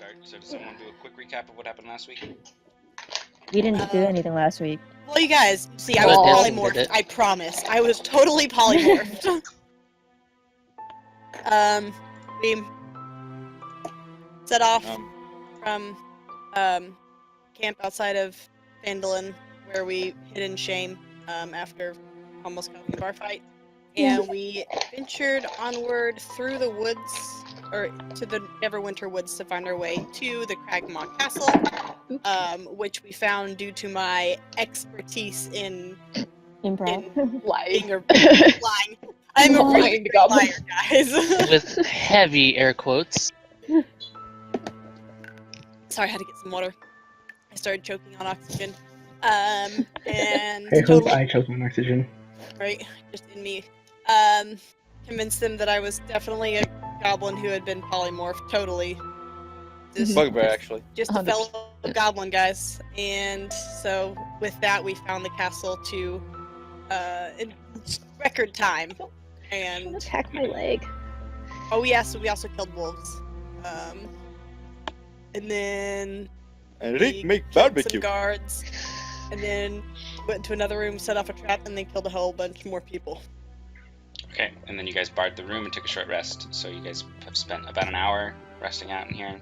start. So does someone do a quick recap of what happened last week? We didn't do anything last week. Well, you guys, see, I was polymorphed. I promise. I was totally polymorphed. We set off from camp outside of Phandalin, where we hid in shame after almost causing a bar fight, and we ventured onward through the woods, or to the Neverwinter Woods, to find our way to the Cragmaw Castle, which we found due to my expertise in Improv. lying or lying. I'm a really good liar, guys. With heavy air quotes. Sorry, I had to get some water. I started choking on oxygen. And I hope I choked on oxygen. Right, just in me. Convinced them that I was definitely a goblin who had been polymorphed, totally. Bugbear, actually. Just a fellow goblin, guys. And so, with that, we found the castle in record time. And attack my leg. Oh yeah, so we also killed wolves. And then And make killed barbecue. some guards. And then went into another room, set off a trap, and then killed a whole bunch more people. Okay, and then you guys barred the room and took a short rest. So you guys have spent about an hour resting out in here.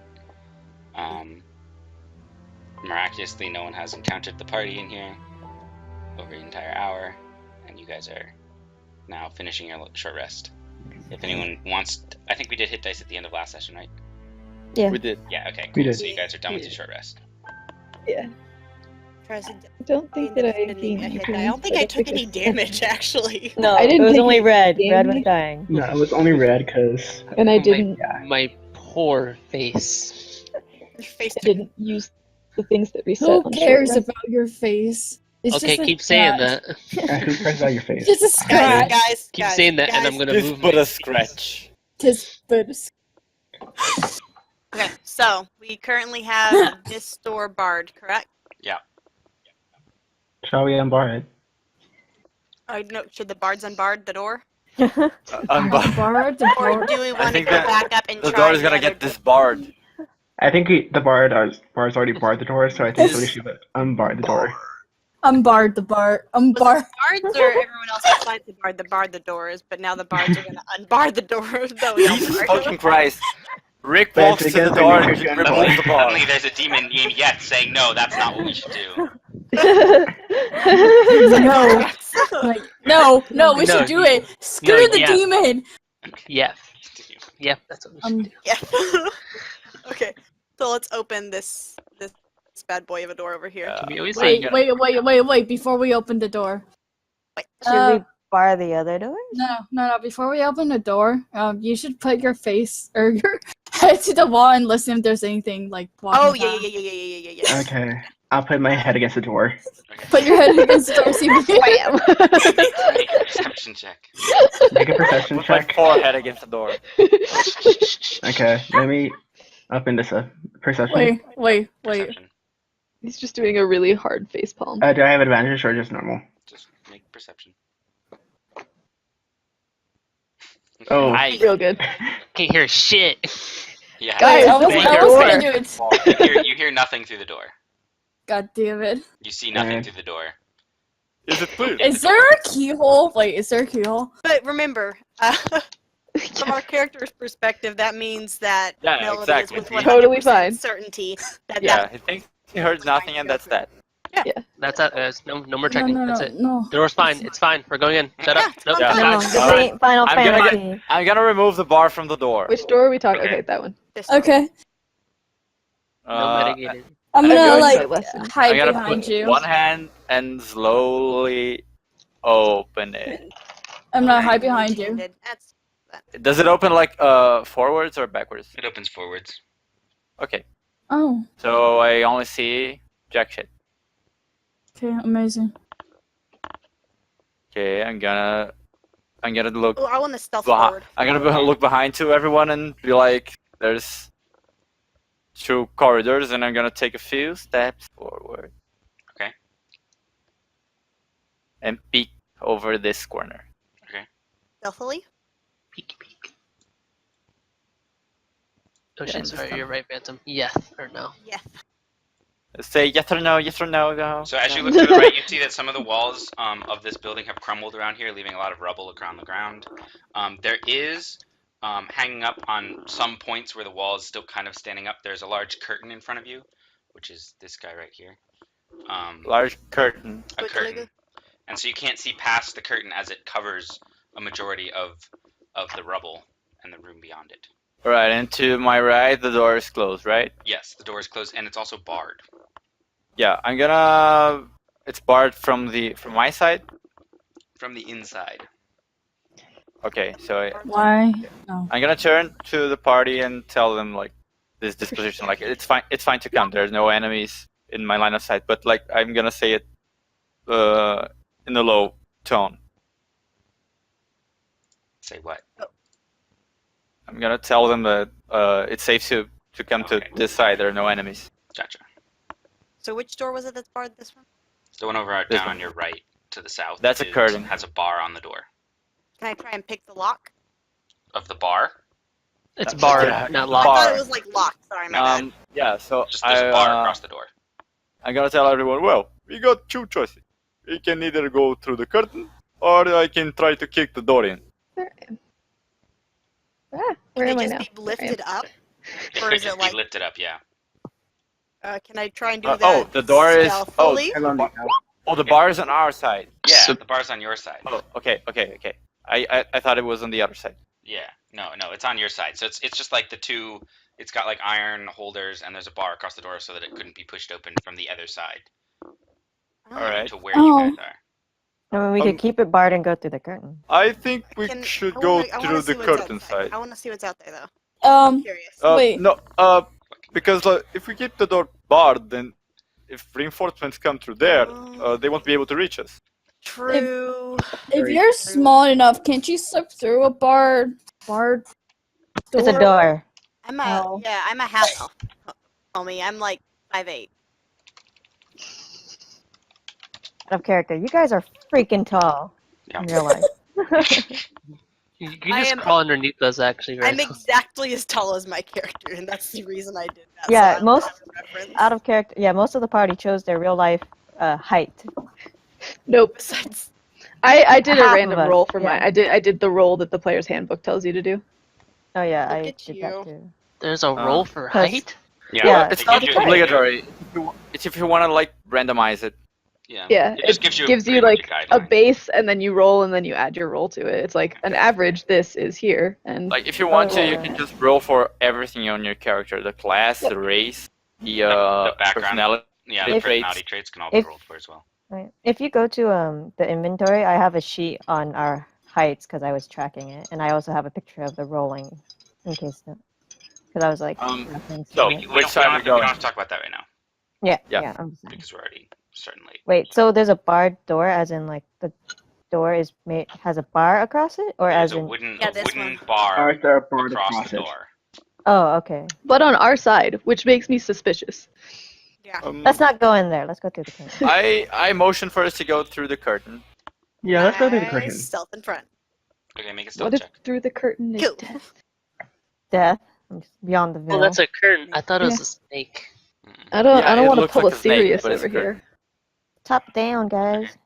Miraculously, no one has encountered the party in here over the entire hour, and you guys are now finishing your short rest. If anyone wants, I think we did hit dice at the end of last session, right? Yeah. We did. Yeah. Okay. We Cool. did. So you guys are done with your short rest. Yeah. I don't think that I don't think I took any damage, actually. No, I didn't it was take only any red. Red damage. was dying. No, it was only red because And I didn't. My poor face. Your face I didn't use the things that reset. Who on cares short rest. about your face? It's Okay, just a keep saying scratch. that. who cares about your face? Just a Guys, scratch. guys, Keep guys, saying that, and guys. I'm gonna Just move put my a scratch. Just but Okay, so we currently have this door barred, correct? Yeah. Shall we unbar it? No, should the bards unbarred the door? barred the Or door. do we want to think go that back up and The try door is gonna the other get disbarred. I think the bar's already barred the door, so I think we should unbar the door. Unbarred the bar. Unbarred. bards or everyone else besides the bard that barred the doors, but now the bards are going to unbar the doors that we all Jesus barred. fucking Christ. Rick But walks to the against door our and nature, removes the bar. Suddenly there's a demon named Yet saying, no, that's not what we should do. No. Like, no, we No, should do it. Screw no, the yeah. demon. Yeah. Yeah, that's what we should do. Yeah. Okay, so let's open this bad boy of a door over here. Can we always say Wait. Before we open the door. Should we bar the other doors? No. Before we open the door, you should put your face or your head to the wall and listen if there's anything like walking Oh, around. yeah. Okay, I'll put my head against the door. Okay. Put your head against the door, see if you Make a perception check. Make a perception Put my check. forehead against the door. Okay, let me open this up. Perception. Wait. Perception. He's just doing a really hard face palm. Do I have advantage or just normal? Just make perception. Oh, I Real good. can't hear shit. Yeah. Guys, I was open gonna the do it. You hear nothing through the door. God damn it. You see nothing Alright. through the door. Is it blue? Is there a keyhole? Wait, is there a keyhole? But remember, from our character's perspective, that means that Yeah, Melody exactly. is with 100% Totally fine. certainty that Yeah, he thinks he heard nothing and that's that. That's it. No more checking. No, That's it. no. The door's fine. It's fine. We're going in. Shut up. Nope. Yeah. it's No, fine. this Alright. ain't Final I'm gonna Fantasy. I'm gonna remove the bar from the door. Which door are we talking? Okay. Okay, that one. This Okay. No mitigated. I'm I'm gonna going like by lesson. hide I gotta behind put you. one hand and slowly open it. I'm gonna hide behind you. That's Does it open like forwards or backwards? It opens forwards. Okay, Oh, so I only see jack shit. okay, amazing. Okay, I'm gonna look. Oh, I want to stealth Behind, forward. I'm gonna look behind to everyone and be like, "There's two corridors," and I'm gonna take a few steps forward. Okay. And peek over this corner. Stealthily? Peek, peek. Oh Yeah, shit, just sorry, come. you're right, Phantom. Yes or no? Yeah. Say yes or no, yes or no, no. So as no. you look to the right, you see that some of the walls of this building have crumbled around here, leaving a lot of rubble around the ground. There is, hanging up on some points where the wall is still kind of standing up, there's a large curtain in front of you, which is this guy right here. Large curtain. A curtain. And so you can't see past the curtain as it covers a majority of the rubble and the room beyond it. Right, and to my right, the door is closed, right? Yes, the door is closed and it's also barred. Yeah, I'm gonna. It's barred from my side. From the inside. Okay, so Why? No. I'm gonna turn to the party and tell them like this disposition, like it's fine to come. There's no enemies in my line of sight, but like I'm gonna say it in a low tone. Say what? I'm gonna tell them that it's safe to come to Okay. this side. There are no enemies. Gotcha. So which door was it that's barred? This one? The one over This down one. on your right to the south. That's a curtain. Has a bar on the door. Can I try and pick the lock? Of the bar? It's That's barred, okay. not I locked. thought Bar. it was like locked. Sorry, my bad. Yeah. So Just there's a bar across the door. I'm gonna tell everyone. Well, we got two choices. We can either go through the curtain, or I can try to kick the door in. Where I am. Where Can am they I just now? be lifted up? Or is Just it be like, lifted up, yeah. can I try and do that Oh, the door is. stealthily? Hello, Nico. Oh, the bar is on our side. Yeah, the bar's on your side. Oh, okay. I thought it was on the other side. Yeah, no, it's on your side. So it's just like the two. It's got like iron holders, and there's a bar across the door so that it couldn't be pushed open from the other side. All right. To where you guys are. I mean, we could keep it barred and go through the curtain. I think we Can- should I go wanna- I wanna through see the what's curtain outside. side. I want to see what's out there, though. I'm curious. Wait. No. Because if we keep the door barred, then if reinforcements come through there, they won't be able to reach us. True. If you're small enough, can't you slip through a barred door? It's a door. I'm Oh. I'm a half elf, homie. I'm like 5'8". Out of character. You guys are freaking tall Yeah. in real life. You can I just am- crawl underneath us, actually, right? I'm exactly as tall as my character, and that's the reason I did that. Yeah, so I most- have a reference. Out of character. Yeah, most of the party chose their real life height. Nope. Besides, I did Half a of random us, roll for yeah. mine. I did the roll that the player's handbook tells you to do. Oh yeah, Look I at did you. that too. There's a roll for 'cause- height? Yeah, It's it not gives you- obligatory. It's if you want to like randomize it. Yeah, It just gives you pretty much like a guideline. base, and then you roll, and then you add your roll to it. It's like an average. This is here, and Like if you want to, you yeah. can just roll for everything on your character: the class, the race, the background. personality. Yeah, the the traits. personality traits can all be If- rolled for as well. Right. If you go to the inventory, I have a sheet on our heights because I was tracking it, and I also have a picture of the rolling in case because I was like. referencing so it. which side are we We going? don't have to talk about that right now Yeah. Yeah. I'm just saying. because we're already starting late. Wait, so there's a barred door, as in like the door is made has a bar across it, or There's as a in? wooden, Yeah, this one. bar Right there, board across the it. door. Oh, okay. but on our side, which makes me suspicious. yeah. Let's not go in there. Let's go through the curtain. I motion for us to go through the curtain. Yeah, let's go through the I curtain. Stealth in front. Okay, make a stealth What if check. through the curtain is Kill. death? Death. I'm just beyond the veil. Oh, that's a curtain. I thought it was Yeah. a snake. I don't Yeah, it want to looks pull like a a snake, serious but it's a over here. Top down, guys.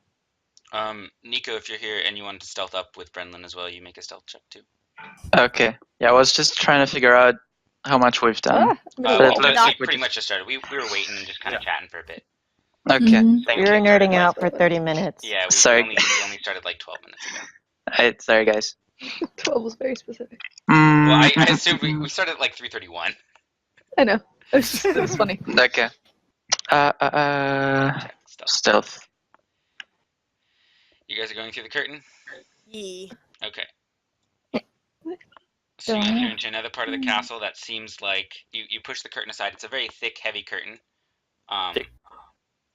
Nico, if you're here and you want to stealth up with Brenlin as well, you make a stealth check too. Okay. Yeah, I was just trying to figure out how much we've done. Ah, Well, But we it- pretty much just started. We were waiting and just kind of chatting for a bit. Okay. Mhm. Thank We were you. nerding out for 30 minutes. Yeah, we Sorry. only started like 12 minutes ago. Sorry, guys. 12 was very specific. Well, I Mm, assumed we started at like 3:31. I know. It was funny. okay. Stealth. Stealth. You guys are going through the curtain? Yee. Okay. So you Don't. enter into another part of the castle that seems like you push the curtain aside. It's a very thick, heavy curtain. Thick.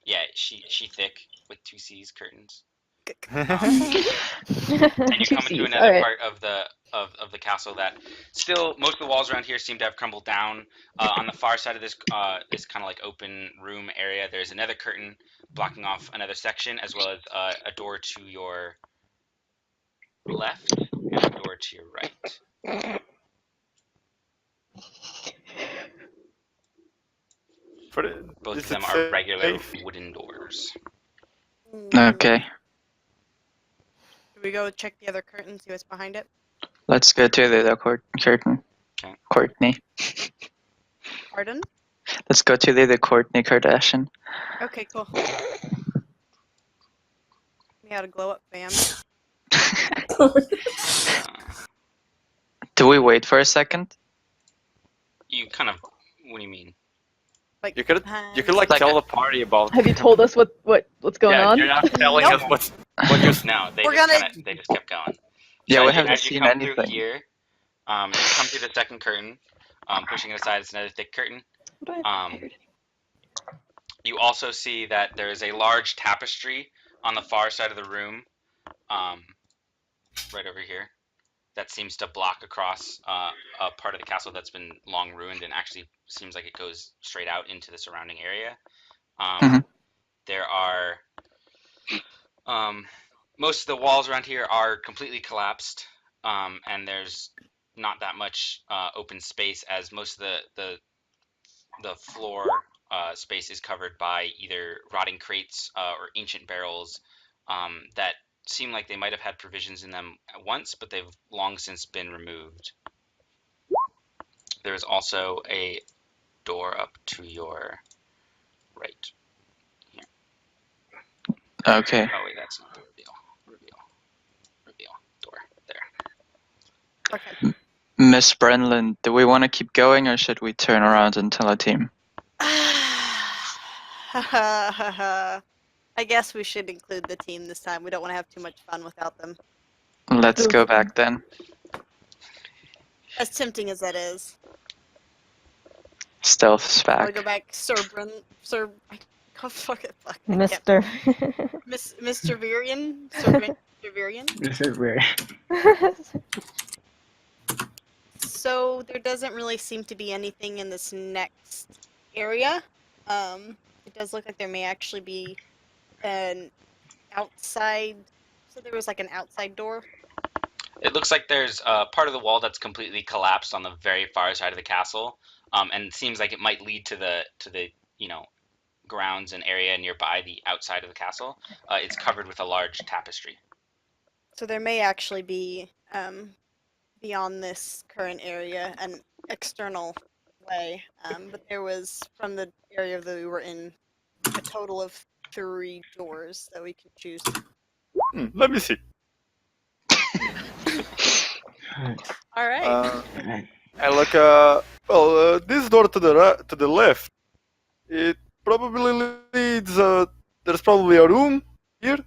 Yeah, she thick with 2 C's curtains. and And you Two come into Cs, another alright. part of the castle that still most of the walls around here seem to have crumbled down. On the far side of this this kind of like open room area, there's another curtain blocking off another section, as well as a door to your left and a door to your right. Both is of them it are regular safe? wooden doors. Okay, Should we go check the other curtain, see what's behind it? let's go to the other curtain. Okay. Courtney. Pardon? Let's go to the other Courtney Kardashian. Okay, cool. We had a glow up, fam. Do we wait for a second? You kind of. What do you mean? Like You could like Like tell a- the party about. Have you told us what's going yeah, on? you're not telling Nope. us what you. No, they We're just gonna- they just kept going. Yeah, So we as you- haven't as you seen come anything. through here, you come through the second curtain, pushing it aside. It's another thick curtain. What do I have Um, prepared? You also see that there is a large tapestry on the far side of the room, right over here, that seems to block across a part of the castle that's been long ruined and actually seems like it goes straight out into the surrounding area. Mhm. There are most of the walls around here are completely collapsed, and there's not that much open space, as most of the floor space is covered by either rotting crates or ancient barrels that seem like they might have had provisions in them at once, but they've long since been removed. There is also a door up to your right. Okay. Oh wait, that's not the reveal door. There. Okay. Miss Brenlin, do we want to keep going or should we turn around and tell our team? I guess we should include the team this time. We don't want to have too much fun without them. Let's go back then. As tempting as that is. Stealth's I want to go back. back, Sir. Oh, fuck it, fuck. I can't- Mister. Mr. Virian? Sir Virian? This is weird. So there doesn't really seem to be anything in this next area. It does look like there may actually be an outside. So there was like an outside door. It looks like there's part of the wall that's completely collapsed on the very far side of the castle, and it seems like it might lead to the grounds and area nearby the outside of the castle. It's covered with a large tapestry. So there may actually be beyond this current area an external way. But there was from the area that we were in a total of 3 doors that we could choose. Let me see. All right. I look. This door to the left. It probably leads. There's probably a room here,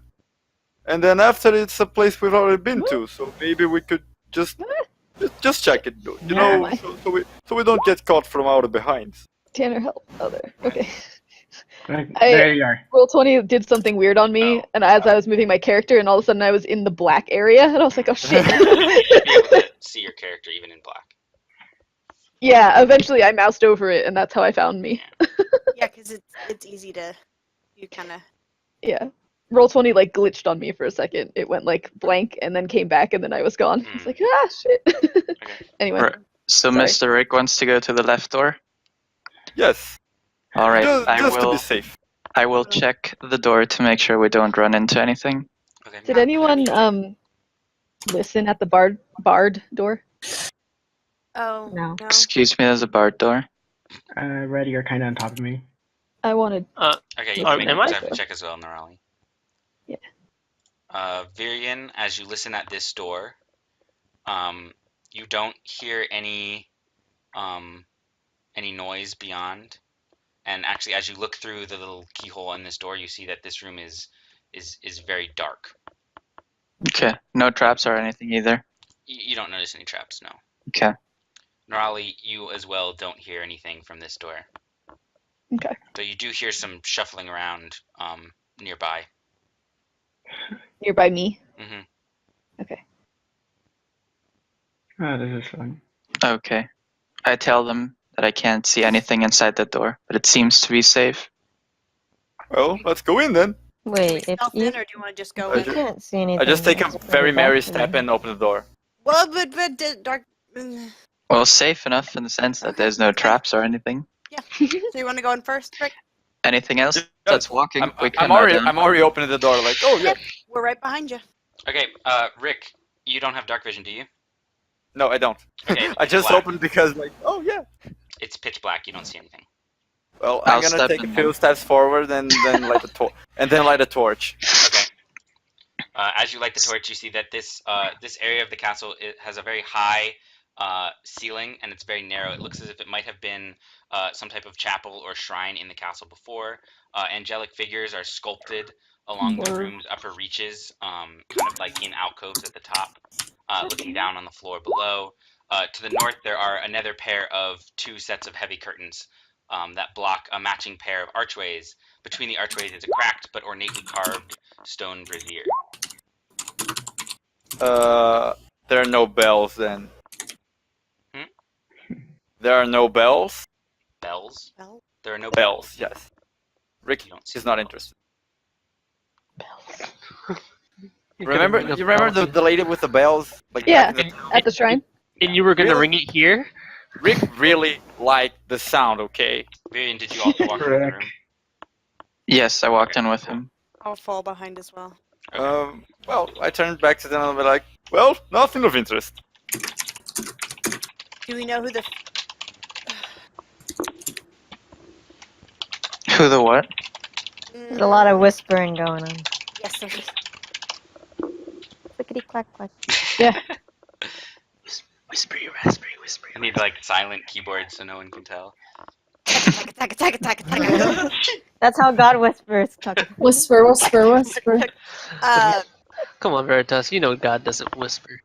and then after it's a place we've already been to. So maybe we could just check it. You know, so we don't get caught from our behinds. Tanner, help. Oh, there. Okay. There you are. Roll20 did something weird on me, and as I was moving my character, and all of a sudden I was in the black area, and I was like, oh shit. You should be able to see your character even in black. Yeah, eventually I moused over it, and that's how I found me. Yeah, because it's easy to you kind of. Yeah. Roll20 like glitched on me for a second. It went like blank and then came back and then I was gone. I was like, ah, shit. Anyway. Right. So Sorry. Mr. Rick wants to go to the left door? Yes. All right, Just to be safe. I will check the door to make sure we don't run into anything. Okay. Did anyone listen at the barred door? Oh No. Excuse me, there's a barred door. Red, you're kind of on top of me. I wanted. Okay, you can make a am I? perception check as well, Norali. Yeah. Virian, as you listen at this door, you don't hear any noise beyond. And actually, as you look through the little keyhole in this door, you see that this room is very dark. Okay, no traps or anything either. You don't notice any traps, no. Okay. Norali, you as well don't hear anything from this door. Okay. So you do hear some shuffling around nearby. Nearby me? Mm-hmm. Okay. Oh, this is fun. Okay. I tell them that I can't see anything inside the door, but it seems to be safe. Well, let's go in then. Wait, Should we if stealth you, in, or do you want to just go I in? ju- can't see anything. I just take a it's very really merry dark step then. and open the door. Well, but dark. Well, safe enough in the sense that there's no traps or anything. So you want to go in first, Rick? Anything else Yeah, that's walking? We I'm can already down. I'm already opening the door. Like, oh yeah. We're right behind you. Okay, Rick, you don't have dark vision, do you? No, I don't. Okay, I it's just black. opened because like, oh yeah. It's pitch black. You don't see anything. Well, I'll I'm gonna step take a in few then. steps forward and then light a torch. Okay. As you light the torch, you see that this this area of the castle has a very high ceiling, and it's very narrow. It looks as if it might have been some type of chapel or shrine in the castle before. Angelic figures are sculpted along the room's upper reaches, kind of like in alcoves at the top, looking down on the floor below. To the north, there are another pair of two sets of heavy curtains that block a matching pair of archways. Between the archways is a cracked but ornately carved stone brazier. There are no bells then. Hmm? There are no bells. Bells? Bell? There are no Bells, yes. Rick You don't see is not bells. interested. You're gonna ring You a remember bell. the lady with the bells? Like Yeah, back in the at the shrine. And you were gonna Really? ring it here? Rick really liked the sound, okay? Virion, did you also walk into the room? Yes, I walked in with him. I'll fall behind as well. Okay. Well, I turned back to them and be like, well, nothing of interest. Do we know who the? Who the what? There's a lot of whispering going on. Yes, there is. Clickety clack clack. Whispery, raspberry, whispery. I need like silent keyboard so no one can tell. Attack. That's how God whispers. Whisper, whisper, whisper. Come on, Veritas. You know God doesn't whisper.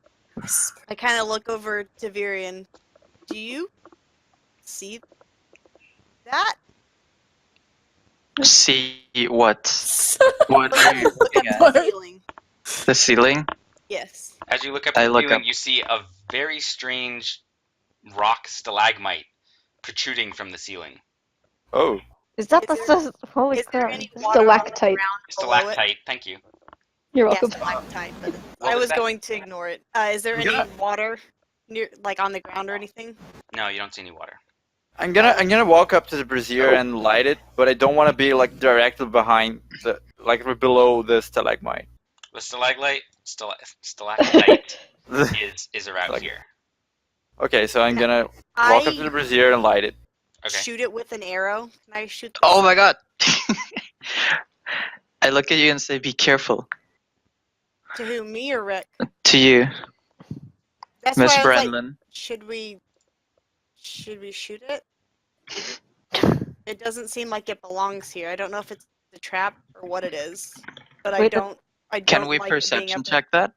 I kind of look over to Virion. Do you see that? See what? What are you Look looking up at? the ceiling. The ceiling? Yes. As you look up I the look ceiling, up. you see a very strange rock stalagmite protruding from the ceiling. Oh. Is that Is the holy Is there crap? any water on the Stalactite. ground below it? Stalactite, thank you. You're Yeah, welcome. stalactite. But What I was was that? going to ignore it. Is there any Yeah. water near, like on the ground or anything? No, you don't see any water. I'm gonna walk up to the brazier and light it, but I don't want to be like directly behind the below the stalagmite. The stalactite is around Like- here. Okay, so I'm gonna walk up to the I brazier and light it. Okay. shoot it with an arrow. Can I shoot? Oh my god! I look at you and say, be careful. To who? Me or Rick? To you, That's Miss why I was like, Brandlin. should we shoot it? It doesn't seem like it belongs here. I don't know if it's a trap or what it is, but I Wait, don't Can we like it being perception up there. check that?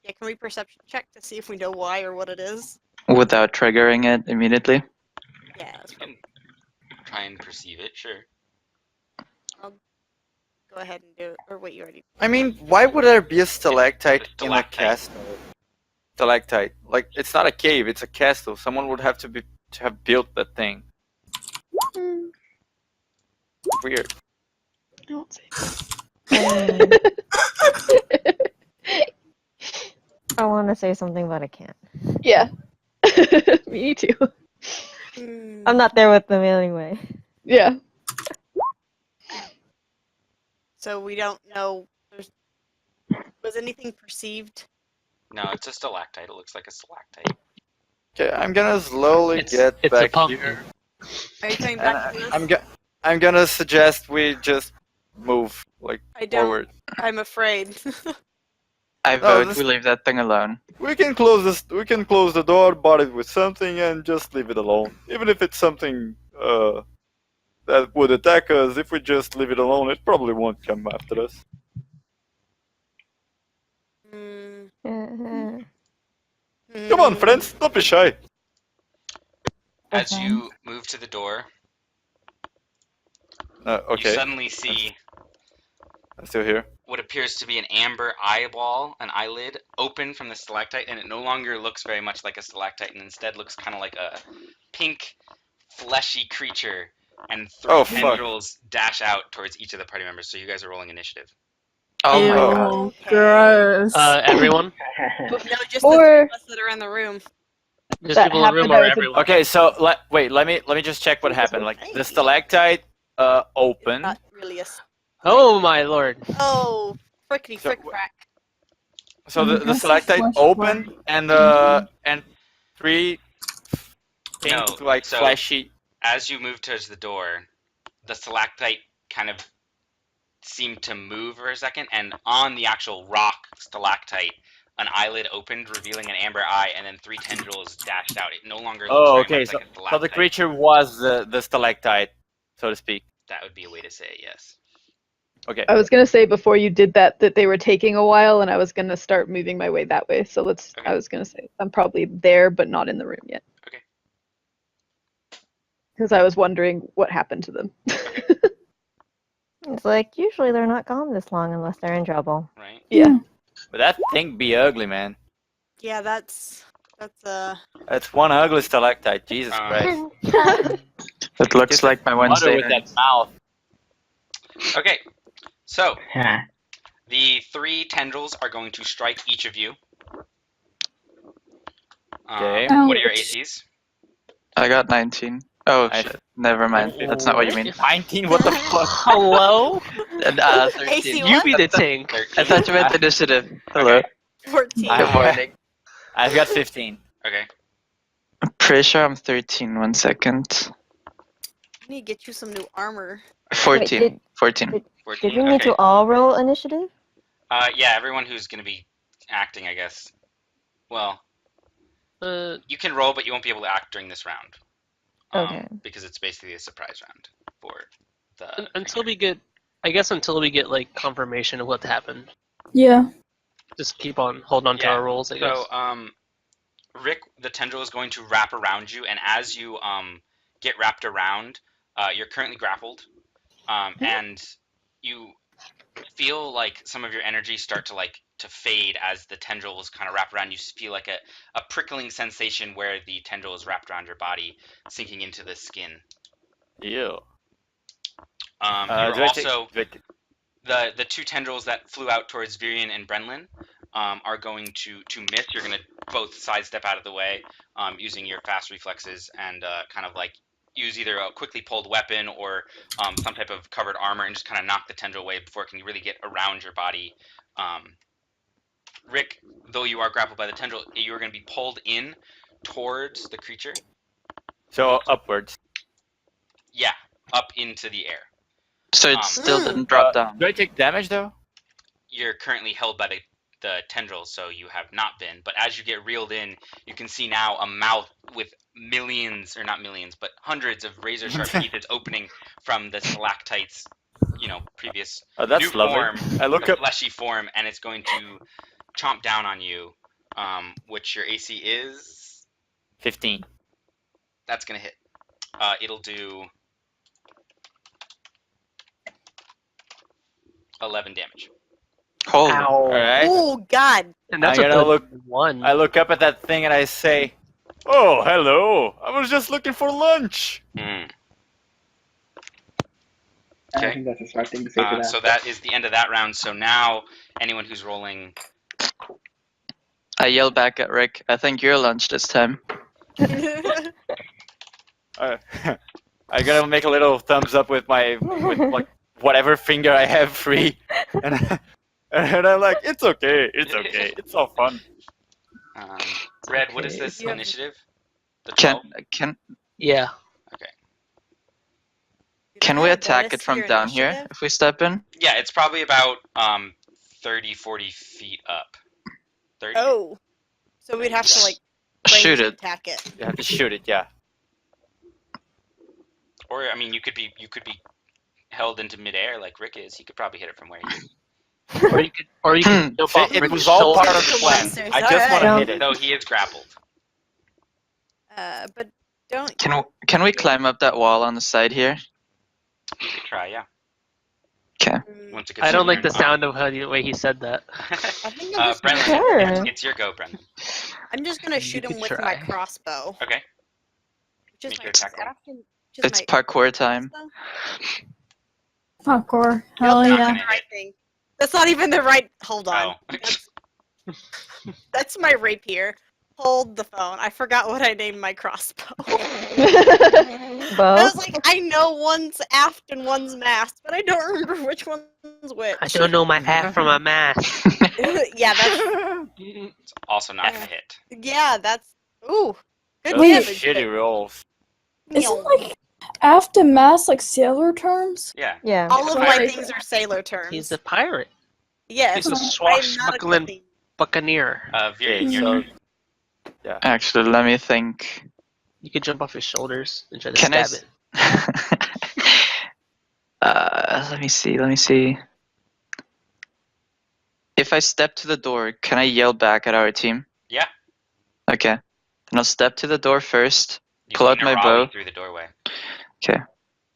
Yeah, can we perception check to see if we know why or what it is? Without triggering it immediately? Yeah, that's You can try and perceive it, sure. go ahead and do it. Or wait, you already. I mean, why would there be a stalactite in a Stalactite. castle? Stalactite, like it's not a cave; it's a castle. Someone would have to have built that thing. Weird. Don't say I want to say something, but I can't. Yeah. Me too. I'm not there with them anyway. Yeah. So we don't know. Was anything perceived? No, it's a stalactite. It looks like a stalactite. Okay, I'm gonna slowly It's get a back pumpkin. here. Are you coming And back to us? I'm gonna suggest we just move I don't. forward. I'm afraid. I No, vote this- we leave that thing alone. We can close this. We can close the door, bar it with something, and just leave it alone. Even if it's something that would attack us, if we just leave it alone, it probably won't come after us. Mm, Come on, mm. friends, don't be shy. As Okay. you move to the door, you Okay, suddenly see I'm still here. what appears to be an amber eyeball, an eyelid, open from the stalactite, and it no longer looks very much like a stalactite, and instead looks kind of like a pink, fleshy creature, and three Oh, fuck. tendrils dash out towards each of the party members. So you guys are rolling initiative. Oh my Ew, god. Okay. gross. Everyone? No, just the Or- three of us that are in the room. Just That people in the room happened, I or was everyone? Okay, so let me just check what happened. Like the stalactite opened. Not really a. Oh my lord. Oh, frickety So frick frack. So the That's a stalactite flush opened bar. and three pink No, like so- flashy. As you move towards the door, the stalactite kind of seemed to move for a second, and on the actual rock stalactite, an eyelid opened, revealing an amber eye, and then 3 tendrils dashed out. It no longer looks Oh, very okay. much So like a so stalactite. the creature was the stalactite, so to speak. That would be a way to say it, yes. Okay. I was gonna say before you did that they were taking a while, and I was gonna start moving my way that way. So let's. Okay. I was gonna say I'm probably there, but not in the room yet. Okay. Because I was wondering what happened to them. It's like usually they're not gone this long unless they're in trouble. Right? Yeah. But that thing be ugly, man. Yeah, that's That's one ugly stalactite. Jesus Christ. It looks Just like my mother Wednesday with night. that mouth. Okay, so Huh. the 3 tendrils are going to strike each of you. Okay. What are your Ouch. ACs? I got 19. Oh, I- shit. Never mind. That's not what you mean. 19? What the fuck? Hello? 13. AC You be the tank. 13? I thought you meant initiative. Hello. Okay. 14. I- Good morning. I've got 15. Okay. I'm pretty sure I'm 13. 1 second. I need to get you some new armor. 14. did- 14. 14? Did we need Okay. to all roll initiative? Yeah, everyone who's going to be acting, I guess. Well, you can roll, but you won't be able to act during this round. Okay. Because it's basically a surprise round for the Until creature. we get, I guess until we get like confirmation of what happened. Yeah. Just keep on holding on to our rolls, I guess. So, Rick, the tendril is going to wrap around you, and as you get wrapped around, you're currently grappled, and you feel like some of your energy start to fade as the tendrils kind of wrap around. You feel like a prickling sensation where the tendril is wrapped around your body, sinking into the skin. Ew. You're also the 2 tendrils that flew out towards Virion and Brenlin are going to miss. You're going to both sidestep out of the way using your fast reflexes and kind of like use either a quickly pulled weapon or some type of covered armor and just kind of knock the tendril away before it can really get around your body. Rick, though you are grappled by the tendril, you are going to be pulled in towards the creature. So upwards. Yeah, up into the air. So it still didn't drop down. Do I take damage though? You're currently held by the tendrils, so you have not been. But as you get reeled in, you can see now a mouth with millions, or not millions, but hundreds of razor sharp teeth is opening from the stalactites, previous Oh, that's new lovely. form, I look the up. fleshy form, and it's going to chomp down on you, which your AC is 15. That's gonna hit. It'll do 11 damage. Holy. All right. Oh God! And that's I what gotta the look. one. I look up at that thing and I say, "Oh, hello. I was just looking for lunch." Mm. I Okay. think that's a smart thing to say to that. So that is the end of that round. So now, anyone who's rolling, I yell back at Rick. I think you're lunch this time. I gotta make a little thumbs up with like whatever finger I have free, and I'm like, "It's okay. It's okay. It's all fun." Red, what is Okay. this You have- initiative? The 12? Yeah. Can we attack it from down here if we step in? Yeah, it's probably about 30, 40 feet up. 30? Oh, so we'd have to like Shoot range it. attack it. You have to shoot it. Yeah. Or I mean, you could be held into midair like Rick is. He could probably hit it from where he is. Or you could jump See, off it Rick's was all shoulder. part of the plan. I just want to hit it. Though he is grappled. But don't. Can we climb up that wall on the side here? You could try, yeah. Okay. Once it gets I don't in like there. the sound of how the way he said that. I think I'm just Brennan, Sure. it's your go, Brennan. I'm just gonna shoot him could with my try. crossbow. Okay. Just Make my your attack roll. just It's my parkour time. crossbow. Parkour. Nope, Hell that's yeah. not the right thing. That's not even the right. Hold on. Oh. That's my rapier. hold the phone. I forgot what I named my crossbow. I Both. was like, I know one's aft and one's mast, but I don't remember which one's which. I don't know my half from my math. Yeah, that's It's also not gonna hit. that's ooh. Good Wait. damage. Shitty rolls. Isn't like aft and mast like sailor terms? Yeah. Yeah. All of my Right. things are sailor terms. He's a pirate. Yes. He's a I am not a swashbuckling queen. buccaneer. Veer, Okay, your so turn. Actually, let me think. You can jump off his shoulders and try to Can I? stab it. Let me see. Let me see. If I step to the door, can I yell back at our team? Yeah. Okay. Then I'll step to the door first. You Pull see out my Nerali bow. through the doorway. Okay.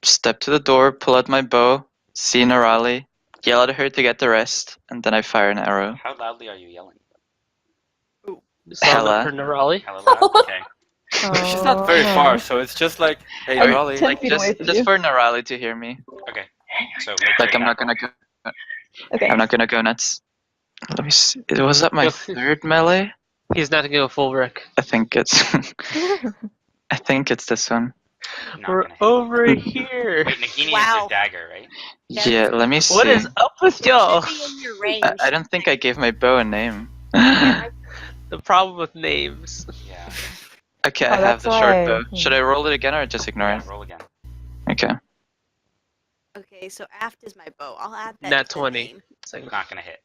Step to the door, pull out my bow, see Nerali, yell at her to get the rest, and then I fire an arrow. How loudly are you yelling? You sound Hella. like for Nerali. Hella loud. Okay. she's not very Oh, far, no. so it's just like, hey, I'm Raleigh. 10 feet away from Just you. for Nerali to hear me. Okay. So make Like your I'm not attack gonna go. Okay. I'm not gonna go nuts. Let me see. Was that my Go. third melee? He's not gonna go full wreck. I think it's. I think it's this one. roll. Not We're gonna hit. over here. Wait, Nagini Wow. is a dagger, right? That's- Yeah. Let me see. What is up with y'all? Should be in your range. I don't think I gave my bow a name. The problem with names. Yeah. Okay, Oh, I have that's the short why- bow. Should I roll it again or just ignore Yeah, it? roll again. Okay. Okay, so aft is my bow. I'll add that. Nat to the 20. name. It's like, Not gonna hit.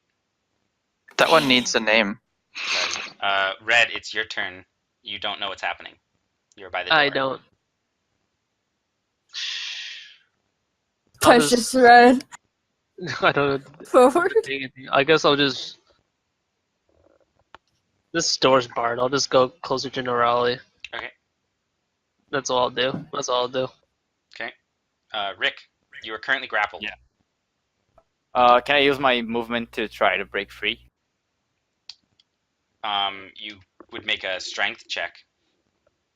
That one needs a name. Sorry. Red, it's your turn. You don't know what's happening. You're by the door. I don't. I'll Touch this red I don't forward. I guess I'll just. This door's barred. I'll just go closer to Nerali. Okay. That's all I'll do. That's all I'll do. Rick, you are currently grappled. Yeah. Can I use my movement to try to break free? You would make a strength check.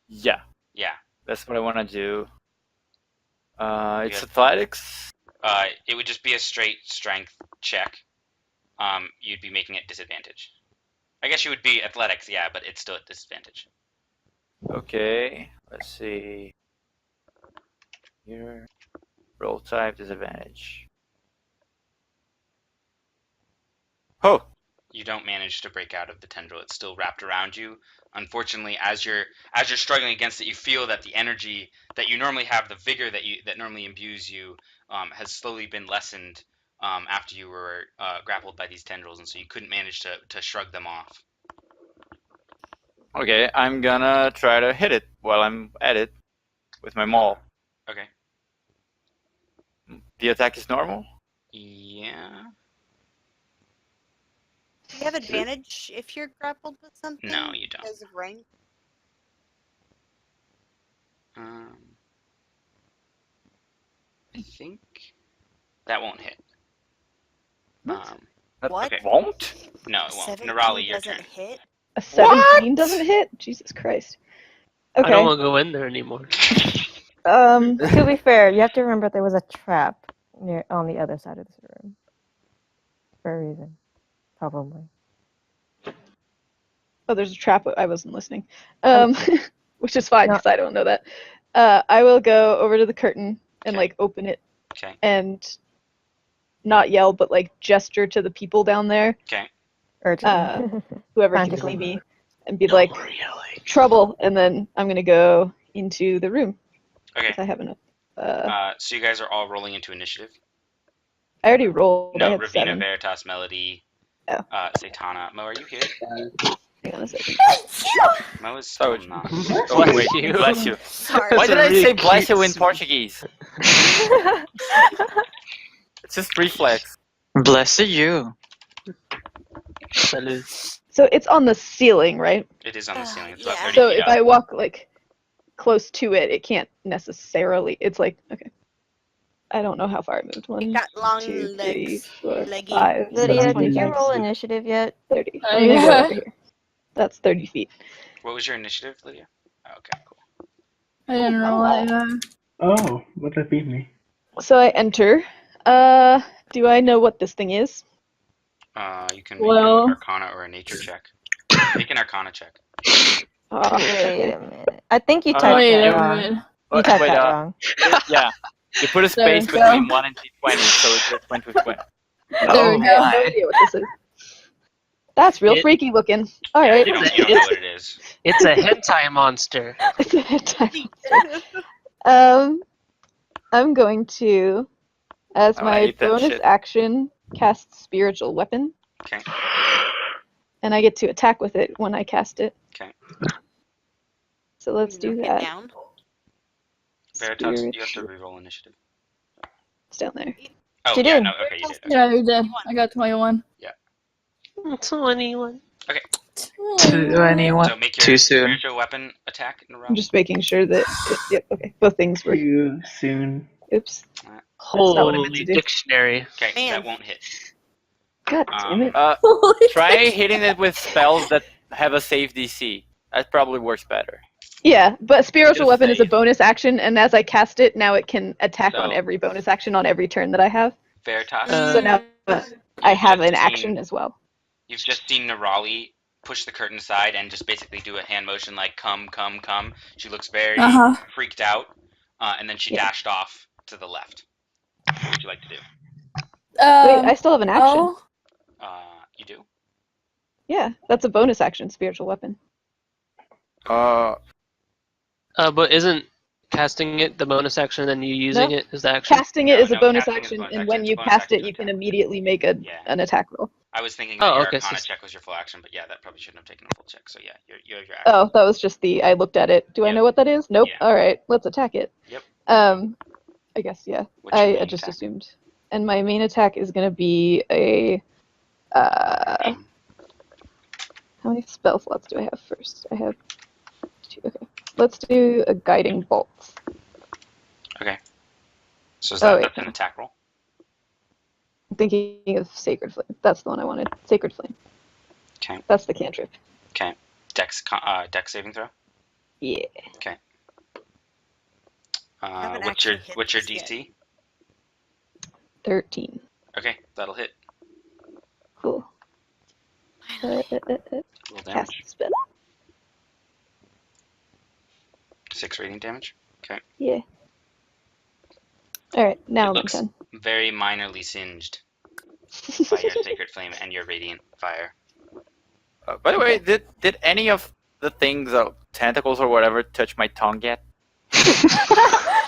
Yeah, Yeah. that's what I want to do. It's Yeah. athletics. It would just be a straight strength check. You'd be making it disadvantage. I guess you would be athletics, yeah, but it's still at disadvantage. Okay, let's see. Here, roll type disadvantage. Oh, You don't manage to break out of the tendril. It's still wrapped around you. Unfortunately, as you're struggling against it, you feel that the energy that you normally have, the vigor that normally imbues you, has slowly been lessened after you were grappled by these tendrils, and so you couldn't manage to shrug them off. okay. I'm gonna try to hit it while I'm at it with my maul. Okay. The attack is normal. Yeah. Do you have advantage if you're grappled with something? No, you don't. Because of rank? I think that won't hit. That What? Okay. won't? No, it won't. 17 Nerali, your doesn't turn. hit? A 17 doesn't hit? Jesus Christ. I don't Okay. want to go in there anymore. To be fair, you have to remember there was a trap on the other side of this room. For a reason. Probably. Oh, there's a trap. I wasn't listening. Which is fine No. because I don't know that. I will go over to the curtain and Okay. like open it Okay. and not yell, but like gesture to the people down there, Okay. Urgent. whoever can Frantically. see me, and be like, trouble. And then I'm gonna go into the room Okay. because I have enough. So you guys are all rolling into initiative. I already rolled. I No, had Ravina, 7. Veritas, Melody, Oh. Satana. Mo, are you here? Hang on a second. Mo is still Sorry. not. Oh, wait, you. bless you. Sorry. Why That's did a I really say bless cute you in smile. Portuguese? It's just reflex. Bless you. Salud. So it's on the ceiling, right? It is on the ceiling. It's about Yeah. 30 So feet if up. I walk like close to it, it can't necessarily. It's like okay. I don't know how far I moved. You 1, got long 2, 3, legs. 4, Leggy. 5, Lydia, did you 25, roll initiative yet? 30. Oh, I'm gonna go yeah. over here. That's 30 feet. What was your initiative, Lydia? Oh, okay, cool. I didn't roll it. Oh, what that beat me? So I enter. Do I know what this thing is? You can make Well- an Arcana or a Nature check. Make an Arcana check. Wait a minute. I think you Uh, typed Wait that a wrong. minute. You typed wait, that wrong. yeah. You put a There space we go. between 1 and T20, so it just went with 20. There Oh we I have go. no idea what this is. That's real It- freaky looking. Yeah, Alright. you don't know what it is. It's a hentai monster. It's a hentai monster. I'm going to, as Oh, I my hate that bonus shit. action, cast Spiritual Weapon. Okay. And I get to attack with it when I cast it. Okay. So let's do Knock it that. down. Veritas, you have to Spiritual- reroll initiative. It's down there. Oh, She yeah, did. no, okay, you did. Okay. Yeah, you did. I got 21. 21. 21. So make your Too soon. spiritual weapon attack in a row. I'm just making sure that. Yep, okay. Both things were. Too soon. Oops. not what I meant Holy to do. dictionary. Okay, Man. that won't hit. God damn it. Try hitting it with spells that have a save DC. That probably works better. Yeah, but Spiritual Just Weapon is a save. bonus action, and as I cast it, now it can attack on So- every bonus action on every turn that I have. Veritas, So now I have an just action seen- as well. you've just seen Nerali push the curtain aside and just basically do a hand motion like come, come, come. She looks very Uh-huh. freaked out, and then she Yeah. dashed off to the left. What would you like to do? Wait, I still have an action. Oh, You do? Yeah, that's a bonus action, Spiritual Weapon. But isn't casting it the bonus action and then you using No. it as the action? Casting it No, is a no, bonus casting is a action, bonus and action. when It's a you bonus cast action it, you can attack. immediately make Yeah. an attack roll. I was thinking Oh, that your okay, Arcana so- check was your full action, but yeah, that probably shouldn't have taken a full check. So yeah, you have your action. Oh, that was just I looked at it. Do I Yep. know what that is? Nope. Yeah. Alright, let's attack it. Yep. I guess, yeah. What's your I main just attack? assumed. And my main attack is gonna be a, how many spell slots do I have first? I have 2, okay. Let's do a Guiding Bolt. Okay. So is Oh, that wait. that's an attack roll? I'm thinking of Sacred Flame. That's the one I wanted. Sacred Flame. Okay. That's the cantrip. Okay. Dex saving throw. Yeah. Okay. Haven't What's your actually hit what's your this yet. DC? 13. Okay, that'll hit. Cool. Roll Cast damage. the spell. 6 radiant damage. Okay. Yeah. Alright, now It I'm looks done. very minorly singed by your sacred flame and your radiant fire. By the way, did any of the things, tentacles or whatever, touch my tongue yet?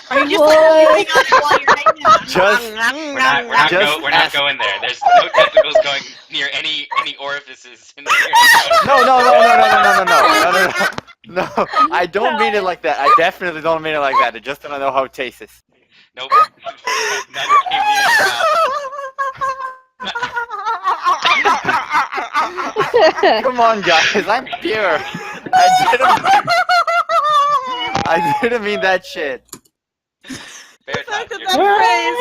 Are you just like chewing on it while you're making Just- We're not going there. There's no tentacles going near any orifices in the No, I don't mean it like that. I definitely don't mean it like that. I just don't know how it tastes. Nope. None came near your mouth. Come on, guys, I'm pure. I didn't mean that shit. The fact that Veritas, that you're- phrase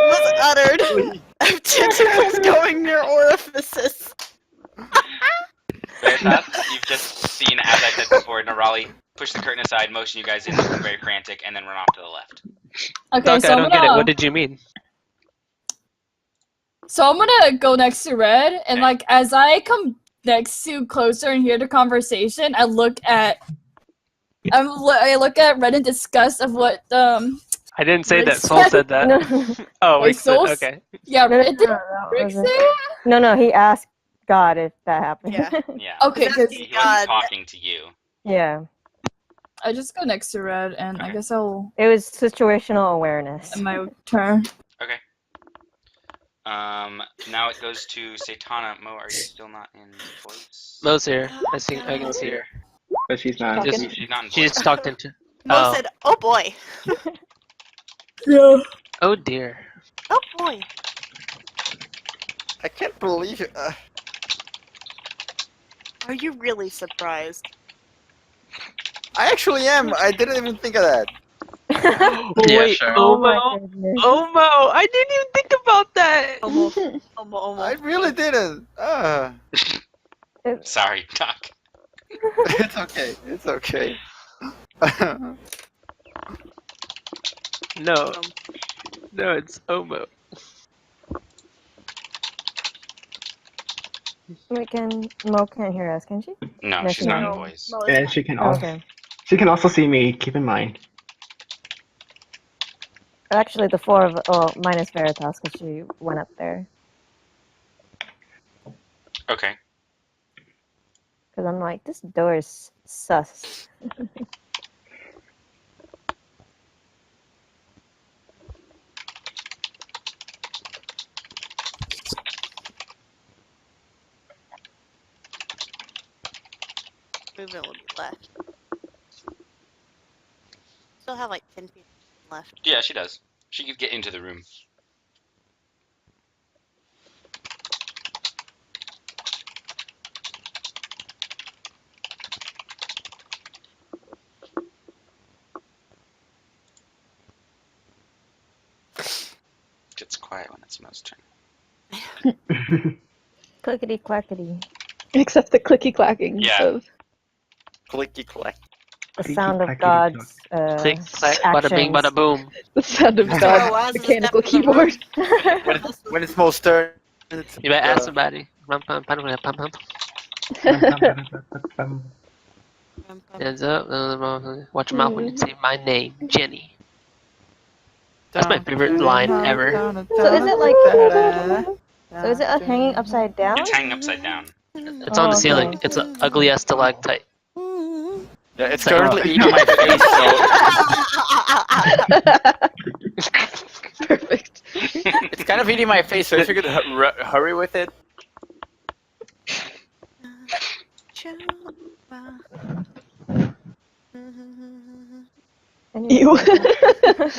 was uttered of tentacles going near orifices. Veritas, you've just seen, as I said before, Nerali push the curtain aside, motion you guys in, looking very frantic, and then run off to the left. okay. Doc, So I I'm don't get it. gonna. What did you mean? So I'm gonna go next to Red, and Okay. like as I come next to closer and hear the conversation, I look at Red in disgust of what I didn't say Rick that. Soul said that. No, Oh, Wait, Rick said, Soul okay. yeah no, Red did that Rick wasn't- say? no, he asked God if that happened. Yeah. Yeah. Okay, because He God. wasn't talking to you. Yeah. I just go next to Red, and I Okay. guess I'll It was situational awareness. end my turn. Okay. Now it goes to Satana. Mo, are you still not in voice? Mo's here. I can see her. But she's not. Talking. She's not in She voice. just talked into. Mo Oh. said, "Oh boy, Yeah. Oh dear. oh boy." I can't believe it. Are you really surprised? I actually am. I didn't even think of that. Yeah, Wait, sure. Oh my Omo? goodness. Omo! I didn't even think about that! Almost. Almost. I really didn't. Sorry, Doc. It's okay. It's okay. No. No, it's Omo. Wait, Mo can't hear us, can she? No, No, she's she not in can't. voice. Mo is And not. she can Oh, also okay. she can also see me. Keep in mind. Actually, the four of minus Veritas because she went up there. Okay. Because I'm like, this door is sus. Movement will be left. Still have like 10 feet left. Yeah, she does. She could get into the room. Gets quiet when it's Mo's turn. Clickety clackety. Except the clicky clacking Yeah. of. Clicky clack. The Clicky sound of clackety God's Click, clack, bada bing, bada actions. boom. The sound of Mr. God's Oaz is a mechanical step in the room. keyboard. When it's Mo's turn, it's You better ask somebody. Rum, pum, pum, pum, pum, pum. Hands up. Watch your mouth when you say my name, Jenny. That's my favorite line ever. So is it like? So is it hanging upside down? It's hanging upside down. It's on the Oh, ceiling. okay. It's an ugly ass stalactite. Yeah, it's Like- currently eating my face, so Perfect. It's kind of eating my face, so if you could hurry with it. I need, Ew. I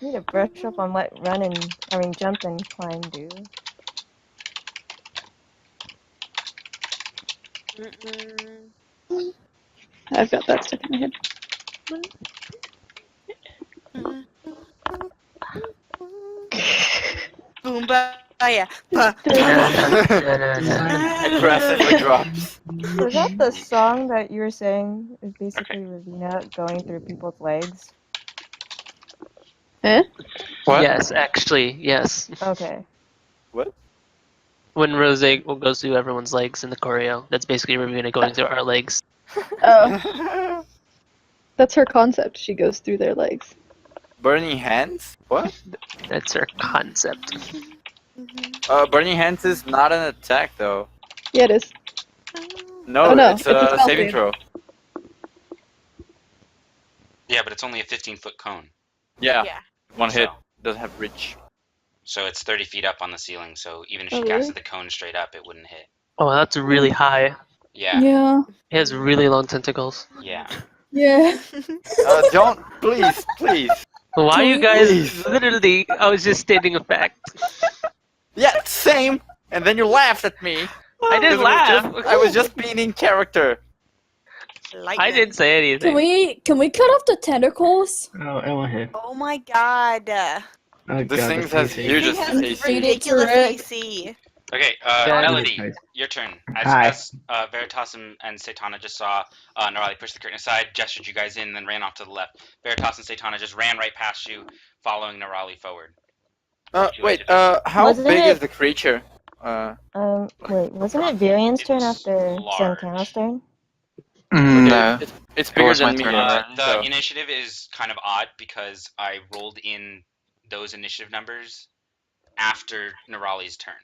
need to brush up on what jump and climb do. I've got that stuck in my head. Boom, yeah. Aggressively drops. So is that the song that you were saying is basically Ravina going through people's legs? Huh? What? Yes, actually, yes. Okay. When Rose goes through everyone's legs in the choreo, that's basically Ravina going through our legs. Oh. That's her concept. She goes through their legs. Burning hands? What? That's her concept. Burning hands is not an attack, though. Yeah, it is. No, Oh, no, it's it's a a spell saving save. throw. Yeah, but it's only a 15-foot cone. Yeah, Yeah. one hit. So- Doesn't have reach. So it's 30 feet up on the ceiling, so even if she Oh, casted really? the cone straight up, it wouldn't hit. Oh, that's really high. Yeah. Yeah. He has really long tentacles. Yeah. Yeah. don't, please, please. Why you guys Please. literally? I was just stating a fact. Yeah, same. And then you laughed at me. I didn't 'cause laugh. I was just being in character. I didn't say anything. Can we cut off the tentacles? Oh, it won't hit. Oh my god. Oh This god, thing that's has crazy. huge He has AC. ridiculous Rick. AC. Okay, Yeah, Melody, guys. your turn. Hi. As Veritas and Satana just saw Narali push the curtain aside, gestured you guys in, then ran off to the left. Veritas and Satana just ran right past you, following Narali forward. Wait, how Wasn't big it- is the creature? Wait, wasn't it Varian's turn It's after large. Santana's turn? No. It's bigger was my than me. turn. The So. initiative is kind of odd because I rolled in those initiative numbers after Narali's turn.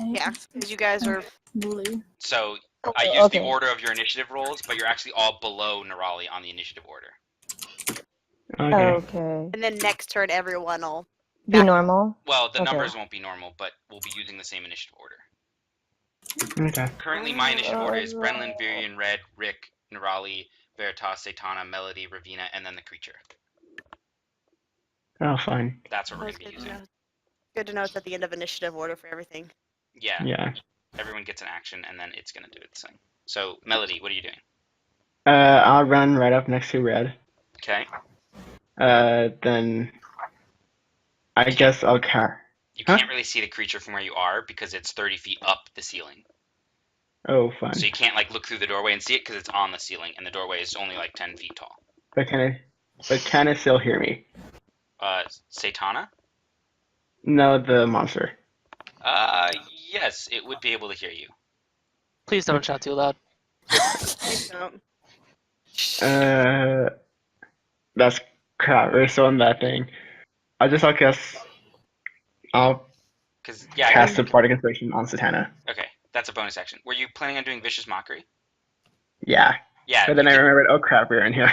Yeah, because you guys are. Blue. So I used the Okay. order of your initiative rolls, but you're actually all below Narali on the initiative order. Okay. Okay. And then next turn, everyone will. Be normal. Well, the Okay. numbers won't be normal, but we'll be using the same initiative order. Okay. Currently, my initiative order is Brenlin, Virion, Red, Rick, Narali, Veritas, Satana, Melody, Ravina, and then the creature. Oh, fine. That's what we're That's going to be good to using. know. Good to know it's at the end of initiative order for everything. Yeah, Yeah. everyone gets an action, and then it's going to do its thing. So, Melody, what are you doing? I'll run right up next to Red. Okay. Then I guess I'll car. You Huh? can't really see the creature from where you are because it's 30 feet up the ceiling. Oh, fun. So you can't like look through the doorway and see it because it's on the ceiling, and the doorway is only like 10 feet tall. But can it still hear me? Satana? No, the monster. yes, it would be able to hear you. Please don't shout too loud. Please don't. That's crap. We're still in that thing. I'll guess. I'll Because yeah, cast a Bardic Inspiration on Satana. okay, that's a bonus action. Were you planning on doing Vicious Mockery? Yeah. Yeah. But then I remembered, oh crap, we're in here.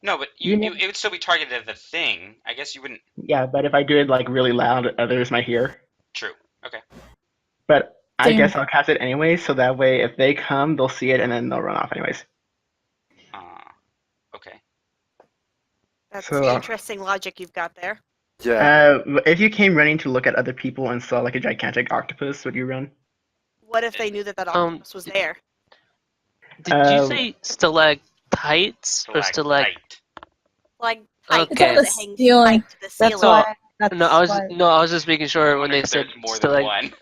No, but it would still be targeted at the thing. I guess you wouldn't. Yeah, but if I do it like really loud, others might hear. True. Okay. But I Damn. guess I'll cast it anyway, so that way if they come, they'll see it and then they'll run off anyways. Okay. That's So, interesting logic you've got there. Yeah. If you came running to look at other people and saw like a gigantic octopus, would you run? What if they knew that octopus was there? Did you say stalactites or Stalactite. Like, Okay. that hangs tight to the ceiling. I was just making sure when they said more than one.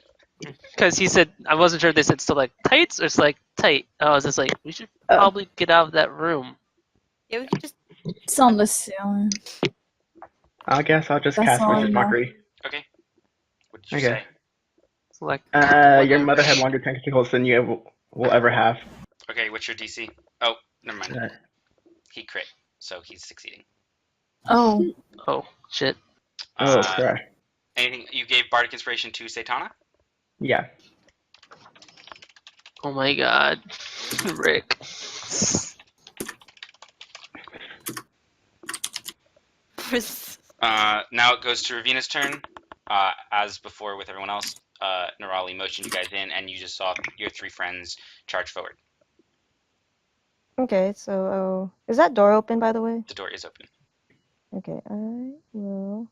Because he said, I wasn't sure if they said stalactites or stalactite. I was just like, we should probably get out of that room. Yeah, we could just. It's on the ceiling. I guess I'll just That's cast all I Vicious know. Mockery. Okay. What did you say? Your mother had longer tentacles than you will ever have. Okay, what's your DC? Oh, never mind. He crit, so he's succeeding. Oh. Oh, shit. Oh, crap. Anything? You gave Bardic Inspiration to Satana? Yeah. Oh my god. Rick. Now it goes to Ravina's turn. As before with everyone else, Nerali motioned you guys in, and you just saw your three friends charge forward. Okay, so is that door open, by the way? The door is open. Okay, I will.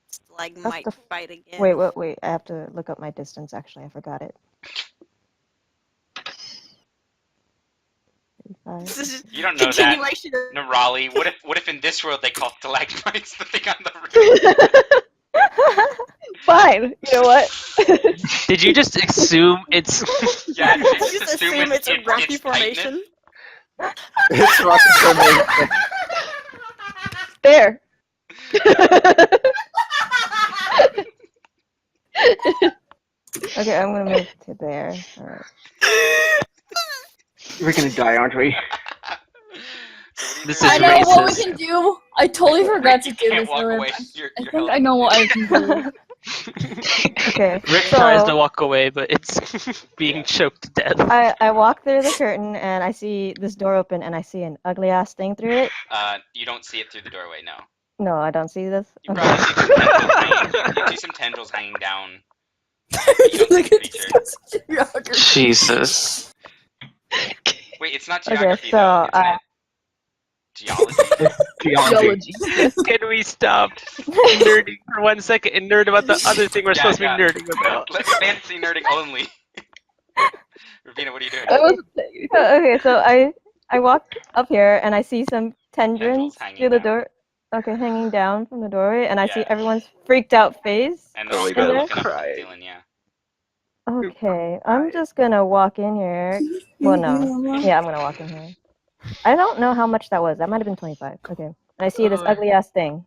Stalagmite fight again. Wait. I have to look up my distance, actually. I forgot it. You don't know that. Nerali, what if in this world they call stalagmites the thing on the roof? Fine. You know what? Did you just assume it's... Yeah, just assume it's a rocky formation? It's rocky formation. There. Okay, I'm gonna move to there. Alright. We're gonna die, aren't we? This is I know racist. what we can do. I totally forgot to do this. I think I know what I can do. Okay. Rick tries to walk away, but it's being choked to death. I walk through the curtain and I see this door open and I see an ugly ass thing through it. You don't see it through the doorway, no. No, I don't see this. You probably see some tendrils hanging down. You don't see the creature. Jesus. Wait, it's not Okay, geography so though, isn't it? Geology? Geology. Can we stop nerding for 1 second and nerd about the other thing we're supposed to be nerding about? Let's fantasy nerding only. Ravina, what are you doing? Okay, so I walk up here and I see some tendrils through the door. Okay, hanging down from the doorway, and I see everyone's freaked out face. And they're all kind of looking up at the ceiling, yeah. Okay, I'm just gonna walk in here. Well, no. Yeah, I'm gonna walk in here. I don't know how much that was. That might have been 25. Okay. And I see this ugly ass thing.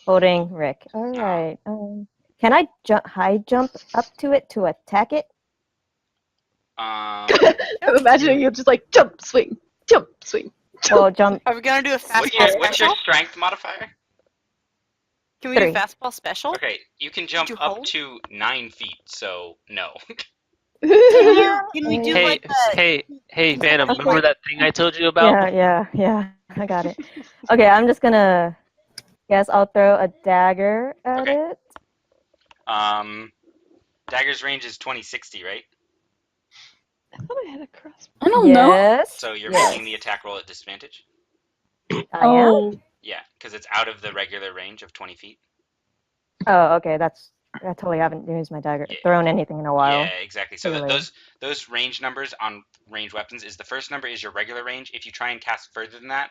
Holding Rick. Alright. Can I high jump up to it to attack it? I'm imagining you just like jump, swing, jump, swing. Well, jump. Are we gonna do a fastball What's your strength modifier? Can we do fastball special? Okay, you can jump up to 9 feet, so no. Can we do Hey, Phantom, remember that thing I told you about? Yeah. I got it. Okay, I'm just gonna guess I'll throw a dagger at it. Dagger's range is 20-60, right? I thought I had a crossbow. I don't know. So you're making the attack roll at disadvantage? I am? Yeah, because it's out of the regular range of 20 feet. Oh, okay. I totally haven't used my dagger, thrown anything in a while. Yeah, exactly. So those range numbers on range weapons is the first number is your regular range. If you try and cast further than that,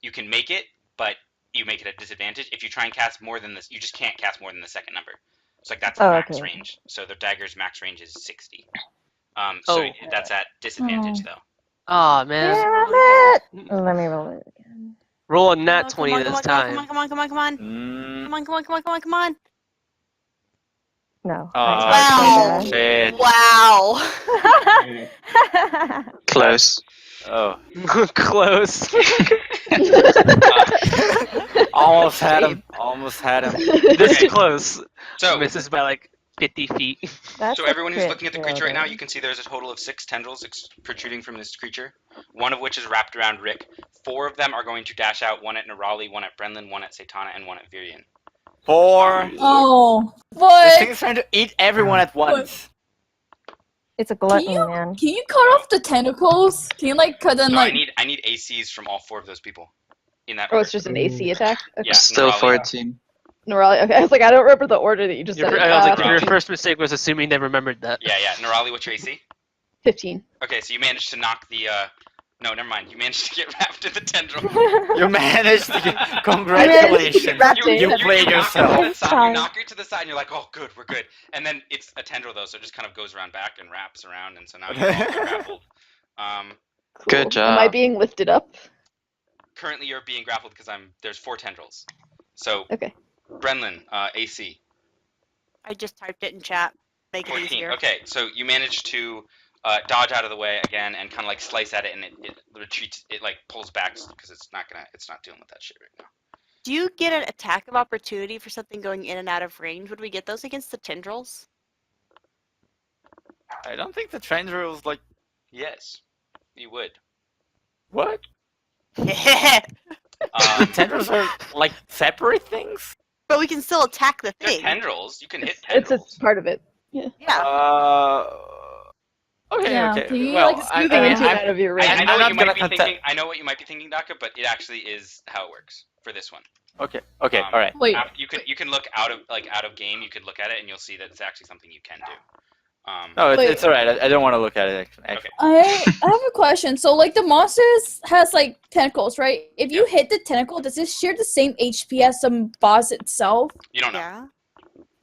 you can make it, but you make it at disadvantage. If you try and cast more than this, you just can't cast more than the second number. It's like that's the max range. So the dagger's max range is 60. So that's at disadvantage though. Aw, man. Damn it! Let me roll it again. Roll a nat Come 20 on, this come on, time. come on, come on, come on, come Mm, on, come on, come on, come on, come on. No. Wow. shit. Wow. Close. Oh. Close. Almost had him. Almost had him. This Okay. close. So, Misses by like 50 feet. That's so a everyone who's crit looking at the creature right now, fail, you can see there's a total of 6 tendrils protruding from this creature. One of which is wrapped around Rick. 4 of them are going to dash out. 1 at Nerali, 1 at Brenlin, 1 at Satana, and 1 at Virion. 4. Oh, This what? thing is trying to eat everyone at once. It's a gluttony, man. Can you cut off the tentacles? Can you like cut them So like? I need ACs from all 4 of those people. In that Oh, order. it's just an AC attack? Okay. Yeah, Still Nerali. 14. Nerali, okay, I was like, I don't remember the order that you just said. I was like, your 15. first mistake was assuming they remembered that. Yeah. Nerali, what's your AC? 15. Okay, so you managed to knock the, no, never mind. You managed to get wrapped in the tendril. You managed to get... Congratulations. You played yourself. You knock it to the side and you're like, oh, good, we're good. And then it's a tendril, though, so it just kind of goes around back and wraps around, and so now you're all grappled. Cool. Good job. Am I being lifted up? Currently, you're being grappled because there's 4 tendrils. So, Okay. Brenlin, AC. I just typed it in chat. Make it 14. easier. Okay, so you managed to dodge out of the way again and kind of like slice at it, and it retreats. It like pulls back because it's not dealing with that shit right now. Do you get an attack of opportunity for something going in and out of range? Would we get those against the tendrils? I don't think the tendrils like... Yes, you would. What? But Tendrils are like separate things? we can still attack the They're thing. tendrils. You can hit It's tendrils. a part of it. Yeah. Okay, Yeah, okay. can you, Well, like, Moving into and out of your range. I know what you might be gonna thinking. I know what you might be thinking, Daka, but it actually is how it works for this one. Okay, all right. Wait. You can look out of game. You could look at it and you'll see that it's actually something you can do. No, Wait. it's all right. I don't want to look at it actually. Okay. I have a question. So, like, the monsters has like tentacles, right? If you hit the tentacle, does it share the same HP as the boss itself? You don't know. Yeah.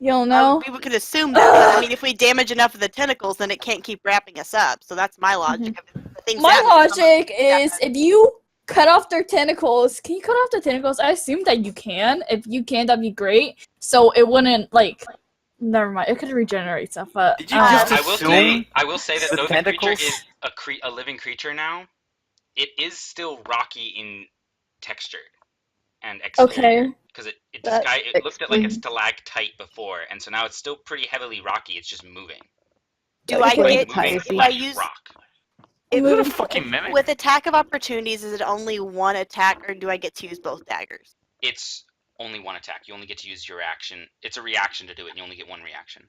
You don't know. We could assume that. But, I mean, if we damage enough of the tentacles, then it can't keep wrapping us up. So that's my logic. The thing's My out, logic is if you cut off their tentacles, can you cut off the tentacles? I assume that you can. If you can, that'd be great. So it wouldn't like. Never mind. It could regenerate stuff, but Did you just I will say that the though the creature tentacles? is a living creature now, it is still rocky in texture and exterior. Because it looked at like a stalactite before, and so now it's still pretty heavily rocky. It's just moving. Do I get moving if I use rock? Is it a fucking mimic? With attack of opportunities? Is it only one attack, or do I get to use both daggers? It's only one attack. You only get to use your action. It's a reaction to do it, and you only get one reaction.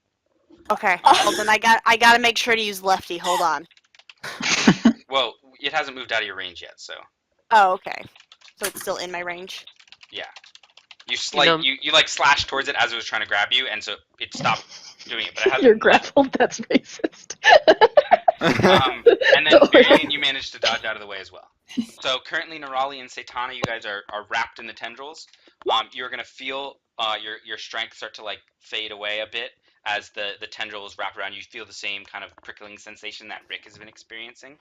Okay. Well, then I gotta make sure to use lefty. Hold on. Well, it hasn't moved out of your range yet, so. Oh, okay. So it's still in my range. Yeah. You like slash towards it as it was trying to grab you, and so it stopped doing it. But it hasn't. You're grappled. That's racist. And then Virion, you managed to dodge out of the way as well. So currently, Nerali and Satana, you guys are wrapped in the tendrils. You're gonna feel your strength start to like fade away a bit as the tendrils wrap around. You feel the same kind of prickling sensation that Rick has been experiencing,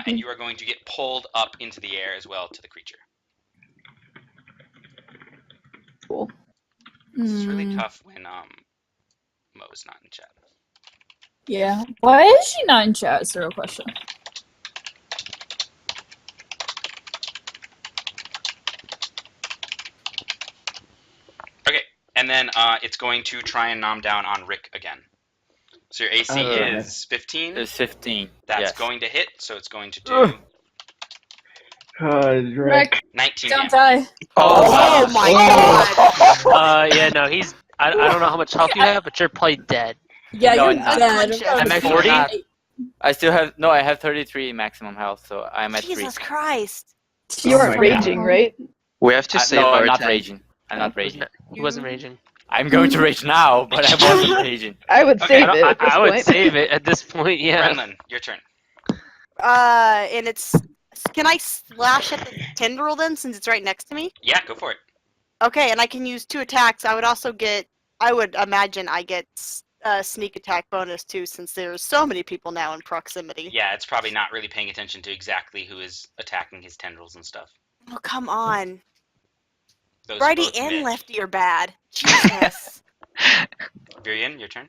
and you are going to get pulled up into the air as well to the creature. Cool. This is really tough when Mo's not in chat. Yeah. Why is she not in chat? Is the real question. Okay, and then it's going to try and nom down on Rick again. So your AC is 15. It's 15. That's going to hit, so it's going to do Rick. 19 Don't damage. die. Oh my god! Yeah, no, he's. I don't know how much health you have, but you're probably dead. Yeah, No, you're I'm dead. I'm at 40? I still have I have 33 maximum health, so I'm at 3. Jesus Christ! You aren't my raging, God. right? We have to save no, our I'm not time. raging. I'm not raging. He wasn't raging. I'm going to rage now, but I wasn't raging. I would Okay. save it at this I would point. save it at this point. Yeah. Brenlin, your turn. And it's. Can I slash at the tendril then, since it's right next to me? Yeah, go for it. Okay, and I can use 2 attacks. I would also get. I would imagine I get sneak attack bonus too, since there's so many people now in proximity. Yeah, it's probably not really paying attention to exactly who is attacking his tendrils and stuff. Oh, come on. Those Righty both and miss. lefty are bad. Jesus. Virian, your turn.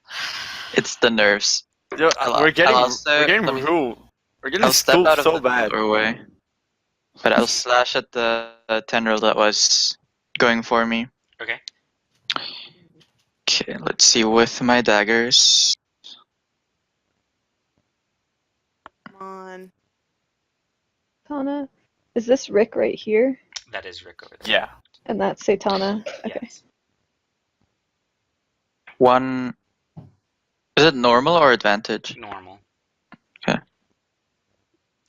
It's the nerves. Yo, we're getting Let me- ruled. We're getting I'll step schooled out of so the bad. doorway, but I'll slash at the tendril that was going for me. Okay. Okay, let's see with my daggers. Come on. Satana, is this Rick right here? That is Rick over there. Yeah. And that's Satana? Okay. Yes. One. Is it normal or advantage? Normal. Okay.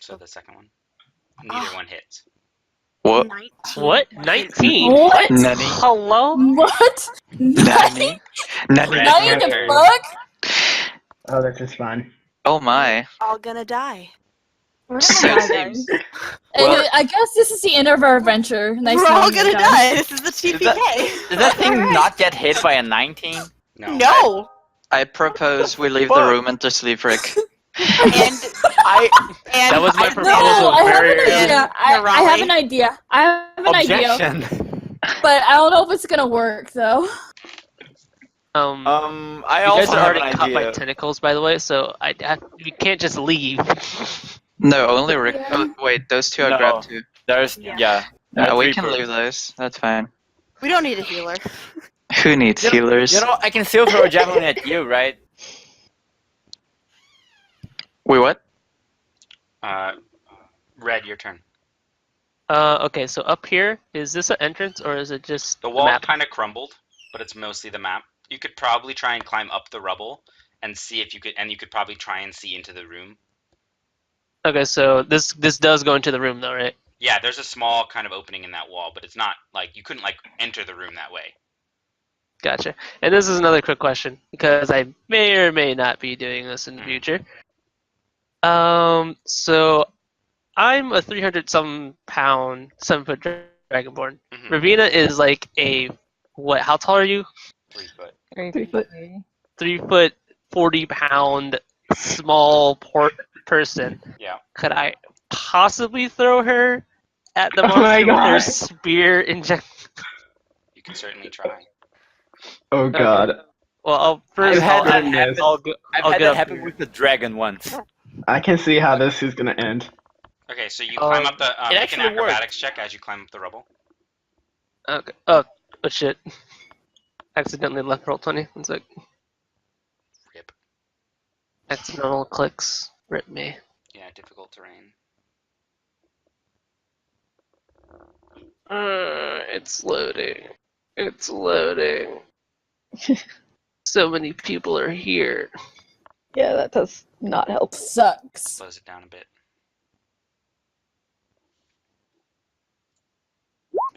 So the second one. Neither one hits. What? 19. What? 19? What? Nani? Hello? What? Nani? Nani? Red, Nani your the turn. fuck? Oh, that's just fun. Oh my. All gonna die. We're So- gonna die, guys. Well- I guess this is the end of our adventure. Nice We're all knowing you gonna guys. die. This is the TPK. Did that thing not get hit by a 19? No. No. I propose we leave the room and just leave Rick. And That was my I- proposal. No, I have very an early. idea. I have an idea. I have an idea, Objection. but I don't know if it's gonna work though. I You guys also are have already an cut my idea. tentacles, by the way, so you can't just leave. No, only Rick. Yeah. Oh, wait, those two I No. grabbed too. There's Yeah. there are we three can leave those. That's fine. We don't need a healer. Who needs healers? You know, I can still throw a javelin at you, right? Wait, what? Red, your turn. Okay, so up here, is this an entrance or is it just The wall map? kind of crumbled, but it's mostly the map. You could probably try and climb up the rubble and see if you could, and you could probably try and see into the room. Okay, so this does go into the room though, right? Yeah, there's a small kind of opening in that wall, but it's not like you couldn't like enter the room that way. Gotcha. And this is another quick question because I may or may not be doing this in the future. So I'm a 300-some pound 7-foot dragonborn. Ravina is like a what? How tall are you? 3 foot. 3 foot. 3 foot, 40-pound small person. Yeah. Could I possibly throw her at the Oh my monster with her God. spear inject? You can certainly try. Oh God. Well, I'll I've had that Goodness. happen. I'll go, I've I'll had get that up happen here. with the dragon once. I can see how this is gonna end. Okay, so you climb up the. it Make an actually worked. acrobatics check as you climb up the rubble. Okay. Oh shit! Accidentally left roll 20. One sec. Rip. Accidental clicks. Rip me. Yeah, difficult terrain. It's loading. It's loading. So many people are here. Yeah, that does not help. Sucks. Slows it down a bit.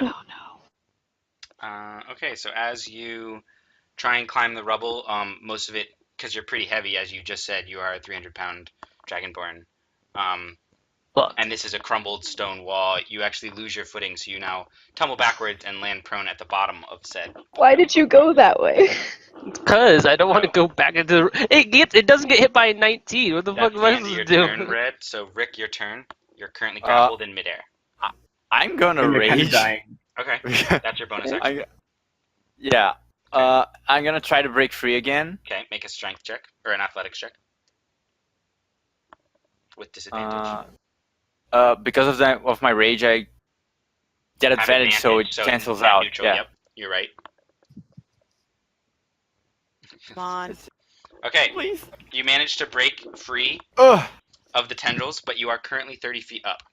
Oh no. Okay, so as you try and climb the rubble, most of it, because you're pretty heavy, as you just said, you are a 300-pound dragonborn. And this is a crumbled stone wall. You actually lose your footing, so you now tumble backwards and land prone at the bottom of said. Why did you go that way? Because I don't want to go back into the. It doesn't get hit by a 19. What the fuck That's am I the end of your supposed to turn, do? Red. So Rick, your turn. You're currently grappled in midair. I'm gonna And you're kinda rage. dying. Okay, that's your bonus action. Yeah. I'm gonna try to break free again. Okay, make a strength check or an athletics check with disadvantage. Because of my rage, I get Have advantage, so it so cancels net out. neutral, Yeah. Yep, you're right. Come on. Okay, Please. you managed to break free Ugh. of the tendrils, but you are currently 30 feet up.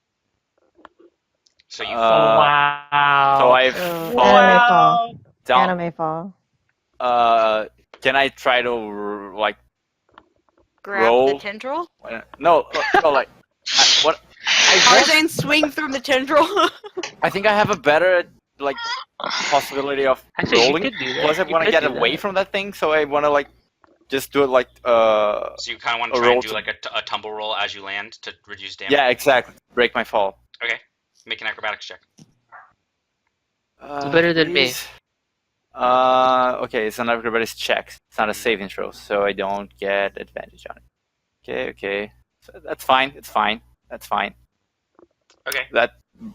So you Wow. So I Anime fall fall. down. Anime fall. Can I try to like Grab roll? the tendril. No, like what? Tarzan swing through the tendril. I think I have a better like possibility of Actually, you rolling. could do that. Plus, I You want to could get do away that. from that thing, so I want to like just do it like So you kind of want a to try roll and do to- like a tumble roll as you land to reduce damage? yeah, exactly. Break my fall. Okay, make an acrobatics check. Do better than me. please. Okay, it's an acrobatics check. It's not a saving throw, so I don't get advantage on it. Okay. So that's fine. It's fine. That's fine. Okay.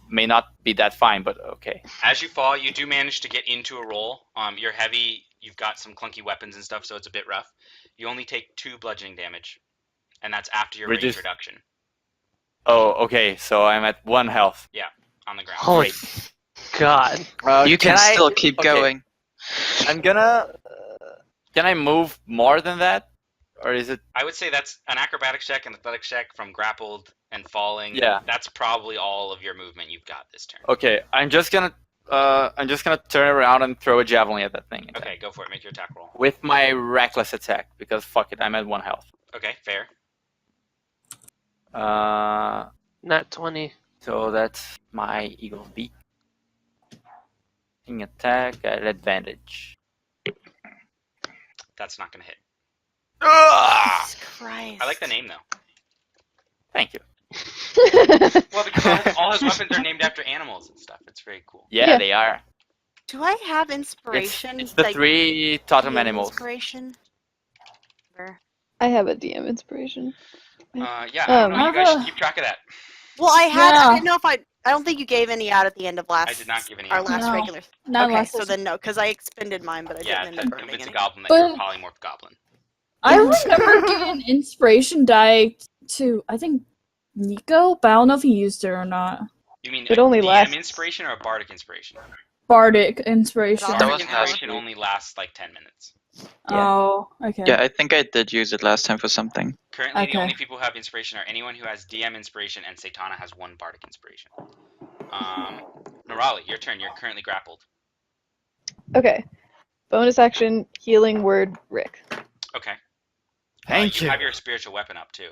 may not be that fine, but okay. As you fall, you do manage to get into a roll. You're heavy. You've got some clunky weapons and stuff, so it's a bit rough. You only take 2 bludgeoning damage, and that's after your rage reduction. Oh, okay. So I'm at 1 health. Yeah, on the ground. Holy God! You can still keep going. I'm gonna. Can I move more than that, or is it? I would say that's an acrobatics check and athletics check from grappled and falling. Yeah. That's probably all of your movement you've got this turn. Okay, I'm just gonna turn around and throw a javelin at that thing. Okay, go for it. Make your attack roll. With my reckless attack, because fuck it, I'm at 1 health. Okay, fair. Not 20. So that's my eagle beak. Attack at advantage. That's not gonna hit. Jesus Christ. I like the name though. Thank you. Well, because all his weapons are named after animals and stuff. It's very cool. Yeah, they are. Do I have inspiration? It's the 3 totem animals. Inspiration? I have a DM inspiration. Yeah, I don't know. You guys should keep track of that. Well, I had. I didn't know if I don't think you gave any out at the end of last. I did not give any. Our last regular. Not okay, last so then no, because I expended mine, but I didn't end up burning it's a any. goblin that you're a polymorph goblin. I remember giving an inspiration die to, I think, Nico, but I don't know if he used it or not. You mean it a only DM lasts... inspiration or a bardic inspiration? Bardic inspiration. Bardic inspiration only lasts like 10 minutes. Oh, okay. Yeah, I think I did use it last time for something. Currently, the only people who have inspiration are anyone who has DM inspiration, and Satana has 1 bardic inspiration. Nerali, your turn. You're currently grappled. Okay. Bonus action, healing word, Rick. Okay. Thank you. You have your spiritual weapon up too.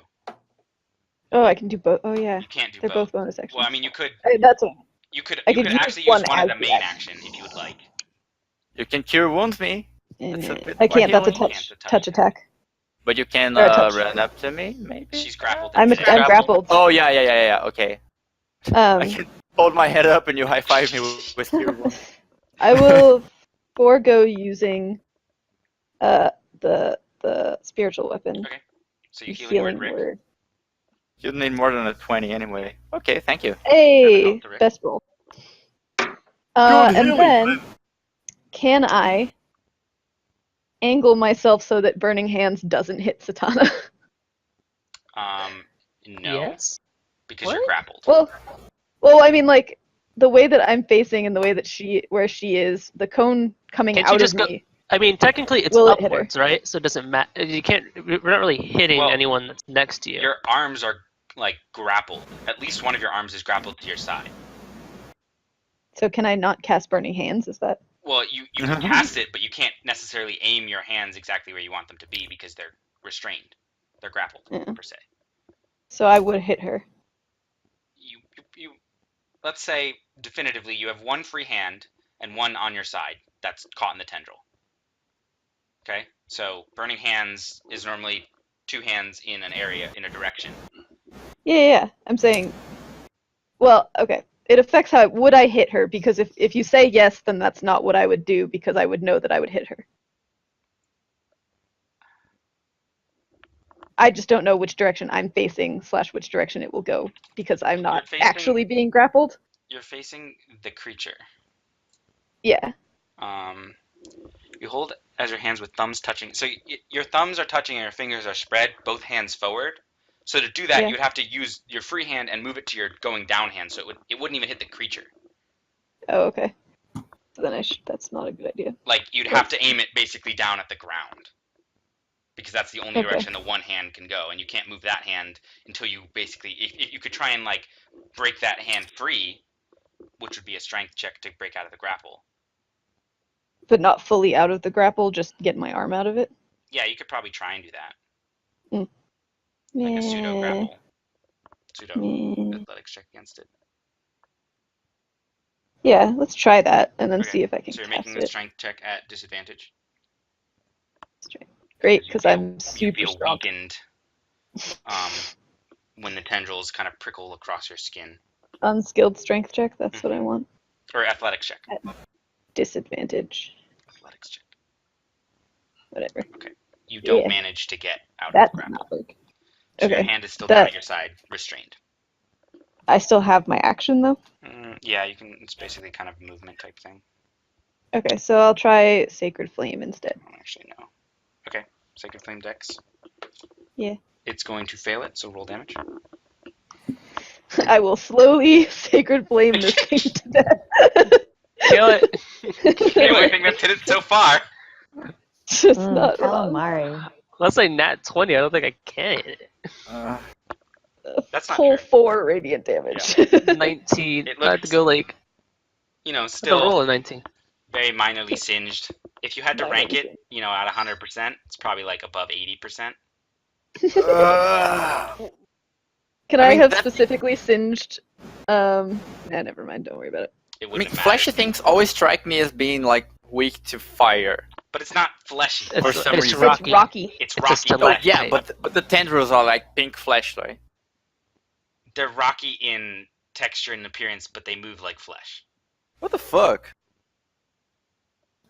Oh, I can do both. Oh yeah. You can't do They're both bonus actions. Well, I mean, you could. That's one. You could I could actually use use one one of the as main the action if you would like. You can cure wounds me. That's a bit I can't. more That's a healing. touch attack. But you can Or a touch. run up to me, maybe. She's grappled. I'm grappled. Oh yeah. Okay. I can hold my head up and you high five me with cure wounds. I will forego using the spiritual weapon. Okay. So you healing word, Rick. You'd need more than a 20 anyway. Okay, thank you. Hey, best roll. And then, can I angle myself so that Burning Hands doesn't hit Satana? No. Yes. Because you're grappled. Well, I mean, like the way that I'm facing and the way that where she is, the cone coming Can't you out just of go- me. I mean, technically it's Will it hit her? upwards, right? So it doesn't matter. You can't. We're not really hitting anyone that's next to you. Your arms are like grappled. At least one of your arms is grappled to your side. So can I not cast Burning Hands? Is that? Well, you can cast it, but you can't necessarily aim your hands exactly where you want them to be because they're restrained. They're grappled per se. So I would hit her. You let's say definitively you have 1 free hand and 1 on your side that's caught in the tendril. Okay, so Burning Hands is normally 2 hands in an area in a direction. Yeah. I'm saying. Well, okay. It affects how would I hit her, because if you say yes, then that's not what I would do, because I would know that I would hit her. I just don't know which direction I'm facing / which direction it will go, because I'm not actually being grappled. You're facing the creature. Yeah. You hold as your hands with thumbs touching. So your thumbs are touching and your fingers are spread, both hands forward. So to do that, you'd have to use your free hand and move it to your going down hand, so it wouldn't even hit the creature. Oh, okay. So then that's not a good idea. Like, you'd have to aim it basically down at the ground. Because that's the only direction the one hand can go, and you can't move that hand until you basically... If you could try and, like, break that hand free, which would be a strength check to break out of the grapple. But not fully out of the grapple, just get my arm out of it? Yeah, you could probably try and do that. Mm. Like a pseudo grapple. Pseudo athletics check against it. Yeah, let's try that and then see if I can. So you're making the strength check at disadvantage. Great, because I'm super strong. Weakened when the tendrils kind of prickle across your skin. Unskilled strength check. That's what I want. Or athletics check. At disadvantage. Athletics check. Whatever. Okay. You don't manage to get out of the grapple. Not work. So Okay. your hand is still down at your side, restrained. I still have my action though. Yeah, you can. It's basically kind of a movement type thing. Okay, so I'll try Sacred Flame instead. Actually, no. Okay, Sacred Flame Dex. Yeah. It's going to fail it, so roll damage. I will slowly Sacred Flame this thing to death. Kill it. The only thing that's hit it so far. Just not calamari. Let's say nat 20. I don't think I can hit it. That's not full true. 4 radiant damage. 19. It I have to go like. You know, I have to still roll a 19. very minorly singed. If you had to rank it, you know, at 100%, it's probably like above 80%. Can I have specifically singed? Nah, never mind. Don't worry about it. It I mean, fleshy things always strike me as being like weak to fire. But it's not fleshy For some it's reason. rocky. It's rocky. It's It's a rocky. stalactite. Yeah, but the tendrils are like pink flesh, right? They're rocky in texture and appearance, but they move like flesh. What the fuck?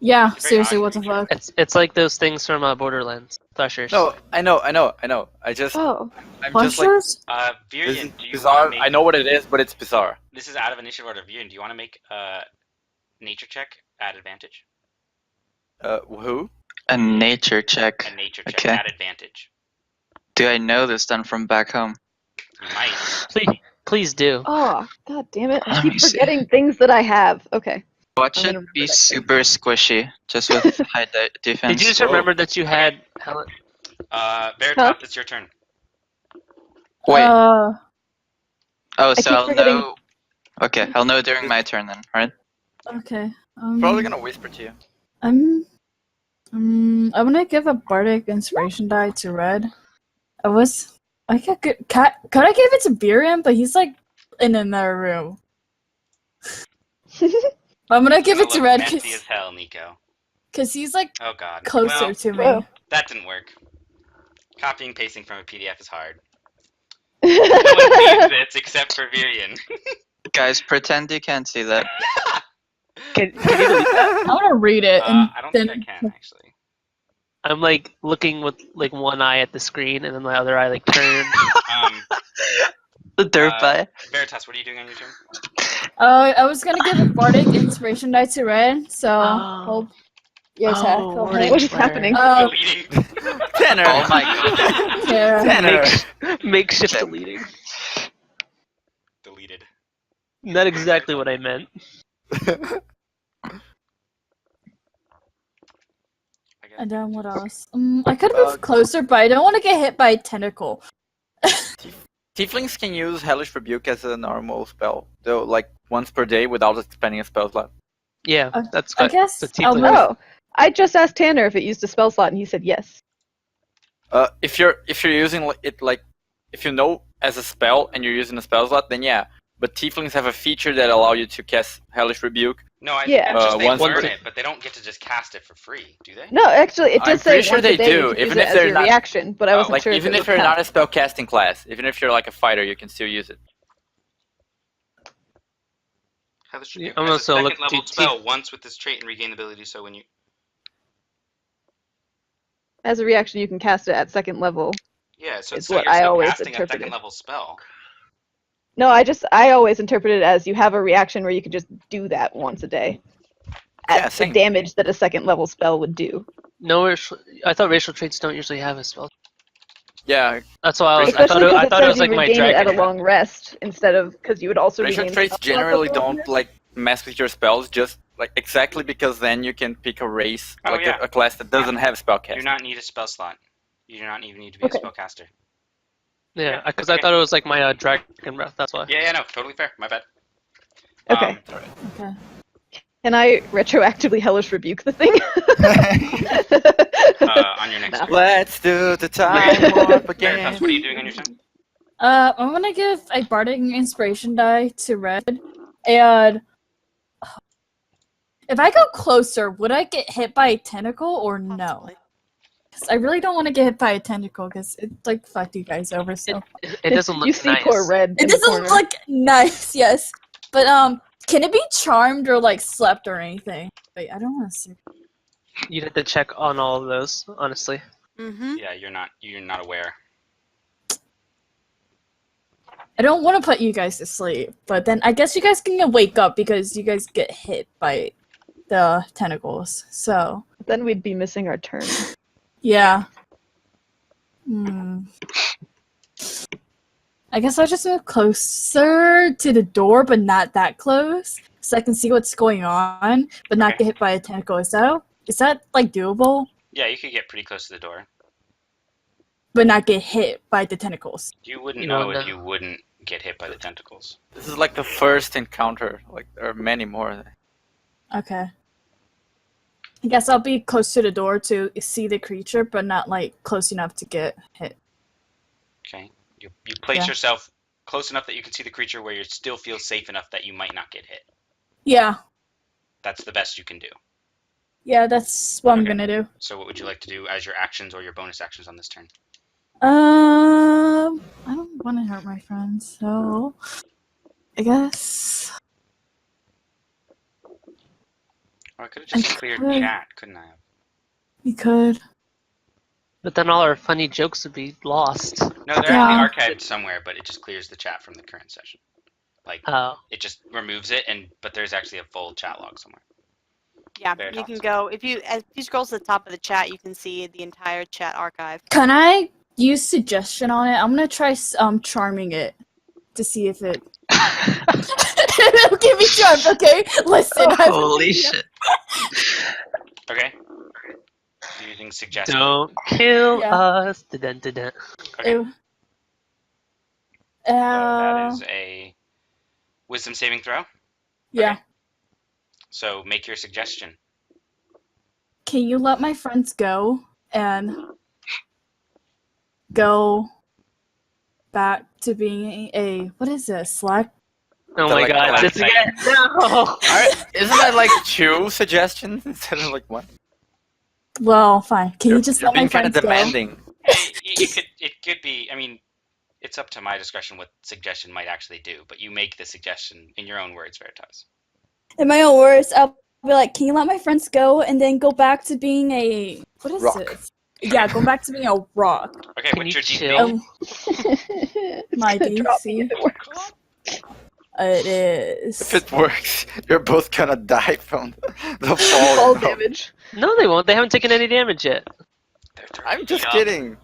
Yeah, It's a very seriously, odd what the creature. fuck? It's like those things from Borderlands. Threshers. No, I know. I just, Oh, I'm just like, Punchers? Virian, this is do you bizarre. want to make... I know what it is, but it's bizarre. This is out of initiative order. Virian, do you want to make a nature check at advantage? Who? A nature check. A nature check Okay. at advantage. Do I know this then from back home? You might. Please do. oh, god damn it! I Let me keep see. forgetting things that I have. Okay. Watch I'm it gonna remember be that. super squishy, just with high defense. Did you just remember that you had? Veritas, it's your turn. Wait. Uh, Oh, I so keep I'll forgetting- know. Okay, I'll know during my turn then, right? okay. Probably gonna whisper to you. I'm gonna give a bardic inspiration die to Red. Could I give it to Birian, but he's like in another room. I'm gonna give it to Red Messy as hell, Nico. because he's like Oh god. closer Well, to me. Whoa. that didn't work. Copying pasting from a PDF is hard. No one sees this except for Virian. Guys, pretend you can't see that. Can you delete that? I want to read it and I don't then think I can actually. I'm like looking with like one eye at the screen and then my other eye like turned. The dirt eye. Veritas, what are you doing on your turn? I was gonna give a bardic inspiration die to Red, so hope your attack. Oh, Okay. What is happening? Deleting. Tanner! Oh my god. Yeah. Tanner! Makeshift deleting. Deleted. Not exactly what I meant. And then what else? I could move closer, but I don't want to get hit by a tentacle. Tieflings can use Hellish Rebuke as a normal spell, though, like once per day without expending a spell slot. Yeah, that's I what guess the I'll tiefling- move. Oh, I just asked Tanner if it used a spell slot, and he said yes. If you're using it like, if you know as a spell and you're using a spell slot, then yeah. But Tieflings have a feature that allow you to cast Hellish Rebuke. No, I Yeah. it's just they once learn per- it, but they don't get to just cast it for free, do they? No, actually, it I'm does say pretty sure once they a day do, you can even use if it as they're your not- reaction, but I wasn't Like sure even if if it you're would not count. a spellcasting class, even if you're like a fighter, you can still use it. Hellish Yeah, Rebuke I'm as a also second look- level do- spell once with this trait and regain the ability to do so when you... As a reaction, you can cast it at second level. Yeah, so, Is so what you're I still always casting a interpreted. second level spell. No, I always interpret it as you have a reaction where you can just do that once a day. At Yeah, the same. damage that a second level spell would do. No, I thought racial traits don't usually have a spell. Yeah, That's why I Especially thought because it it says was you like my regain it at a dragon. long rest instead of because you would also racial regain traits spell slots generally at a long don't rest. like mess with your spells, just like exactly because then you can pick a race, Oh, like yeah. a class that doesn't have You do spellcasting. not need a spell slot. You do not even need to be Okay. a spellcaster. Yeah, because I thought it was like my dragon breath. That's why. Yeah, no, totally fair. My bad. Okay. Okay. Can I retroactively hellish rebuke the thing? On your next No. turn. Let's do the time warp again. Veritas, what are you doing on your turn? I'm gonna give a bardic inspiration die to Red, and if I go closer, would I get hit by a tentacle or no? 'Cause I really don't want to get hit by a tentacle because it like fucked you guys over. So It doesn't look You see nice. poor Red. it in the doesn't corner. look nice, yes. But can it be charmed or like slept or anything? Wait, I don't want to see. You'd have to check on all of those, honestly. Mm-hmm. Yeah, you're not aware. I don't want to put you guys to sleep, but then I guess you guys can wake up because you guys get hit by the tentacles. So then we'd be missing our turn. yeah. I guess I'll just move closer to the door, but not that close, so I can see what's going on, but not get hit by a tentacle. Is that like doable? Yeah, you could get pretty close to the door. But not get hit by the tentacles. You wouldn't know if you wouldn't get hit by the tentacles. This is like the first encounter. Like there are many more. Okay. I guess I'll be close to the door to see the creature, but not like close enough to get hit. Okay. You place yourself close enough that you can see the creature where you still feel safe enough that you might not get hit. Yeah. That's the best you can do. Yeah, that's what I'm gonna do. So what would you like to do as your actions or your bonus actions on this turn? I don't want to hurt my friends, so I guess. Or I could have just cleared chat, couldn't I have? You could. But then all our funny jokes would be lost. No, they're actually archived somewhere, but it just clears the chat from the current session. Like, it just removes it, but there's actually a full chat log somewhere. Yeah, you can go, if you scroll to the top of the chat, you can see the entire chat archive. Can I use suggestion on it? I'm gonna try charming it to see if it. It'll give me charms, okay? Listen. Holy shit. Okay. Using suggestion. Don't kill us. Da-dun-da-dun. Okay. So that is a wisdom saving throw? Yeah. Okay. So make your suggestion. Can you let my friends go and go back to being a what is this? Slack? Oh my god, just again. No. Isn't that like 2 suggestions instead of like 1? Well, fine. Can you just let my being kind friends of demanding. It could be. I mean, it's up to my discretion what suggestion might actually do, but you make the suggestion in your own words, Veritas. In my own words, I'll be like, can you let my friends go and then go back to being a what is this? Yeah, go back to being a rock. Okay, what's your DC? My DC. It is. If it works, you're both gonna die from the fall damage. No, they won't. They haven't taken any damage yet. I'm just kidding.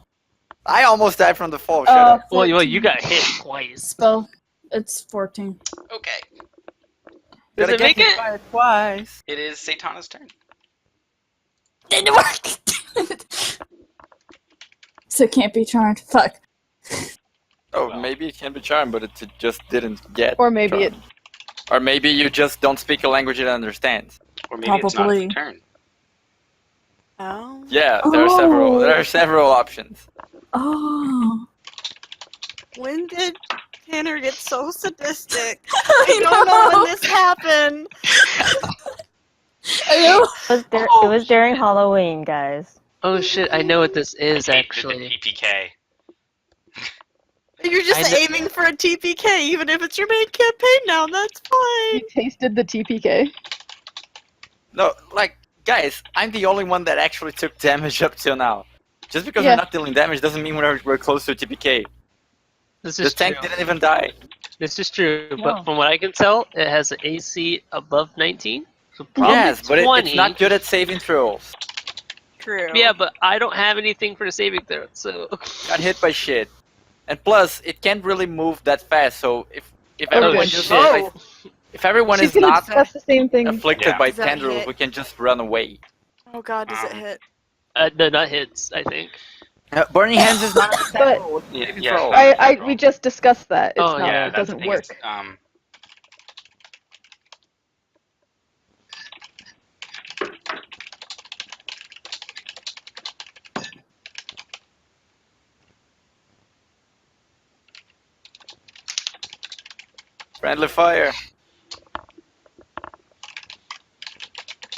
I almost died from the fall. Shut up. Well, you got hit twice. Spell. It's 14. Okay. Does it make it? Twice. It is Satana's turn. Didn't work. So it can't be charmed. Fuck. Oh, maybe it can be charmed, but it just didn't get. Or maybe charmed. Or maybe you just don't speak a language it understands. Or maybe it's not its turn. Oh. Yeah, there are several. There are several options. Oh. When did Tanner get so sadistic? I don't know when this happened. It was during Halloween, guys. Oh shit! I know what this is actually. TPK. You're just aiming for a TPK, even if it's your main campaign now. That's fine. You tasted the TPK. No, like guys, I'm the only one that actually took damage up till now. Just because we're not dealing damage doesn't mean we're close to a TPK. The tank didn't even die. This is true, but from what I can tell, it has an AC above 19. So probably yes, but 20. it's not good at saving throws. True. Yeah, but I don't have anything for the saving throw, so. Got hit by shit. And plus, it can't really move that fast, so if everyone just if everyone is not the same thing. afflicted by tendrils, we can just run away. Oh god, does it hit? No, not hits, I think. Burning Hands is not But we just discussed that. It's not, yeah, it doesn't work. Friendly fire.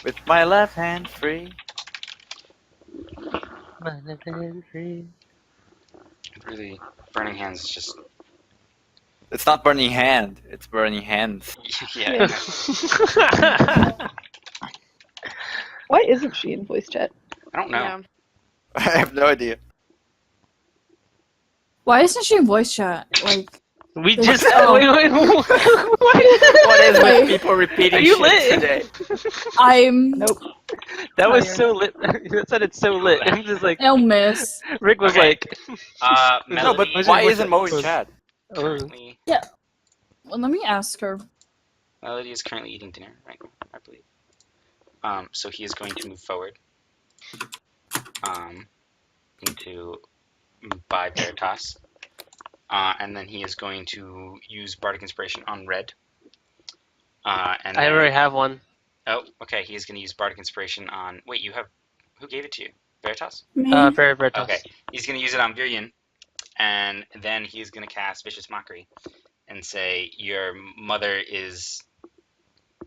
With my left hand free. My left hand free. Really, Burning Hands is just. It's not Burning Hand, it's Burning Hands. Yeah. Why isn't she in voice chat? I don't know. Yeah. I have no idea. Why isn't she in voice chat? Like. We just wait. What is with people repeating Are you shit lit? today? I'm. Nope. That was so lit. That said it's so lit. I'm just like. I'll miss. Rick was Okay. like. No, but Melody why isn't Mo in chat? currently Yeah. Well, let me ask her. Melody is currently eating dinner right now, I believe. So he is going to move forward. Into by Veritas. And then he is going to use Bardic Inspiration on Red. And I already have one. Oh, okay. He is going to use Bardic Inspiration on. Wait, you have. Who gave it to you? Veritas? Me? Veritas. Okay. He's going to use it on Virion. And then he's going to cast Vicious Mockery and say, "Your mother is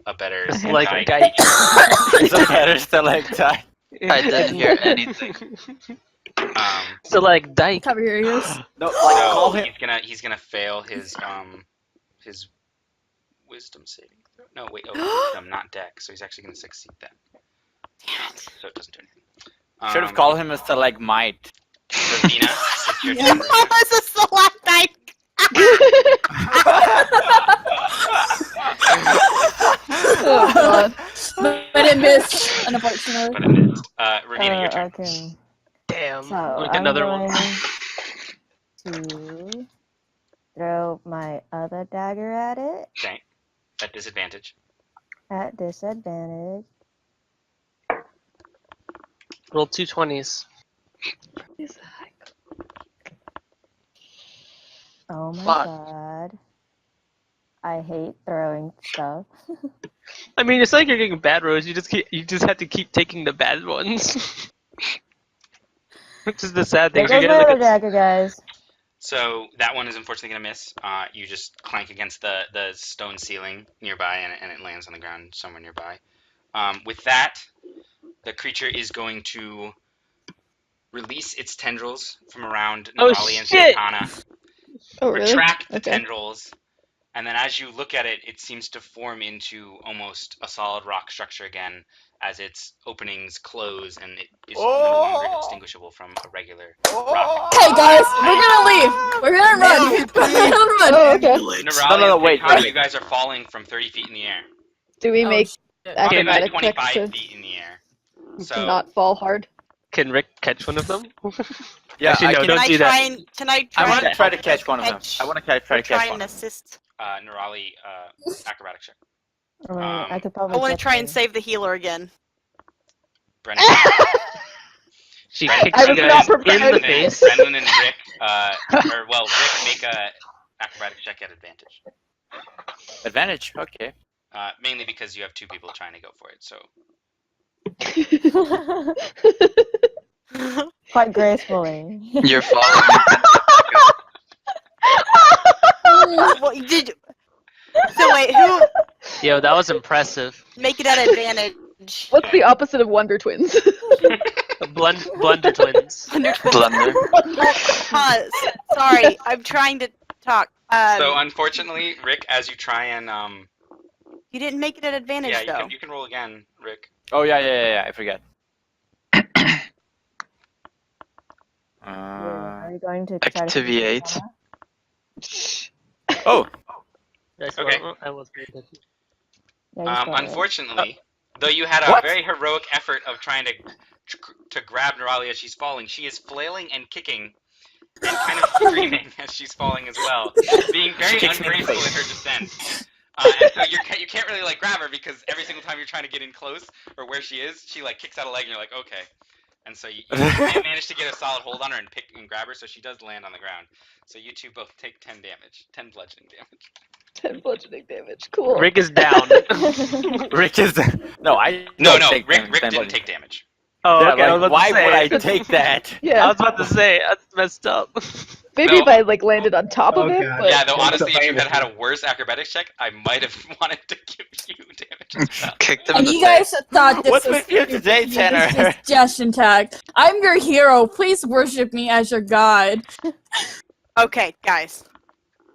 a better Stalactite." It's a better stalactite. I didn't hear anything. Stalagmite. Cover your ears. No, like, So call him. he's gonna fail his wisdom saving throw. No, wait, wisdom, not dex. So he's actually gonna succeed that. Damn it. So it doesn't do anything. Should have called him a stalagmite. Ravina, it's your turn. It's a stalactite. Oh god. But it missed, unfortunately. But it missed. Ravina, your turn. Okay. Damn. So Like I'm another going one. to throw my other dagger at it Okay. At disadvantage. at disadvantage. Roll 2 20s. Oh my Fuck. god. I hate throwing stuff. I mean, it's like you're getting bad rolls. You just have to keep taking the bad ones. Which is the sad thing. There goes my other dagger, guys. So that one is unfortunately going to miss. You just clank against the stone ceiling nearby, and it lands on the ground somewhere nearby. With that, the creature is going to release its tendrils from around Nerali and Sultana. Oh, really? Retract the Okay. tendrils, and then as you look at it, it seems to form into almost a solid rock structure again, as its openings close, and it is no longer distinguishable from a regular rock. Okay, guys, we're gonna leave. We're gonna run. We're gonna run. Oh, okay. Nerali No, and wait. Sultana, you guys are falling from 30 feet in the air. Do we make Like acrobatic 25 checks feet in the air. to So not fall hard? Can Rick catch one of them? Yeah, Actually, no, can don't Can I do try that. and can I try? I want to and try to catch one of them. catch- I want to try to try catch and one. assist. Nerali, acrobatic check. I mean, I could I probably want to get try and there. save the healer again. Brennan, She Brennan, kicks I you was guys not in prepared. the face. Brennan and Rick, Rick make a acrobatic check at advantage. Advantage. Okay. Mainly because you have two people trying to go for it. So Quite gracefully. You're falling. Well, did so wait, who Yo, that was impressive. make it at advantage? What's the opposite of Wonder Twins? Blunder twins. Blunder. Sorry, I'm trying to talk. so unfortunately, Rick, as you try and You didn't make it at advantage yeah, though. you can roll again, Rick. Oh yeah. I forget. Are you going to try to Activate. Oh, Okay. I was paying attention. Yeah, you start. Unfortunately, though you had a What? very heroic effort of trying to grab Nerali as she's falling, she is flailing and kicking and kind of screaming as she's falling as well, being very She kicks me in the ungraceful in face. her descent. And so you can't really like grab her because every single time you're trying to get in close or where she is, she like kicks out a leg and you're like, okay. And so you can't manage to get a solid hold on her and pick and grab her, so she does land on the ground. So you two both take 10 damage, 10 bludgeoning damage. 10 bludgeoning damage. Cool. Rick is down. Rick is. No, I. No, don't take Rick 10 didn't bludgeoning. take damage. Oh, Yeah, okay. I was like, about why to say. would I take that? I Yeah. was about to say that's messed up. Maybe No. if I like landed on top of Oh, it, God. but Yeah, though That's honestly, if you amazing. had a worse acrobatics check, I might have wanted to give you damage as well. Kicked him in And the you guys face. thought this What's was with you today, this Tanner? is suggestion tag. I'm your hero. Please worship me as your god. Okay, guys.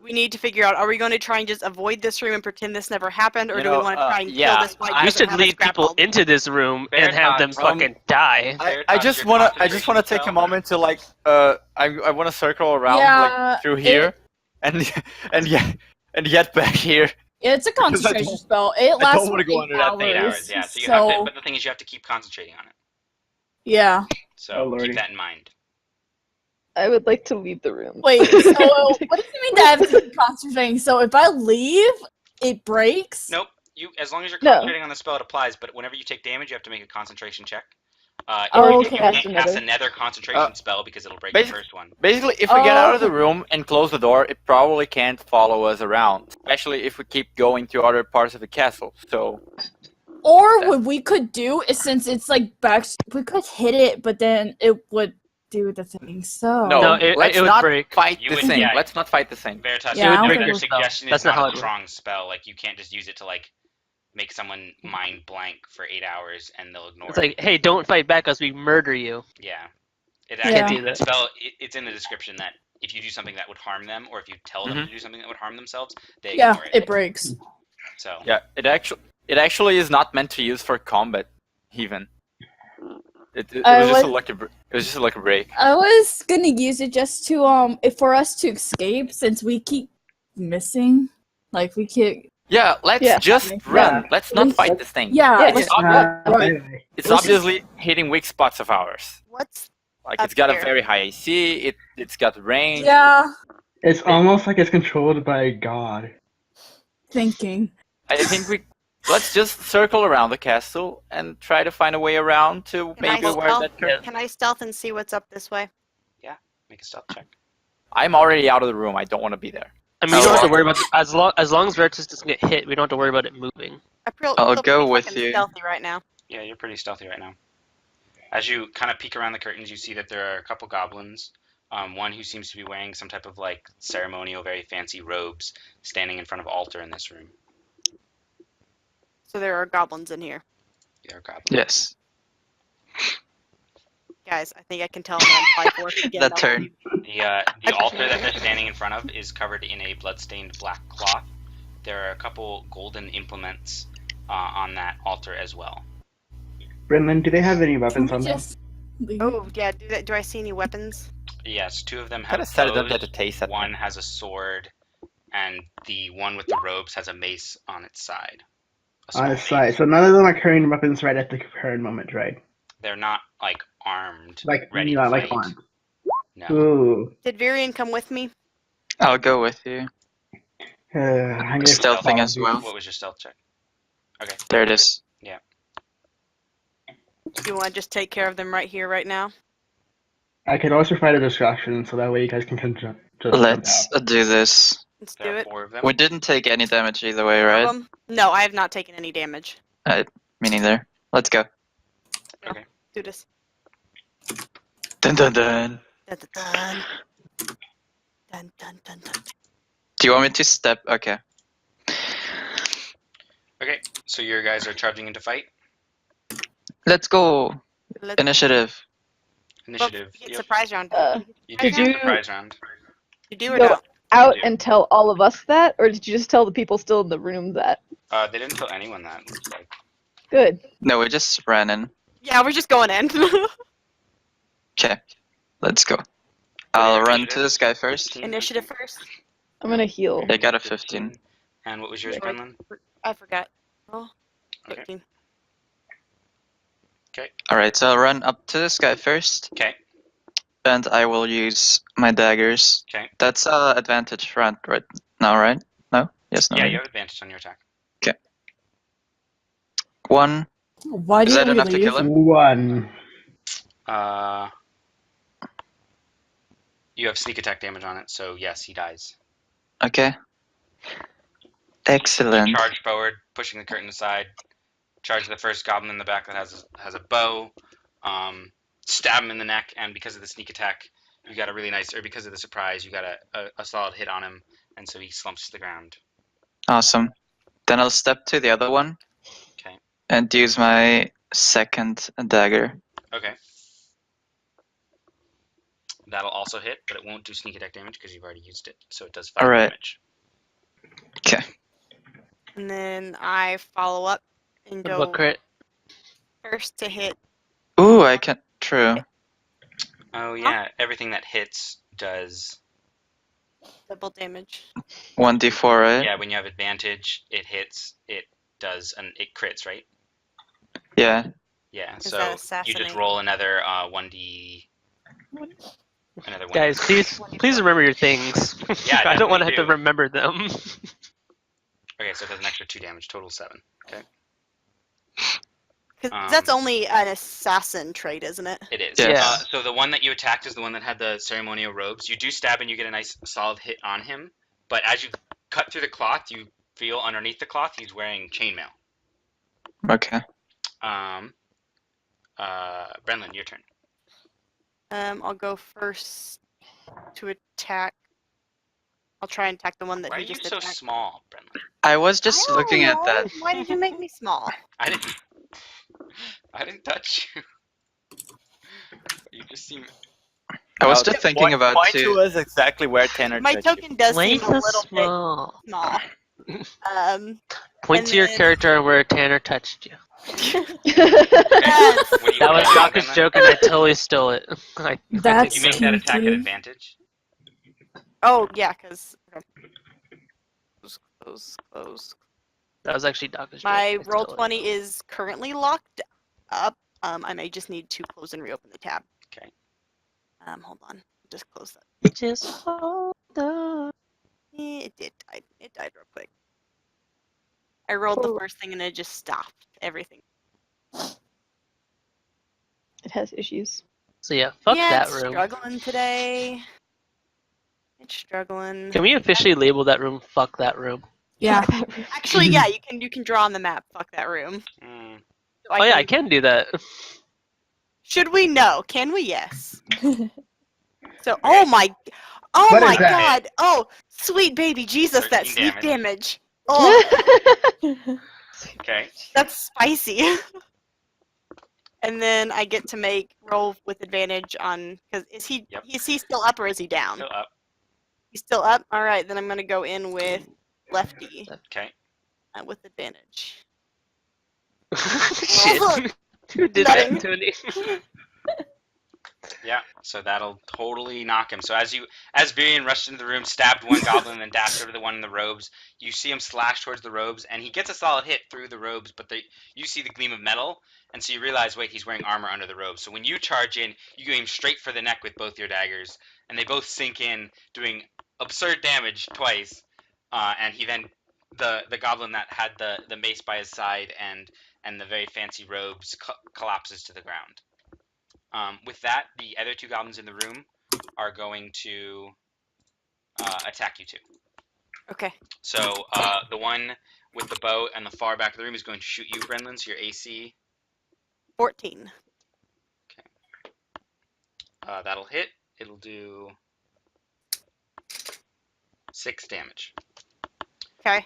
We need to figure out, are we going to try and just avoid this room and pretend this never happened, or You do we know, want to try and yeah, kill this white I- We doesn't should have us lead people grappled? into this room and have them Veritas, fucking die. I just wanna take a moment to like I wanna circle around Yeah, like through here and yet back here. Yeah, it's a concentration spell. It lasts for 8 hours. 8 hours, yeah. So you so... have to, but the thing is, you have to keep concentrating on it. Yeah. So keep that in mind. I would like to leave the room. Wait, so what does it mean that I have to keep concentrating? So if I leave, it breaks? Nope. As long as you're concentrating on the spell, it applies. But whenever you take damage, you have to make a concentration check. You can't cast another concentration spell because it'll break the first one. Basically, if we get out of the room and close the door, it probably can't follow us around, especially if we keep going to other parts of the castle. So, or what we could do is, since it's like back, we could hit it, but then it would do the thing. So let's not fight the thing. Yeah. Let's not fight the thing. Veritas, yeah, your suggestion is not a strong works. spell. Like you can't just use it to like make someone mind blank for 8 hours and they'll ignore It's it. like, hey, don't fight back us, we murder you. Yeah. It actually, the spell, it's in the description that if you do something that would harm them, or if you tell them to do something that would harm themselves, they ignore it. It breaks. So yeah, it actually is not meant to use for combat, even. It was just a lucky break. I was gonna use it just to for us to escape, since we keep missing. Like we keep. Yeah, let's just run. Let's not fight this thing. Yeah, it's obviously hitting weak spots of ours. What's like it's got a very high AC. It's got range. Yeah. It's almost like it's controlled by a god. Thinking. I think let's just circle around the castle and try to find a way around to maybe where that curve. Can I stealth and see what's up this way? Yeah, make a stealth check. I'm already out of the room. I don't want to be there. I mean, you don't have to worry about as long as Veritas doesn't get hit, we don't have to worry about it moving. I'll go with you. Stealthy right now. Yeah, you're pretty stealthy right now. As you kind of peek around the curtains, you see that there are a couple goblins. One who seems to be wearing some type of like ceremonial, very fancy robes, standing in front of an altar in this room. So there are goblins in here. There are goblins. Yes. Guys, I think I can tell that I'm 5 again. That turn. The altar that they're standing in front of is covered in a blood-stained black cloth. There are a couple golden implements on that altar as well. Brendan, do they have any weapons on them? Oh, yeah. Do I see any weapons? Yes, 2 of them have bows. Don't get to taste that. One has a sword, and the one with the robes has a mace on its side. On its side. So none of them are carrying weapons right at the current moment, right? They're not like armed, like ready not to like fight. armed. No. Ooh. Did Virian come with me? I'll go with you. I'm Stealthing as well. What was your stealth check? Okay. There it is. Yeah. Do you want to just take care of them right here, right now? I could also find a distraction, so that way you guys can just Let's do this. Let's do it. 4 of them. We didn't take any damage either way, right? No, I have not taken any damage. Me neither. Let's go. Okay. Do this. Dun dun dun. Dun dun dun. Dun dun dun dun. Do you want me to step? Okay. Okay, so your guys are charging into fight? Let's go. Initiative. Initiative. You get surprise round. You do get surprise round. You do or go no? out and tell all of us that, or did you just tell the people still in the room that? They didn't tell anyone that. It looks like. Good. No, we just ran in. Yeah, we're just going in. Okay. Let's go. I'll run to this guy first. Initiative first. I'm gonna heal. They got a 15. And what was yours, Brendan? I forgot. Oh, 13. Okay. Alright, so I'll run up to this guy first. Okay. And I will use my daggers. Okay. That's advantage round right now, right? No? Yes, no. Yeah, you have advantage on your attack. Okay. 1. Why Is that enough to kill him? 1. You have sneak attack damage on it, so yes, he dies. Okay. Excellent. Charge forward, pushing the curtain aside. Charge the first goblin in the back that has a bow. Stab him in the neck, and because of the sneak attack, you got a really nice, or because of the surprise, you got a solid hit on him, and so he slumps to the ground. Awesome. Then I'll step to the other one. Okay. And use my second dagger. Okay. That'll also hit, but it won't do sneak attack damage because you've already used it, so it does 5 damage. Okay. And then I follow up and go Crit. first to hit. Ooh, I can. True. Oh yeah, everything that hits does double damage. 1d4, right? Yeah, when you have advantage, it hits. It does, and it crits, right? Yeah. Yeah. Is So that you just assassinate? roll another 1d. Another 1d. Guys, please remember your things. Yeah, I don't want to have definitely to remember them. Okay, so it does an extra 2 damage, total 7. Okay. Because that's only an assassin trait, isn't it? It is. Yes. Yeah. So the one that you attacked is the one that had the ceremonial robes. You do stab and you get a nice solid hit on him, but as you cut through the cloth, you feel underneath the cloth he's wearing chainmail. Okay. Brenlin, your turn. I'll go first to attack. I'll try and attack the one that Why are he you just so attacked. small, Brenlin? I was just looking at that. Why did you make me small? I didn't touch you. You just seem. I was just thinking about point too. to us exactly where Tanner My touched you. token does seem a Length is little small. bit small. Point and to your then- character where Tanner touched you. Yes. What do you That was call it, Doc's Brenlin? joke, and I totally stole it. That's You make that attack at kinky. advantage. Oh yeah, because close. That was actually Doc's joke. My I roll stole it. 20 is currently locked up. I may just need to close and reopen the tab. Okay. Hold on. Just close that. Just hold on. It did die. It died real quick. I rolled the first thing and it just stopped everything. It has issues. So yeah, fuck yeah, that it's room. struggling today. It's struggling. Can we officially label that room "fuck that room"? Yeah. Actually, yeah, you can draw on the map. Fuck that room. Mm. So Oh yeah, I can do that. Should we? No. Can we? Yes. So, Okay. oh my What is that? God! Oh, sweet baby Jesus, that 13 sneak damage. damage. Oh, Okay. that's spicy. And then I get to roll with advantage on because is he still up or is he down? Still up. He's still up. All right, then I'm gonna go in with lefty Okay. with advantage. Shit. Who did that Nothing. to me? Yeah, so that'll totally knock him. So as Virion rushed into the room, stabbed one goblin, and then dashed over to the one in the robes, you see him slash towards the robes, and he gets a solid hit through the robes, but you see the gleam of metal, and so you realize, wait, he's wearing armor under the robes. So when you charge in, you aim straight for the neck with both your daggers, and they both sink in, doing absurd damage twice, and he then, the goblin that had the mace by his side and the very fancy robes collapses to the ground. With that, the other two goblins in the room are going to attack you two. Okay. So the one with the bow and the far back of the room is going to shoot you, Brenlin. So your AC 14. Okay. That'll hit. It'll do 6 damage. Okay.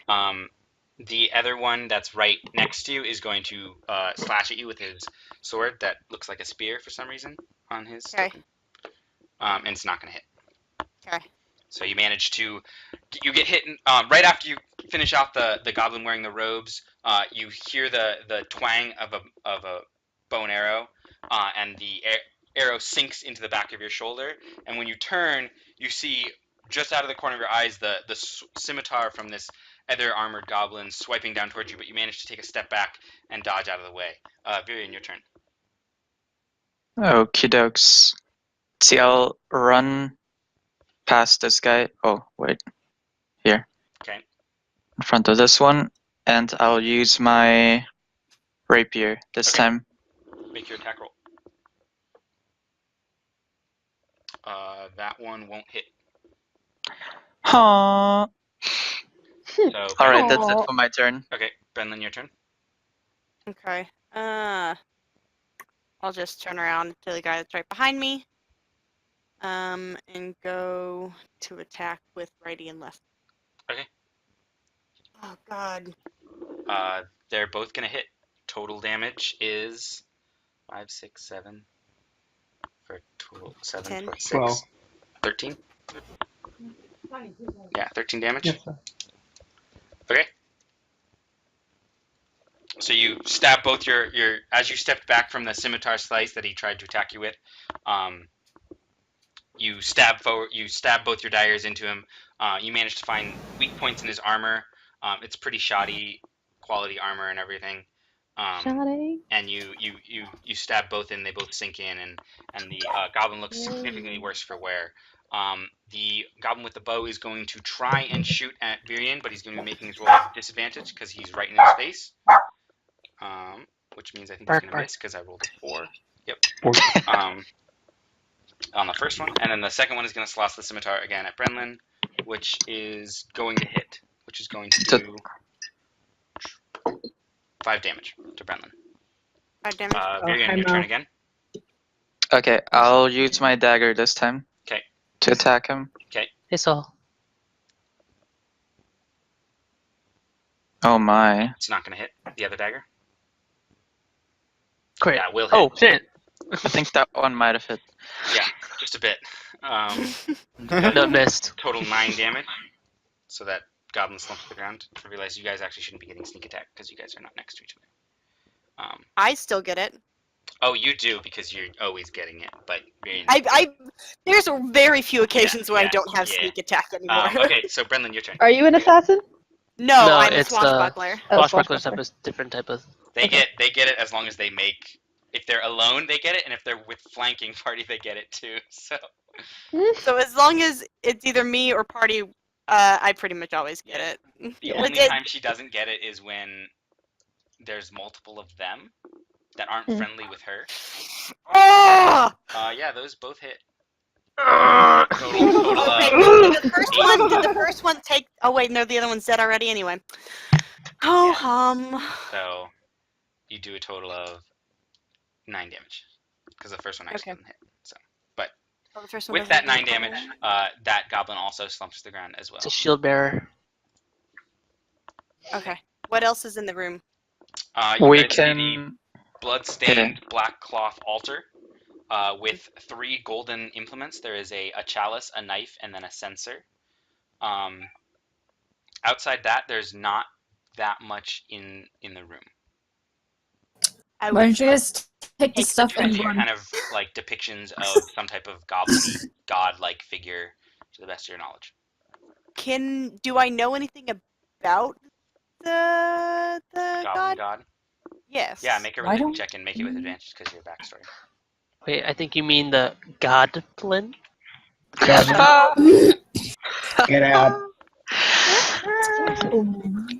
The other one that's right next to you is going to slash at you with his sword that looks like a spear for some reason on his token. And it's not going to hit. Okay. So you manage to, you get hit right after you finish off the goblin wearing the robes. You hear the twang of a bow and arrow, and the arrow sinks into the back of your shoulder. And when you turn, you see just out of the corner of your eyes the scimitar from this other armored goblin swiping down towards you. But you manage to take a step back and dodge out of the way. Virion, your turn. Okie dokes. See, I'll run past this guy. Oh, wait. Here. Okay. In front of this one. And I'll use my rapier this time. Make your attack roll. That one won't hit. Aww. So, Alright, that's it for my turn. Okay, Brenlin, your turn. Okay. I'll just turn around to the guy that's right behind me. And go to attack with righty and left. Okay. Oh God. They're both gonna hit. Total damage is 5, 6, 7 for total 7 10. plus 6. 12. 13? Yeah, 13 damage. Yes, sir. Okay. So you stab both your as you stepped back from the scimitar slice that he tried to attack you with, You stab forward. You stab both your daggers into him. You manage to find weak points in his armor. It's pretty shoddy quality armor and everything. Shoddy. And you stab both in. They both sink in, and the goblin looks significantly worse for wear. The goblin with the bow is going to try and shoot at Virian, but he's going to be making his roll at disadvantage because he's right in his face. Which means I think he's going to miss because I rolled a 4. Yep. On the first one, and then the second one is going to slosh the scimitar again at Brenlin, which is going to hit, which is going to do 5 damage to Brenlin. 5 damage. Virian, your turn again. Okay, I'll use my dagger this time. Okay. To attack him. Okay. Hey, Saul. Oh my. It's not going to hit the other dagger. Great. Yeah, will hit. Oh shit. I think that one might have hit. Yeah, just a bit. No, missed. Total 9 damage. So that goblin slumps to the ground. I realize you guys actually shouldn't be getting sneak attack because you guys are not next to each other. I still get it. Oh, you do because you're always getting it, but there's very few occasions where I don't have sneak attack anymore. Okay, so Brenlin, your turn. Are you an assassin? No, I'm a swashbuckler. Swashbucklers have a different type of. They get it as long as they make. If they're alone, they get it, and if they're with flanking party, they get it too. So as long as it's either me or party, I pretty much always get it. The only time she doesn't get it is when there's multiple of them that aren't friendly with her. Oh! Yeah, those both hit. Did the first one take? Oh wait, no, the other one's dead already. Anyway. Oh So you do a total of 9 damage because the first one actually didn't hit. So, but with that 9 damage, that goblin also slumps to the ground as well. It's a shield bearer. Okay. What else is in the room? We can blood-stained black cloth altar with 3 golden implements. There is a chalice, a knife, and then a censer. Outside that, there's not that much in the room. Why don't you guys take the stuff and run? Kind of like depictions of some type of goblin god-like figure, to the best of your knowledge. Do I know anything about the goblin god? Yes. Yeah, make a religion check and make it with advantage because of your backstory. Wait, I think you mean the Godlin? Get out.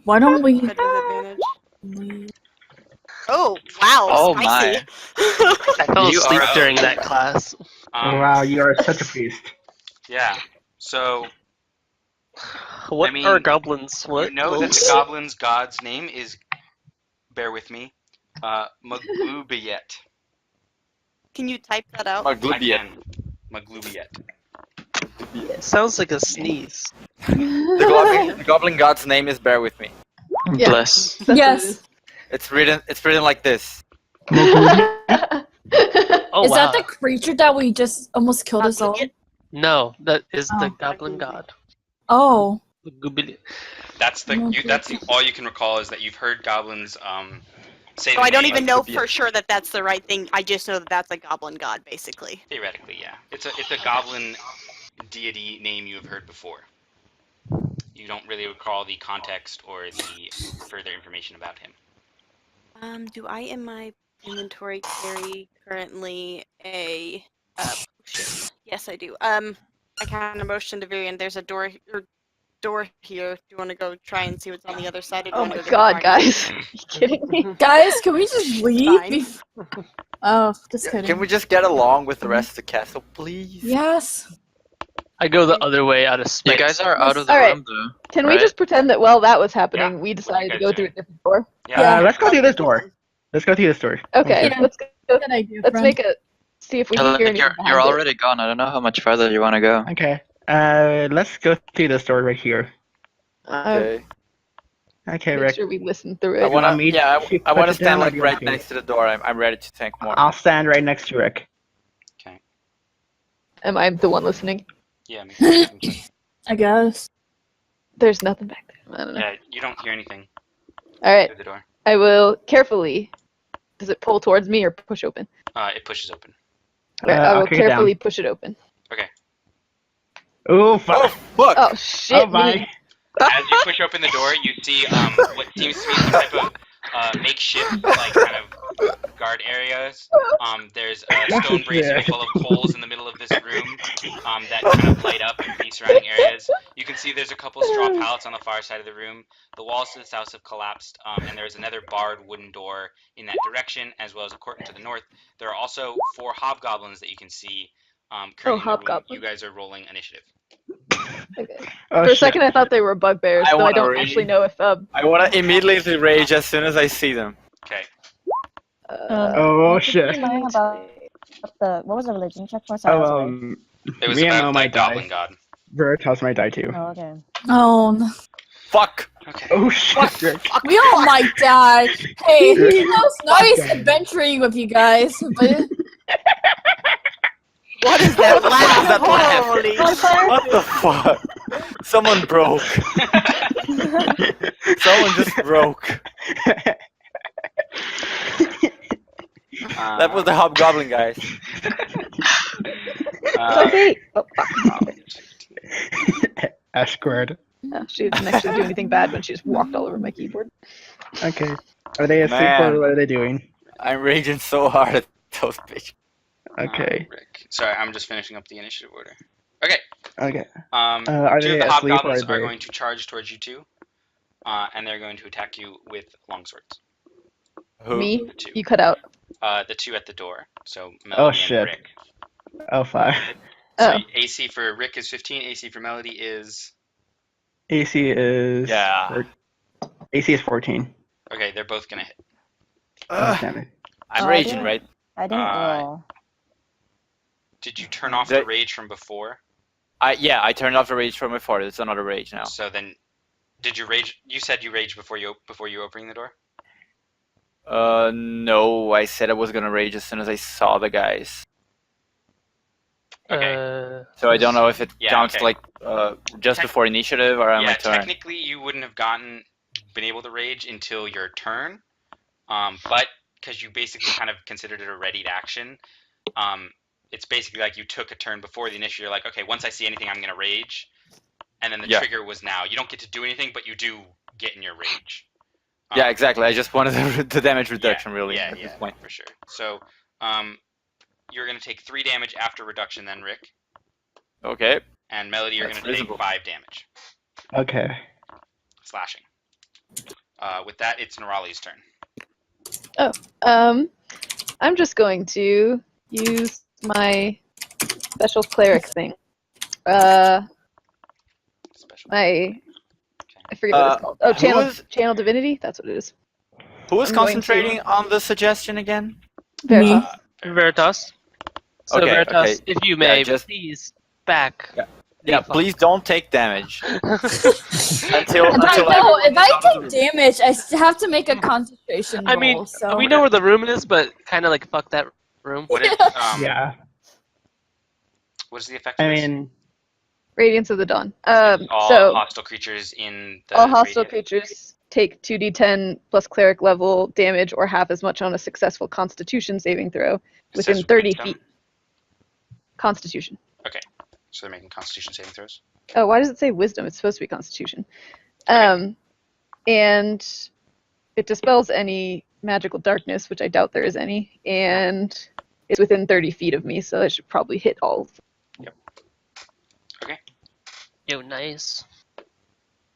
Why don't we? Oh wow! Oh spicy. my! I fell asleep during that class. Wow, you are such a priest. Yeah. So. What are goblins? What? You know that the goblin's god's name is. Bear with me. Maglubiet. Can you type that out? Maglubiet. Sounds like a sneeze. The goblin god's name is bear with me. Yeah. Bless. Yes. It's written like this. Oh, is that the creature that we just almost killed us all? No, that is the goblin god. Oh. That's all you can recall is that you've heard goblins say. So I don't even know for sure that that's the right thing. I just know that that's a goblin god, basically. Theoretically, yeah. It's a goblin deity name you have heard before. You don't really recall the context or the further information about him. Do I in my inventory carry currently a potion? Yes, I do. I kind of motion to Virian. There's a door here. Do you want to go try and see what's on the other side? Oh my god, guys. Are you kidding me? Guys, can we just leave? Oh, just kidding. Can we just get along with the rest of the castle, please? Yes. I go the other way out of space. You guys are out of the room, though. Can we just pretend that while that was happening, we decided to go through a different door? Yeah. Let's go through this door. Let's go through this door. Okay, Yeah. let's go. Good idea, Let's friend. make it. See if we hear anything. You're already gone. I don't know how much further you want to go. Okay. Let's go through this door right here. Okay. Okay, Make Rick. sure we listen through it. I want to put it stand down, like or do you right want me to? next to the door. I'm ready to tank more. I'll stand right next to Rick. Okay. Am I the one listening? Yeah. Make I guess. There's nothing back there. I don't know. Yeah, you don't hear anything Alright. through the door. I will carefully. Does it pull towards me or push open? It pushes open. Alright, I will okay, carefully push it open. Okay. Oh fuck! Oh fuck! Oh shit! Oh bye. Me. As you push open the door, you see what seems to be some type of makeshift, like kind of guard areas. There's a stone brazier full of coals in the middle of this room that kind of light up the surrounding areas. You can see there's a couple straw pallets on the far side of the room. The walls to the south have collapsed, and there's another barred wooden door in that direction, as well as a curtain to the north. There are also 4 hobgoblins that you can see currently in the room. Hobgoblins. You guys are rolling initiative. Okay. Oh, For a shit. second, I thought they were bugbears, I though I wanna don't rage. actually know if. I want to immediately rage as soon as I see them. Okay. Oh shit. What was the religion check for? It was me and about Mo the might goblin die. god. Veritas might die too. Oh, okay. Oh no. Fuck! Okay. Oh shit, Rick. We all might die. Hey, Rick. it was nice God. adventuring with you guys, but What is that laugh? That laugh? Holy What the fuck? Someone broke. Someone just broke. That was the hobgoblin, guys. Okay. Oh fuck. S squared. No, she didn't actually do anything bad when she just walked all over my keyboard. Okay. Are they asleep Man. or what are they doing? I'm raging so hard at those bitches. Okay. Rick. Sorry, I'm just finishing up the initiative order. Okay. Okay. Are Are 2 they of the asleep or hobgoblins are are they? going to charge towards you 2, and they're going to attack you with longswords. Who? Me? The 2. You cut out. The 2 at the door. So Melody and shit. Rick. Oh fuck. So Oh. AC for Rick is 15. AC for Melody is. AC is. Yeah. AC is 14. Okay, they're both gonna hit. Oh, damn it. I'm Oh, I raging, didn't- right? I didn't roll. Did you turn off the rage from before? Yeah, I turned off the rage from before. It's another rage now. So then, did you rage? You said you raged before you opening the door. No, I said I was gonna rage as soon as I saw the guys. Okay. So I don't know if it counts okay. like just before initiative or on my turn. Technically you wouldn't have been able to rage until your turn, but because you basically kind of considered it a readied action, it's basically like you took a turn before the initiative. You're like, okay, once I see anything, I'm gonna rage, and then the trigger was now. You don't get to do anything, but you do get in your rage. Yeah, exactly. I just wanted the damage reduction, really, at this point. For sure. So, you're going to take 3 damage after reduction then, Rick. Okay. And Melody, you're going to take 5 damage. Okay. Slashing. With that, it's Nerali's turn. Oh. I'm just going to use my special cleric thing. I forget what it's called. Oh, channel divinity. That's what it is. Who was concentrating on the suggestion again? Me. Veritas. So Okay, Veritas, if you may, just please back. Yeah, please don't take damage. if I take damage, I have to make a concentration roll. I mean, so. we know where the room is, but kind of like fuck that room. Yeah. What is the effect? I mean, Radiance of the Dawn. all So hostile creatures in the all hostile radius. creatures take 2d10 plus cleric level damage or half as much on a successful Constitution saving throw within says 30 wisdom. feet. Constitution. Okay, so they're making Constitution saving throws. Oh, why does it say Wisdom? It's supposed to be Constitution. And it dispels any magical darkness, which I doubt there is any, and it's within 30 feet of me, so it should probably hit all of them. Yep. Okay. Yo, nice.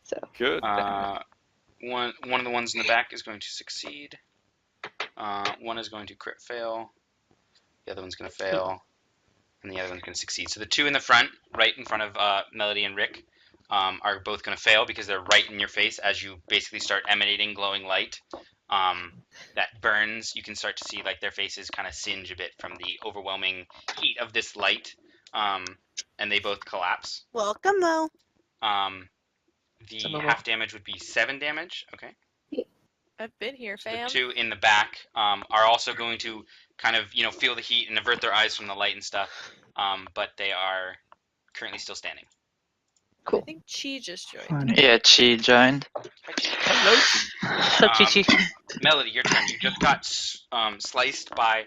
So good. One of the ones in the back is going to succeed. One is going to crit fail. The other one's going to fail. And the other one's going to succeed. So the 2 in the front, right in front of Melody and Rick, are both going to fail because they're right in your face as you basically start emanating glowing light that burns. You can start to see like their faces kind of singe a bit from the overwhelming heat of this light, and they both collapse. Welcome, though. The half damage would be 7 damage. Okay. I've been here, fam. The 2 in the back are also going to kind of, feel the heat and avert their eyes from the light and stuff, but they are currently still standing. Cool. I think Chi just joined. Yeah, Chi joined. Hello. Chi Chi. Melody, your turn. You just got sliced by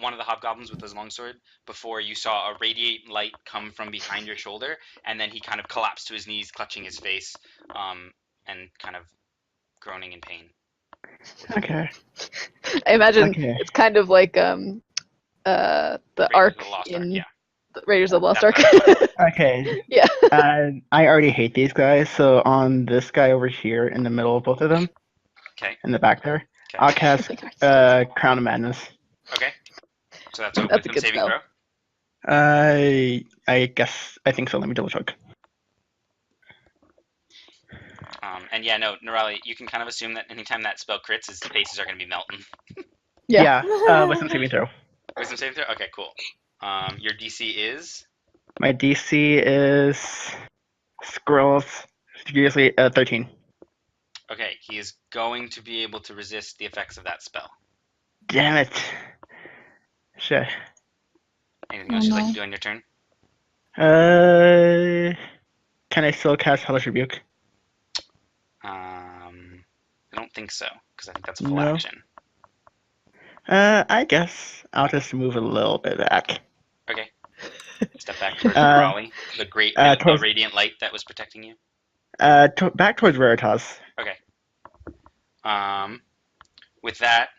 one of the hobgoblins with his longsword before you saw a radiate light come from behind your shoulder, and then he kind of collapsed to his knees, clutching his face, and kind of groaning in pain. Okay. I imagine Okay. it's kind of like the arc in Raiders of the Lost Ark. Okay. Yeah. I already hate these guys, so on this guy over here in the middle of both of them, in the back there, I'll cast Crown of Madness. Okay. So that's a That's a wisdom good saving spell. throw? I think so. Let me double check. And yeah, no, Nirali, you can kind of assume that anytime that spell crits, his faces are going to be melting. Yeah. Wisdom saving throw. Wisdom saving throw? Okay, cool. Your DC is? My DC is Scrolls, seriously, 13. Okay, he is going to be able to resist the effects of that spell. Damn it. Shit. Anything else you'd like to do on your turn? Can I still cast Hellish Rebuke? I don't think so, because I think that's a full No. action. I guess I'll just move a little bit back. Okay. Step back towards Raleigh, the radiant light that was protecting you. Back towards Veritas. Okay. With that,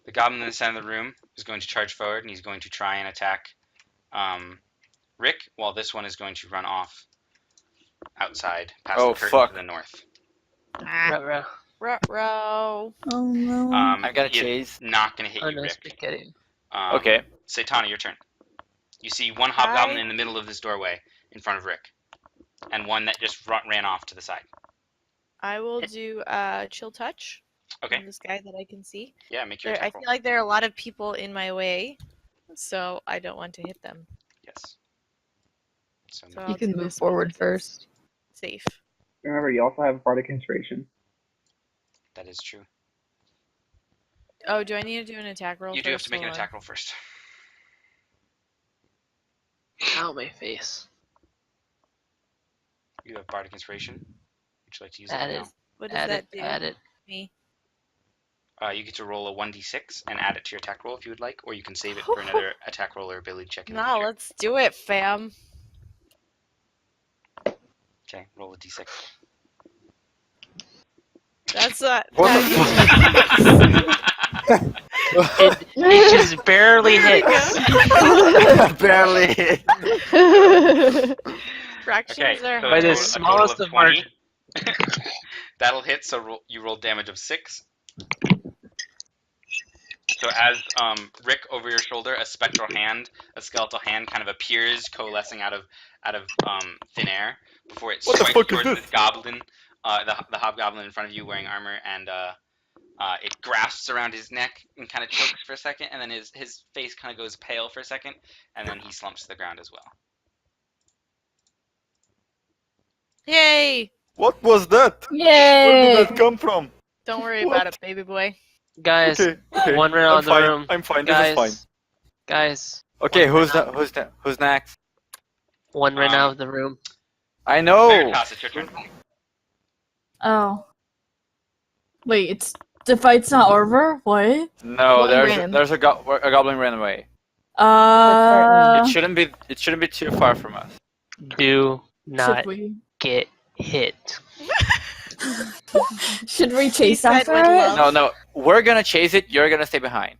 the goblin in the center of the room is going to charge forward, and he's going to try and attack Rick, while this one is going to run off outside past the curtain to the north. Ruh-roh. Oh no. I've got a chase. Not going to hit you, Rick. Okay. Satana, your turn. You see one hobgoblin in the middle of this doorway in front of Rick, and one that just ran off to the side. I will do chill touch. Okay. On this guy that I can see. Yeah, make your I attack feel roll. like there are a lot of people in my way, so I don't want to hit them. Yes. So You can move forward first. Safe. Remember, you also have Bardic Inspiration. That is true. Oh, do I need to do an attack roll? You do have to make an attack roll first. Ow, my face. You have Bardic Inspiration. Would you like to use Add that it. now? What does that do? Add it. Me. You get to roll a 1d6 and add it to your attack roll if you would like, or you can save it for another attack roll or ability check in the No, future. let's do it, fam. Okay, roll a d6. That's it just barely hits. Barely hit. Fractions are by the smallest of margins. That'll hit, so you roll damage of 6. So as Rick, over your shoulder, a spectral hand, a skeletal hand, kind of appears, coalescing out of thin air before it strikes towards this goblin, the hobgoblin in front of you wearing armor, and it grasps around his neck and kind of chokes for a second, and then his face kind of goes pale for a second, and then he slumps to the ground as well. Yay! What was that? Yay! Where did that come from? Don't worry about it, baby boy. Guys, okay. one round of the room. I'm fine. Guys, this is fine. Guys. Okay, who's next? One ran out of the room. I know. Veritas, it's your turn. Oh. Wait, the fight's not over? What? No, there's a goblin ran away. It shouldn't be too far from us. Do not get hit. Should we chase after it? No, we're gonna chase it. You're gonna stay behind.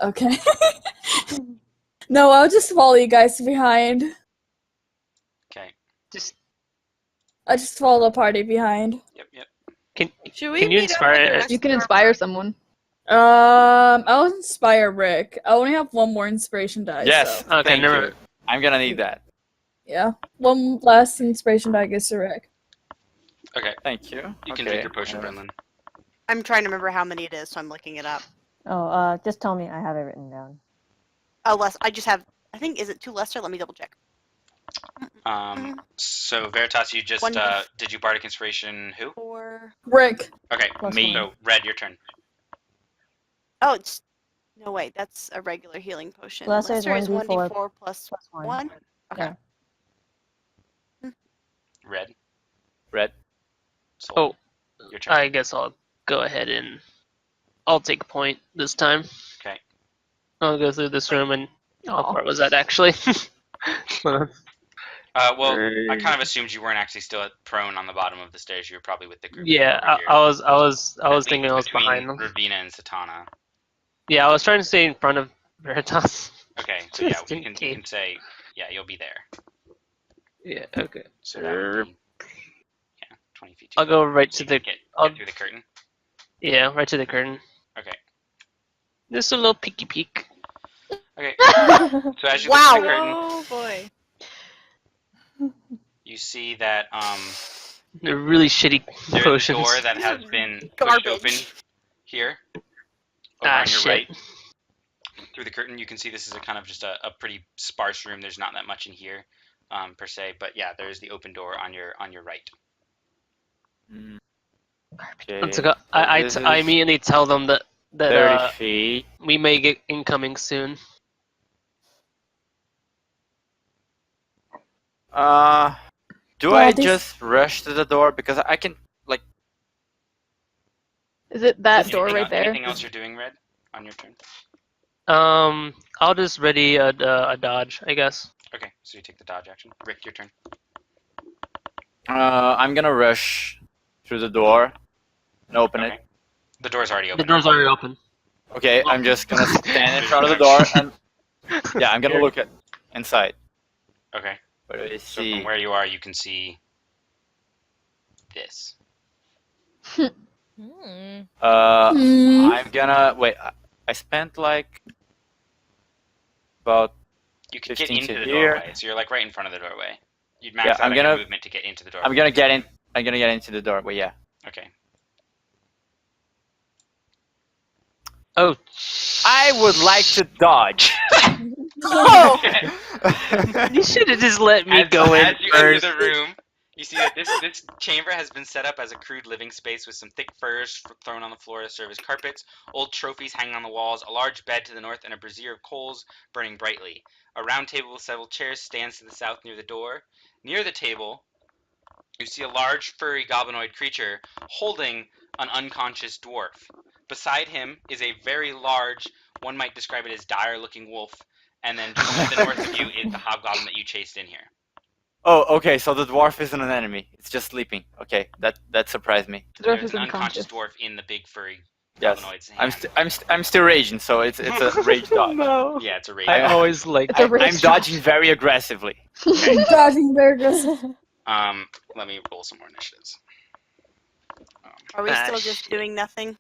Okay. No, I'll just follow you guys behind. Okay. I just follow the party behind. Yep. Can Should we you meet inspire up us? You can inspire someone. I'll inspire Rick. I only have one more inspiration die. Yes. So. Okay, Thank never. you. I'm gonna need that. Yeah. One last inspiration die goes to Rick. Okay. Thank you. You can drink your potion, Brendan. I'm trying to remember how many it is, so I'm looking it up. Oh, just tell me. I have it written down. Oh, I just have. I think, is it 2 lesser? Let me double check. So Veritas, you just did you Bardic Inspiration who? 4. Rick. Okay, me. So Red, your turn. Oh, it's no wait. That's a regular healing potion. Lesser is 1d4 1d4 plus 1. 1. Okay. Yeah. Red. Oh, your turn. I guess I'll go ahead and I'll take a point this time. Okay. I'll go through this room and how far was that actually? Well, I kind of assumed you weren't actually still prone on the bottom of the stairs. You were probably with the group. Yeah, I was thinking I was behind them. Ravina and Satana. Yeah, I was trying to stay in front of Veritas. Okay, so yeah, you can say, yeah, you'll be there. Yeah, okay. So that would be, 20 feet. I'll go right to the... Get through the curtain? Yeah, right to the curtain. Okay. Just a little peeky peek. Okay. So as you look through the curtain... Oh boy. You see that, They're really shitty there's potions. a door that has been pushed open here. Over on your right. Through the curtain, you can see this is a kind of just a pretty sparse room. There's not that much in here, per se. But yeah, there's the open door on your right. Okay. I immediately tell them that 30 feet. we may get incoming soon. Do I just rush to the door because I can like? Is it that door right there? Anything else you're doing, Red, on your turn? I'll just ready a dodge, I guess. Okay, so you take the dodge action. Rick, your turn. I'm gonna rush through the door and open it. The door's already open. The door's already open. Okay, I'm just gonna stand in front of the door and yeah, I'm gonna look at inside. Okay. What do I So see? from where you are, you can see this. I'm gonna wait. I spent like about. You can get 15 into to the here. doorway, so you're like right in front of the doorway. You'd max out your movement to get into the doorway. I'm gonna get in. I'm gonna get into the doorway. Yeah. Okay. Oh. I would like to dodge. Oh! You should have just let me go in As you first. enter the room, you see that this chamber has been set up as a crude living space with some thick furs thrown on the floor to serve as carpets, old trophies hanging on the walls, a large bed to the north, and a brazier of coals burning brightly. A round table with several chairs stands to the south near the door. Near the table, you see a large, furry goblinoid creature holding an unconscious dwarf. Beside him is a very large, one might describe it as dire-looking wolf, and then just to the north of you is the hobgoblin that you chased in here. Oh, okay. So the dwarf isn't an enemy; it's just sleeping. Okay, that surprised me. The dwarf There's is an unconscious. unconscious dwarf in the big furry Yes, goblinoid's hand. I'm still raging, so it's a rage dodge. No. Yeah, it's a rage. I always like. I'm dodging very aggressively. Dodging very aggressive. Let me roll some more initiatives. Are we still just doing nothing?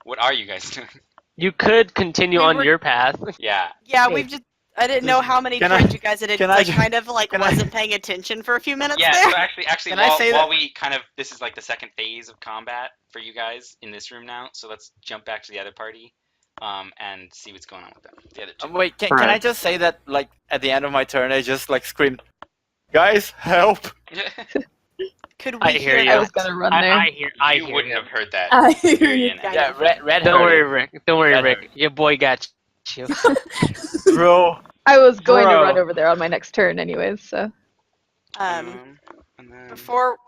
What are you guys doing? You could continue on your path. Yeah. Yeah, we've just. I didn't know how many turns you guys had. Wasn't paying attention for a few minutes Yeah, there. so actually, while we kind of, this is like the second phase of combat for you guys in this room now. So let's jump back to the other party, and see what's going on with them. The other two. Wait, can I just say that like at the end of my turn, I just like screamed, "Guys, help!" Could we I hear you. I was gonna run there. I You wouldn't have heard that. I hear period. you. Yeah, Red. Don't heard worry, it. Rick. Don't worry, Red Rick. heard it. Your boy got you. Bro. I was going to Bro. run over there on my next turn, anyways. So. And then... Before.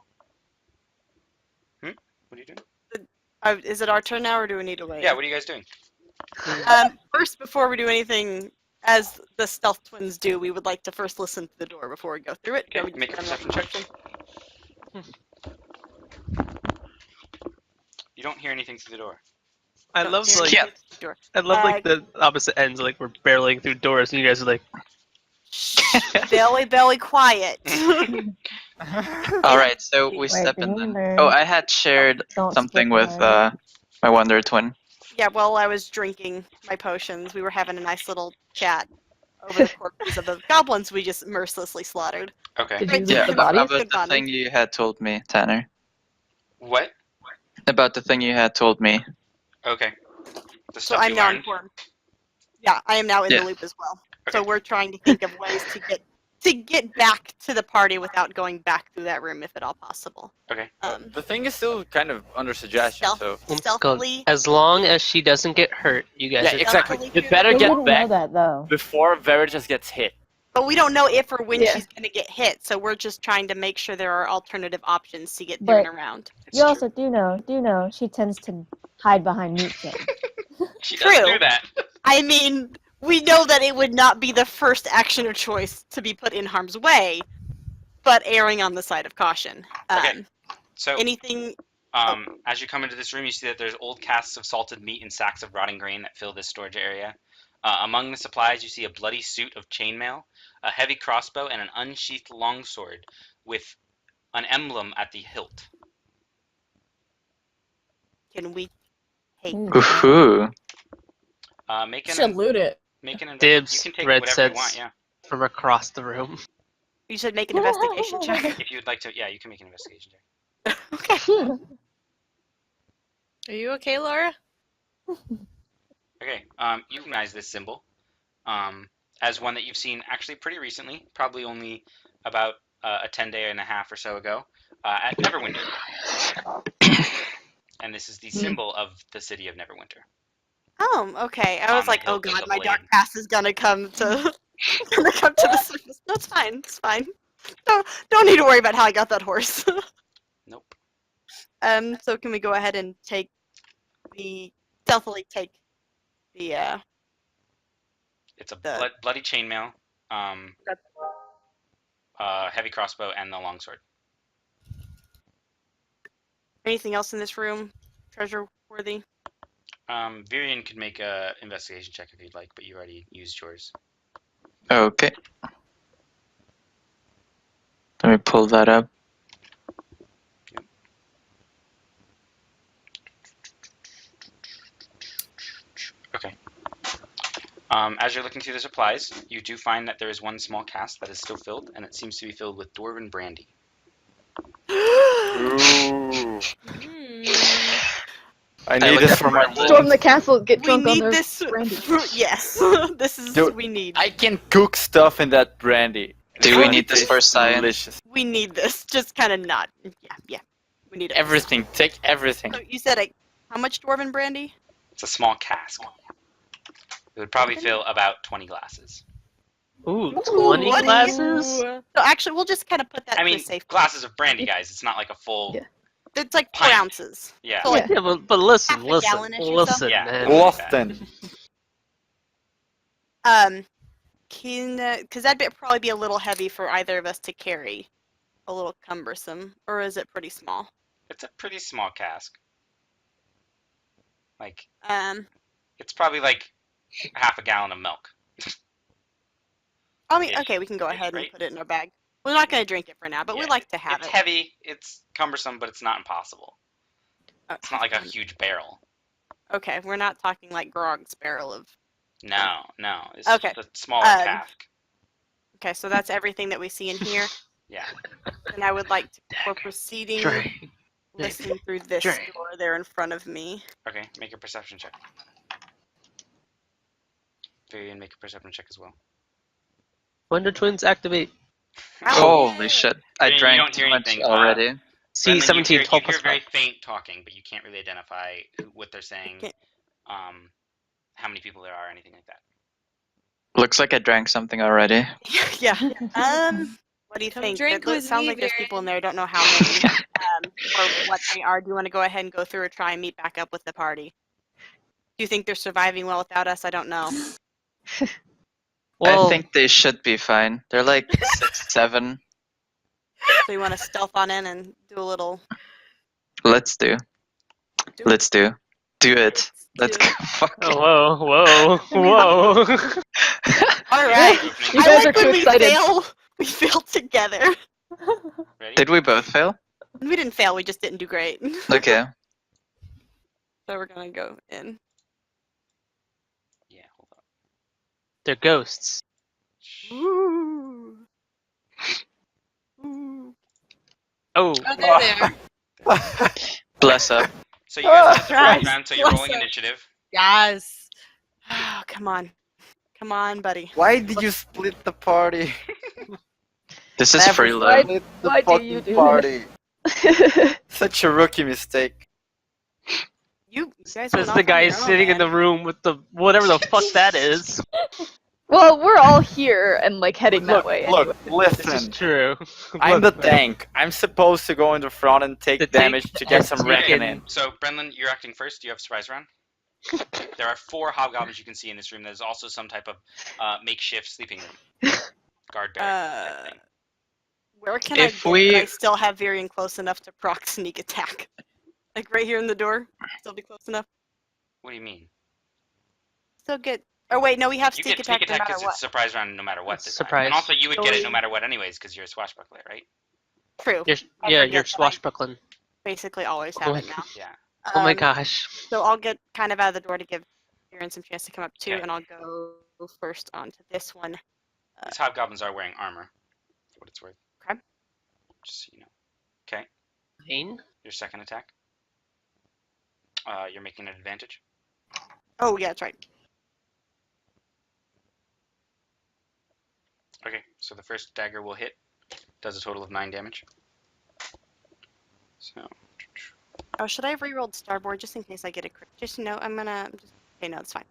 What are you doing? Is it our turn now, or do we need to wait? Yeah, what are you guys doing? First, before we do anything, as the stealth twins do, we would like to first listen to the door before we go through it. Okay, make a perception check. You don't hear anything through the door. I love like Door. I love like the opposite ends. Like we're barreling through doors, and you guys are like, belly quiet. All right, so we step in. Then. Oh, I had shared something with my Wonder Twin. Yeah, while I was drinking my potions, we were having a nice little chat over the corpses of the goblins we just mercilessly slaughtered. Okay. Yeah, about the thing you had told me, Tanner. What? About the thing you had told me. Okay. So I'm now informed. Yeah, I am now in the loop as well. Okay. So we're trying to think of ways to get back to the party without going back through that room, if at all possible. Okay. The thing is still kind of under suggestion, so stealthily. As long as she doesn't get hurt, you guys. Yeah, exactly. You better get back know that, though. before Veritas gets hit. But we don't know if or when she's going to get hit, so we're just trying to make sure there are alternative options to get through and around. You also do know she tends to hide behind meat things. She doesn't do that. I mean, we know that it would not be the first action of choice to be put in harm's way, but erring on the side of caution. Okay. So anything. As you come into this room, you see that there's old casks of salted meat and sacks of rotting grain that fill this storage area. Among the supplies, you see a bloody suit of chainmail, a heavy crossbow, and an unsheathed longsword with an emblem at the hilt. Can we take Ooh. Should loot it. Make an Dibs, you can take Red whatever you says, want, yeah. from across the room. You should make an investigation check. If you'd like to, yeah, you can make an investigation check. Okay. Are you okay, Laura? Okay, you recognize this symbol as one that you've seen actually pretty recently, probably only about a 10-day and a half or so ago, at Neverwinter. And this is the symbol of the city of Neverwinter. Oh, okay. I was like, oh god, my dark past is gonna come to the surface. No, it's fine. It's fine. Don't need to worry about how I got that horse. Nope. So can we go ahead and stealthily take the It's a bloody chainmail, heavy crossbow, and the longsword. Anything else in this room treasure worthy? Virion could make a investigation check if you'd like, but you already used yours. Okay. Let me pull that up. Okay. As you're looking through the supplies, you do find that there is one small cask that is still filled, and it seems to be filled with dwarven brandy. Ooh. I need this for my Storm the castle, get We drunk on need their this. brandy. Yes, this is Dude, we need. I can cook stuff in that brandy. Do we need this for science? Delicious. We need this. Just kind of not. Yeah. We need it. Everything. Take everything. So you said how much dwarven brandy? It's a small cask. It would probably fill about 20 glasses. Ooh, 20 what glasses? So actually, we'll just kind of put that I in mean, a safe. glasses of brandy, guys. It's not like a full. Yeah. It's like 4 pint. ounces. Yeah. So like, Yeah, but listen, half a gallon-ish or so? Yeah. man. Lost then. Because that'd probably be a little heavy for either of us to carry. A little cumbersome, or is it pretty small? It's a pretty small cask. Like, it's probably like half a gallon of milk. I mean, okay, we can go ahead and put it in our bag. We're not going to drink it for now, but we like to have It's it. heavy, it's cumbersome, but it's not impossible. It's not like a huge barrel. Okay, we're not talking like Grog's barrel of... No. It's Okay. just a smaller cask. Okay, so that's everything that we see in here. Yeah. And I would like to, before proceeding, listen through this door there in front of me. Okay, make a perception check. Virion, make a perception check as well. Wonder Twins activate. Holy shit. I You drank don't hear too much anything, already. Brendan, C17, you 12 hear plus very 5. faint talking, but you can't really identify what they're saying, Okay. how many people there are, anything like that. Looks like I drank something already. Yeah. What do you think? drink It with sounds me, like there's Virion. people in there. I don't know how many or what they are. Do you want to go ahead and go through or try and meet back up with the party? Do you think they're surviving well without us? I don't know. Well, I think they should be fine. They're like 6, 7. So you want to stealth on in and do a little... Let's do. Let's do. Do it. Let's go. Fuck. oh, whoa. All right. You I guys like are too when excited. we fail together. Ready? Did we both fail? We didn't fail. We just didn't do great. Okay. So we're gonna go in. Yeah, hold on. They're ghosts. Ooh. Ooh. Oh. Oh, there they are. Bless up. So you guys have the Right. first round, so you're rolling initiative. Yes. Oh, come on. Come on, buddy. Why did you split the party? This is free Never love. split the Why do you fucking do party. Such a rookie mistake. You guys This went is off the on guy your own, sitting in man. the room with the whatever the fuck that is. Well, we're all here and like heading that way. Look, anyway. This is listen. true. I'm the Look, tank. I'm supposed to go in the front and take The damage tank to get has some taken- wrecking in. So, Brendan, you're acting first. Do you have surprise round? There are 4 hobgoblins you can see in this room. There's also some type of makeshift sleeping room. Guard barrack type thing. Where can I get that I still have Varian close enough to proc sneak attack? Like right here in the door? Still be close enough? What do you mean? Still get... Oh wait, no, we have sneak attack no matter because what. it's surprise round no matter what this Surprise. time. And also you would get it no matter what anyways because you're a swashbuckler, right? True. You're swashbuckling. Basically always have it now. Yeah. Oh my gosh. So I'll get kind of out of the door to give Aaron some chance to come up too, and I'll go first onto this one. These hobgoblins are wearing armor, for what it's worth. Okay. Just so you know. Okay. Your second attack. You're making an advantage. Oh yeah, that's right. Okay, so the first dagger will hit. Does a total of 9 damage. So. Oh, should I have rerolled Starboard just in case I get a crit? Just no, okay, no, it's fine.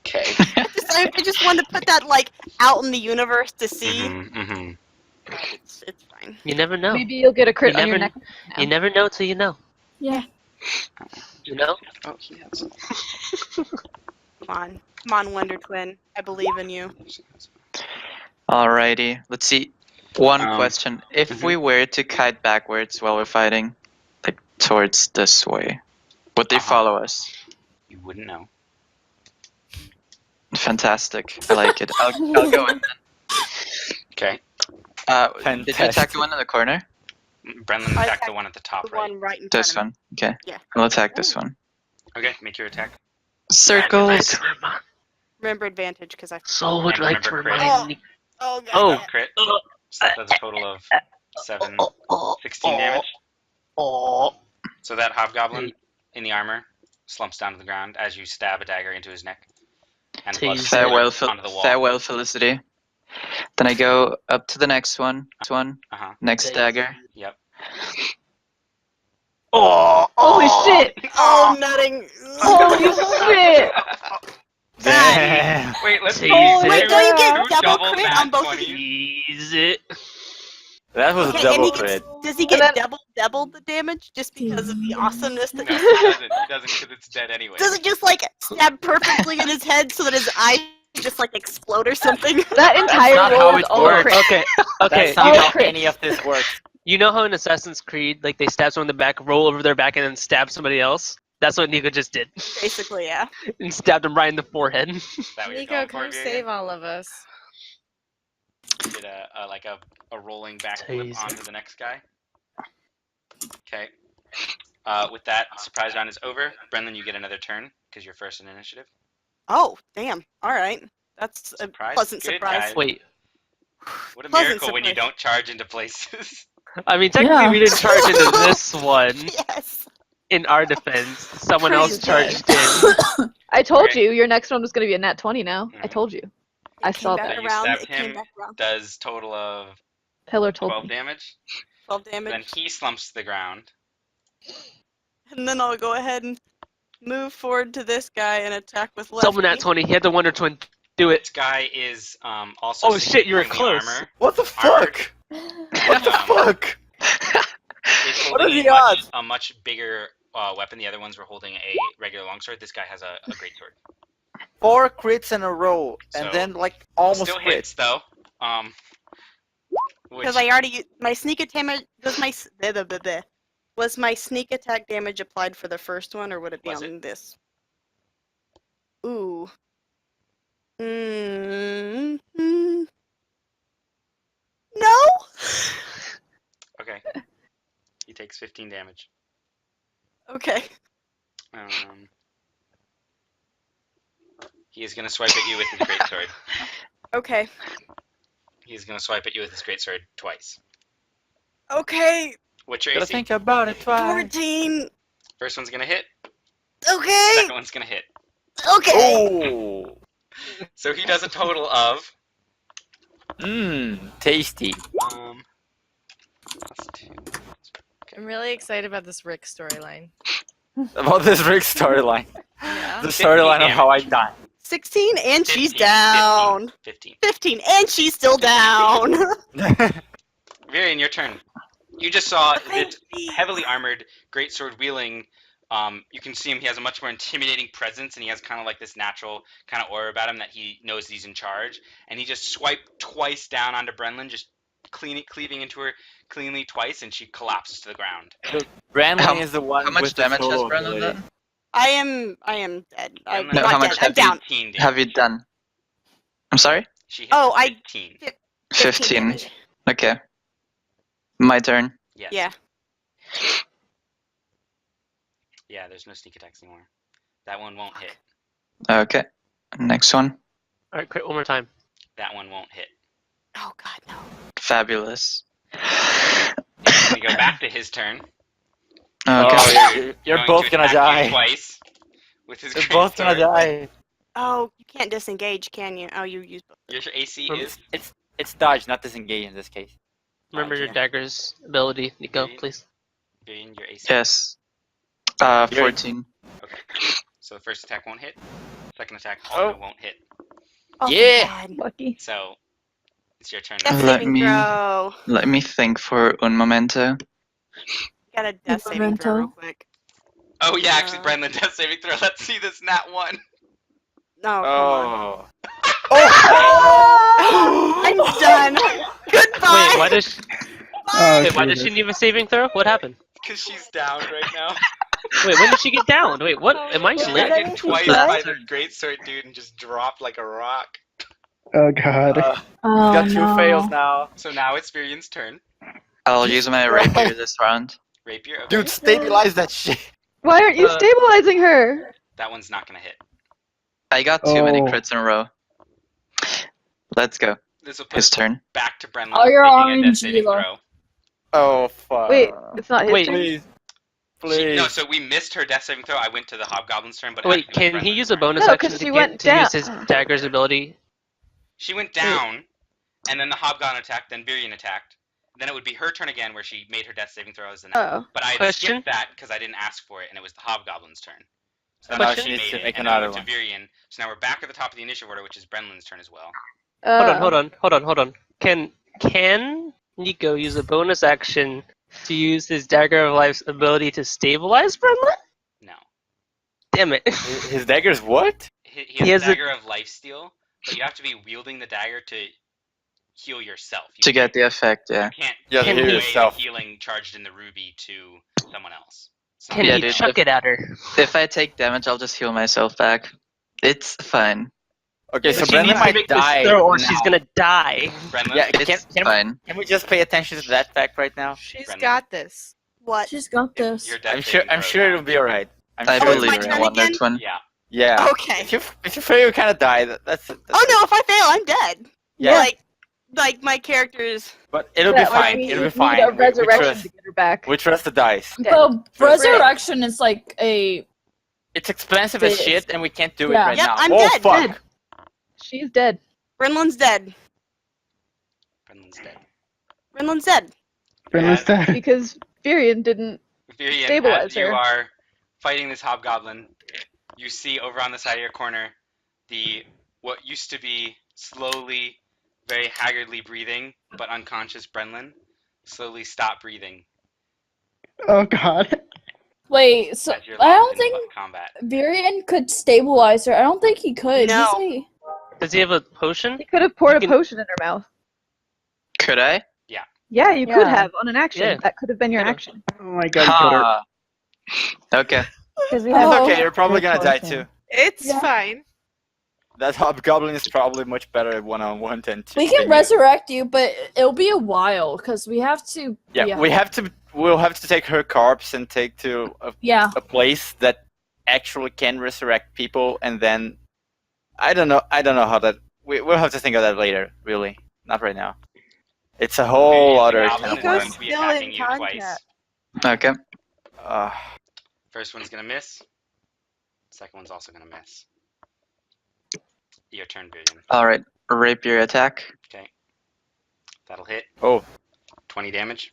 Okay. I just wanted to put that like out in the universe to see. It's fine. You never know. Maybe you'll get a crit on your neck. You never know till you know. Yeah. You know? Oh, he has. Come on, Wonder Twin. I believe in you. Alrighty, let's see. One question. If we were to kite backwards while we're fighting, like towards this way, would they follow us? You wouldn't know. Fantastic. I like it. I'll go in then. Okay. Did you attack the one in the corner? Brendan attacked the one at the top, right? One right in front This of me. one? Okay. Yeah. I'll attack this one. Okay, make your attack. Circles. Remember advantage because I. So would like to crit. remind me. Oh, God. Oh, crit. So that does a total of 16 damage. So that hobgoblin in the armor slumps down to the ground as you stab a dagger into his neck. And blood Farewell, onto the wall. farewell, Felicity. Then I go up to the next one. Next dagger. Yep. Oh, holy shit! Oh, nutting! Holy shit! Damn. Wait, let's Wait, don't you get double crit on both of you? Tease it. That was a Okay, double and crit. does he get double the damage just because of the awesomeness that No, he doesn't. He doesn't because it's dead anyway. Does it just like stab perfectly in his head so that his eyes just like explode or something? That entire not roll how was it all works. crit. Okay. That's not how any of this works. You know how in Assassin's Creed, like they stab someone in the back, roll over their back, and then stab somebody else? That's what Nico just did. Basically, yeah. And stabbed him right in the forehead. Nico, come save all of us. Did a rolling backflip onto the next guy. Okay. With that, surprise round is over. Brendan, you get another turn because you're first in initiative. Oh, damn. All right. That's a pleasant Good, surprise. guys. Wait. What a Pleasant miracle when you surprise. don't charge into places. I mean, technically, we didn't charge into this one. Yes. In our defense, someone else Crazy. charged in. I told you your next one was going to be a nat 20 now. I told you. I saw back that. So you around, stabbed it came him, back around. does total of Pillar told 12 me. damage. 12 damage. Then he slumps to the ground. And then I'll go ahead and move forward to this guy and attack with left. Someone at 20. He had the Wonder Twin. Do it. This guy is also. Oh shit, you were significantly close. armor. What the fuck? What the fuck? Is What are holding the odds? a much bigger weapon. The other ones were holding a regular longsword. This guy has a great sword. 4 crits in a row, and So, then like almost Still crit. hits though. Because I already my sneak attack was my sneak attack damage applied for the first one, or would it be Was on it? this? Ooh. Mm-hmm. No. Okay. He takes 15 damage. Okay. He is gonna swipe at you with his greatsword. Okay. He's gonna swipe at you with his greatsword twice. Okay. What's your Gotta AC? think about it twice. 14. First one's gonna hit. Okay. Second one's gonna hit. Okay. Oh. So he does a total of. Tasty. Plus 2. I'm really excited about this Rick storyline. About this Rick storyline. Yeah. The storyline of how I died. 16 and she's 15, down. 15. 15 and she's still down. Varian, your turn. You just saw this heavily armored, greatsword wielding You can see him. He has a much more intimidating presence, and he has kind of like this natural kind of aura about him that he knows he's in charge. And he just swiped twice down onto Brenlin, just cleaving into her cleanly twice, and she collapses to the ground. Brenlin is the one. How much with damage the has solo Brenlin ability. done? I am dead. I'm Brenlin- No, not how dead. much I'm down. have you done? I'm sorry? She hit Oh, 15. 15. damage. Okay. My turn. Yes. Yeah. Yeah, there's no sneak attacks anymore. That one won't hit. Okay. Next one. All right, crit one more time. That one won't hit. Oh God, no. Fabulous. He's gonna go back to his turn. Okay. Oh, you're Going both to gonna attack you die. Twice. With his You're great both gonna sword. die. Oh, you can't disengage, can you? Oh, you use both. Your AC is. It's dodge, not disengage in this case. Remember your dagger's ability, Nico, please. Vivian, your AC. Yes. 14. Okay. So the first attack won't hit. Second attack also won't hit. Oh, Yeah. God. Lucky. So it's your turn. Death Let saving me- throw. Let me think for un momento. Got a death saving throw real quick. Oh yeah, actually, Brendan, death saving throw. Let's see this nat 1. No, come on. Oh. I'm done. Goodbye. Wait, why does she, why does she need a saving throw? What happened? Because she's down right now. Wait, when did she get down? Wait, what? Am I She lit? got hit twice by the greatsword dude and just dropped like a rock. Oh god. Got 2 fails now. So now it's Virian's turn. I'll use my rapier this round. Rapier. Okay. Dude, stabilize that shit. Why aren't you stabilizing her? That one's not gonna hit. I got too many crits in a row. Let's go. This will put His turn. back to Brendan. Oh, you're making a death RNG, saving though. throw. Oh fuck. Wait, it's not his Wait. turn? Please. Please. No, so we missed her death saving throw. I went to the Hobgoblin's turn, but Wait, actually it was can he Brendan's use a turn. bonus No, action 'cause to she get went to use down. his dagger's ability? She went down, and then the Hobgoblin attacked, then Virian attacked. Then it would be her turn again, where she made her death saving throw as the next. Oh. But I had Question? skipped that because I didn't ask for it, and it was the Hobgoblin's turn. So And now then she needs made to it, make and then we another went to Virian. So now we're back at the top of the initiative order, which is Brenlin's turn as well. Hold on. Can Nico use a bonus action to use his Dagger of Life's ability to stabilize Brenlin? No. Damn it. His dagger's what? He has a dagger of lifesteal, but you have to be wielding the dagger to heal yourself. To get the effect, yeah. You can't Yeah, give to heal away yourself. the healing charged in the ruby to someone else. So Can he chuck it at her? If I take damage, I'll just heal myself back. It's fine. Okay, so But she Brendan needs to might make this die. throw or now. she's gonna die. Brenlin, Yeah, It's fine. can we just pay attention to that fact right now? She's Brendan. got this. What? She's got this. your death I'm sure. saving I'm throw sure down. it'll be alright. I Oh, it's believe my in turn Wonder again? Twin. Yeah. Yeah. Okay. If you fail, you kind of die. That's Oh no! If I fail, I'm dead. Yeah. Like my character's. But it'll be Yeah, like, fine. we It'll be need fine. a We resurrection trust. to get her back. We trust the dice. But resurrection is like a. It's expensive as This. shit, and we can't do it Yeah. right Yep, now. I'm oh dead. fuck! Dead. She's dead. Brenlin's dead. Brenlin's dead. Brenlin's dead. Brenlin's dead. Because Virian didn't Virian, stabilize as you her. are fighting this hobgoblin, you see over on the side of your corner what used to be slowly, very haggardly breathing, but unconscious Brenlin slowly stop breathing Oh god. Wait, so as you're I locked don't into think combat. Virian could stabilize her. I don't think he could. No. Does he have a potion? He could have poured You a can- potion in her mouth. Could I? Yeah, you could Yeah. have on an action. Yeah. That could have been your Yeah. action. Oh my god, Cutter. Ha. Okay. Because we Oh. have It's okay. You're probably good gonna die potion. too. It's Yeah. fine. That hobgoblin is probably much better at one-on-one than two. We can resurrect you, but it'll be a while because we have to. Yeah, we have to. We'll have to take her corpse and take to Yeah. a place that actually can resurrect people, and then I don't know how that. We'll have to think of that later. Really, not right now. It's a whole other. The kind of goblin is world. going to be attacking you twice. Okay. First one's gonna miss. Second one's also gonna miss. Your turn, Virian. Alright. Rapier attack. Okay. That'll hit. Oh. 20 damage.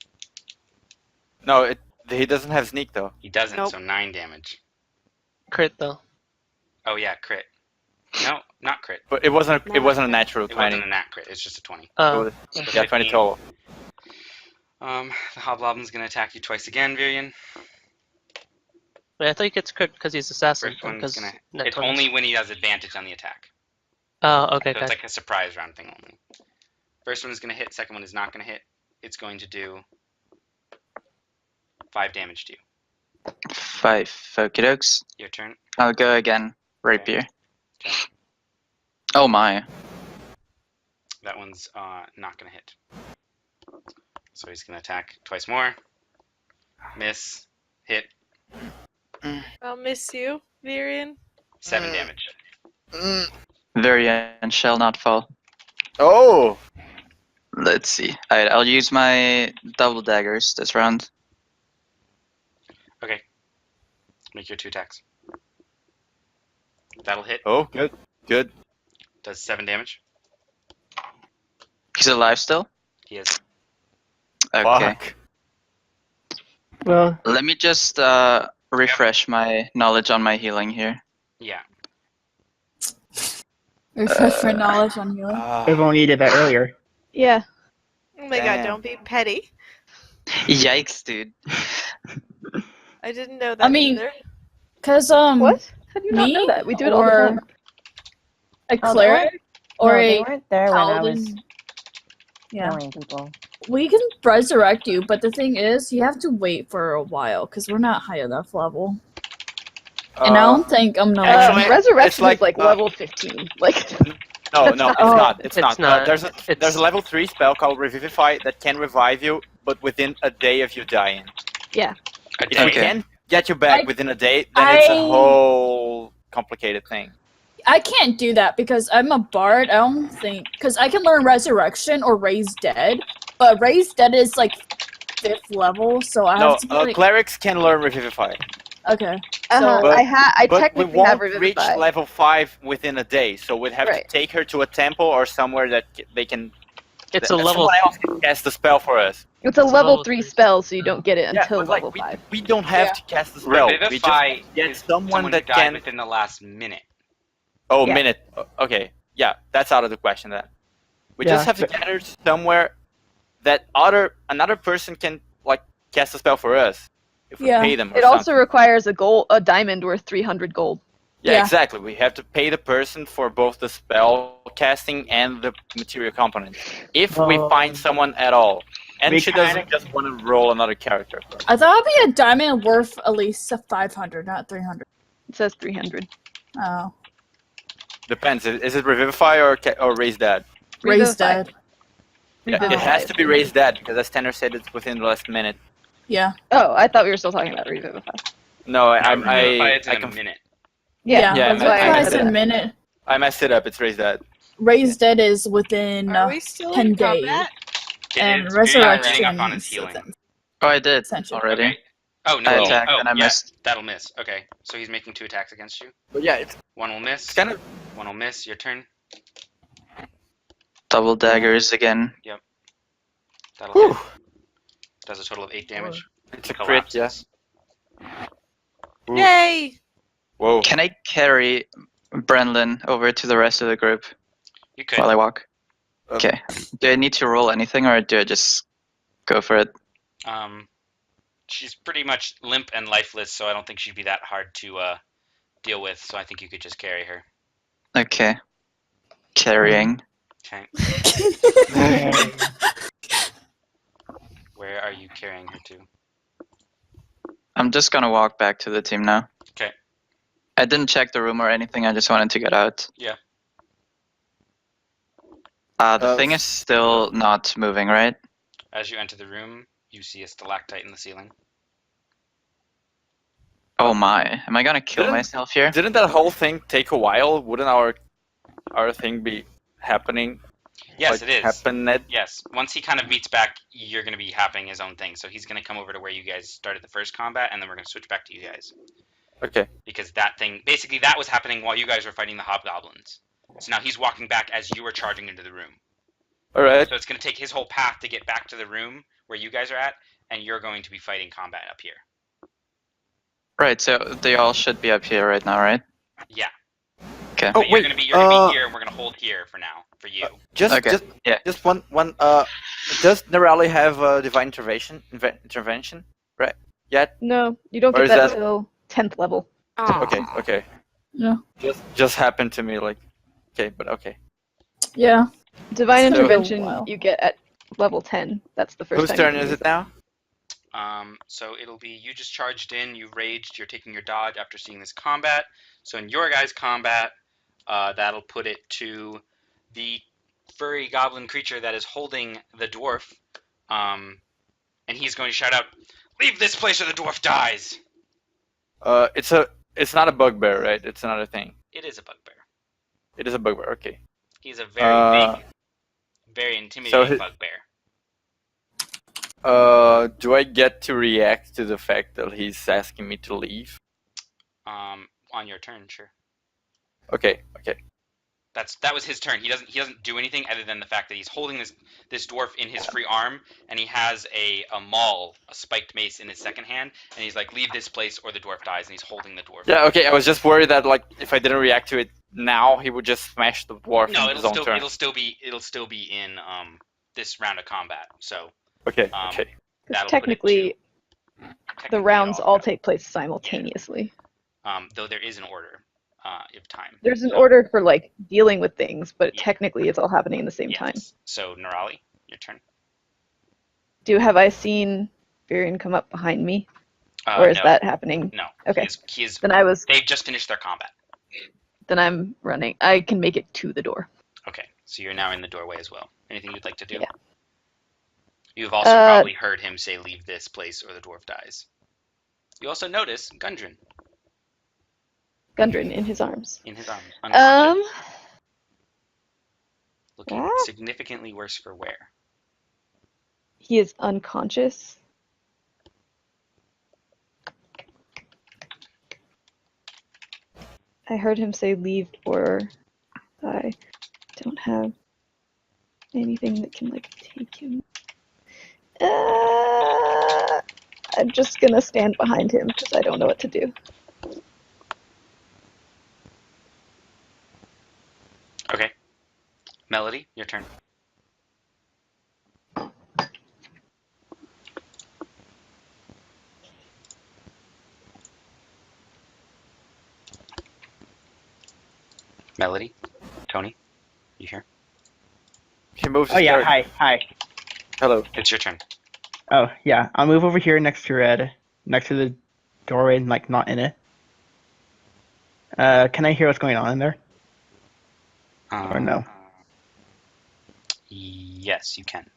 No, he doesn't have sneak though. He doesn't, Nope. so 9 damage. Crit though. Oh yeah, crit. No, not crit. But it wasn't. It wasn't a natural It 20. wasn't a nat crit. It's just a 20. Oh. So Yeah, 20 15. total. The hobgoblin's gonna attack you twice again, Virian. Wait, I thought he gets crit because he's assassin. First one's Because gonna. It's only when he has advantage on the attack. Oh, okay. So it's like a surprise round thing only. First one is gonna hit. Second one is not gonna hit. It's going to do 5 damage to you. 5. Okie dokes. Your turn. I'll go again. Rapier. Okay. Oh my. That one's not gonna hit. So he's gonna attack twice more. Miss. Hit. I'll miss you, Virian. 7 damage. Varian shall not fall. Oh! Let's see. Alright, I'll use my double daggers this round. Okay. Make your 2 attacks. That'll hit. Oh, good. Good. Does 7 damage. He's alive still? He is. Okay. Fuck. Well, Let me just refresh my knowledge on my healing here. Yeah. Refresh your knowledge on healing. everyone needed that earlier. Yeah. Oh my god, Damn. don't be petty. Yikes, dude. I didn't know that I mean, either. Cause What? How do you not me know that? We do it all the or time. a cleric or no, they a weren't there when I was paladin. Yeah, killing people. we can resurrect you, but the thing is, you have to wait for a while because we're not high enough level. And I don't think I'm not. Actually, Resurrection it's like, is like level 15. Like, No, That's no, not- it's not. It's, It's not. not. There's a level 3 spell called Revivify that can revive you, but within a day of you dying. yeah. A If we day. can get you back Like, within a day, then it's a I- whole complicated thing. I can't do that because I'm a bard. I don't think because I can learn resurrection or raise dead, but raise dead is like 5th level, so I No, have to be like, clerics can learn Revivify, okay. Uh-huh. But- I but we technically have won't reach Revivify. level 5 within a day, so we'd have Right. to take her to a temple or somewhere that they can. It's that a level. someone else can cast the spell for us. It's a It's a level level 3 3. spell, so you don't get it Yeah, until but, like, level 5. we don't have Yeah. to cast the spell. We Revivify just get is someone who that died can. within the last minute. Oh, Yeah. minute. Okay, yeah, that's out of the question then. We Yeah, just have to but- gather somewhere that another person can like cast a spell for us if we Yeah. pay them. Or It something. also requires a diamond worth 300 gold. Yeah, Yeah. exactly. We have to pay the person for both the spell casting and the material component. If we Oh. find someone at all. And We she doesn't kinda- just want to roll another character. I thought it'd be a diamond worth at least 500, not 300. It says 300. Oh, Depends. Is it Revivify or Raise Dead? raise Revivify. dead. Yeah, Oh. it has to be Raise Dead because as Tanner said, it's within the last minute. Yeah. Oh, I thought we were still talking about Revivify. No, Revivify it's in a conf- minute. Yeah. Yeah, that's I why messed it's it a up. minute. I messed it up. It's Raise Dead. Raise dead is within Are we still 10 in days. combat? It And is. resurrection Getting up on his is healing. within- Oh, I did Essentially. already. Okay. Oh no! I you- attacked oh, and I yeah, missed. That'll miss. Okay, so he's making 2 attacks against you. But yeah, it's One will miss. kind of. One will miss. Your turn. Double daggers again. That'll Whew. hit. Does a total of 8 damage. It's a crit, yeah. Collapses. Ooh. Yay! Whoa. Can I carry Brenlin over to the rest of the group You could. while I walk? Uh, Okay. Do I need to roll anything or do I just go for it? She's pretty much limp and lifeless, so I don't think she'd be that hard to deal with. So I think you could just carry her. Okay. Carrying. Okay. Okay. Where are you carrying her to? I'm just gonna walk back to the team now. Okay. I didn't check the room or anything, I just wanted to get out. Yeah. The thing is still not moving, right? As you enter the room, you see a stalactite in the ceiling. Oh my. Am I gonna kill Didn't- myself here? Didn't that whole thing take a while? Wouldn't our thing be happening? Yes, like, it is. Happened. Yes. Once he kind of meets back, you're going to be happening his own thing. So he's going to come over to where you guys started the first combat, and then we're going to switch back to you guys. Okay. Because that thing, basically, that was happening while you guys were fighting the hobgoblins. So now he's walking back as you were charging into the room. All right. So it's going to take his whole path to get back to the room where you guys are at, and you're going to be fighting combat up here. Right, so they all should be up here right now, right? Yeah. Okay. Oh, But you're wait, going to be here, and we're going to hold here for now, for you. Okay, yeah. Just one. Does Nerali have divine intervention? Right? Yet? No, you don't Or get is that that- till 10th level. Okay. Yeah. Just happened to me, like, okay, but okay. Yeah. Divine It's gonna be a intervention while. you get at level 10. That's the first Whose time you turn can is use it now? So it'll be you just charged in, you raged, you're taking your dodge after seeing this combat. So in your guys' combat, that'll put it to the furry goblin creature that is holding the dwarf. And he's going to shout out, "Leave this place or the dwarf dies!" It's not a bugbear, right? It's another thing. It is a bugbear. It is a bugbear. Okay. He's a very big, very intimidating bugbear. Do I get to react to the fact that he's asking me to leave? On your turn, sure. Okay. That was his turn. He doesn't do anything other than the fact that he's holding this dwarf in his free arm, and he has a maul, a spiked mace in his second hand, and he's like, "Leave this place or the dwarf dies," and he's holding the dwarf. Yeah, okay. I was just worried that like if I didn't react to it now, he would just smash the dwarf No, in his own turn. it'll still be in this round of combat. So okay. Technically, the rounds all take place simultaneously. Though there is an order of time. There's an order for like dealing with things, but technically it's all happening at the same time. So Nerali, your turn. Have I seen Virion come up behind me? Or is that happening? No. Okay. He is, they've just finished their combat. Then I'm running. I can make it to the door. Okay, so you're now in the doorway as well. Anything you'd like to do? Yeah. You've also probably heard him say, "Leave this place or the dwarf dies." You also notice Gundren. Gundren in his arms. In his arms. Looking significantly worse for wear. He is unconscious. I heard him say leave or I don't have anything that can like take him. I'm just gonna stand behind him because I don't know what to do. Okay. Melody, your turn. Melody, Tony, you here? He moves. Oh yeah, hi. Hello. It's your turn. Oh yeah, I'll move over here next to Red, next to the doorway, like not in it. Can I hear what's going on in there? Or no? Yes, you can.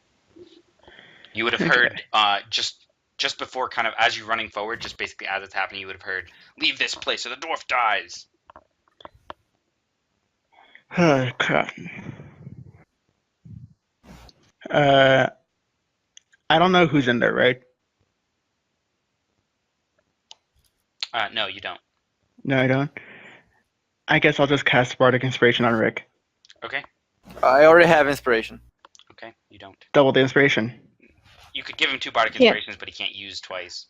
You would have heard just before, kind of as you're running forward, just basically as it's happening, you would have heard, "Leave this place or the dwarf dies." Oh crap. I don't know who's in there, right? No, you don't. No, I don't. I guess I'll just cast Bardic Inspiration on Rick. Okay. I already have inspiration. Okay, you don't. Double the inspiration. You could give him 2 Bardic Inspirations, but he can't use twice.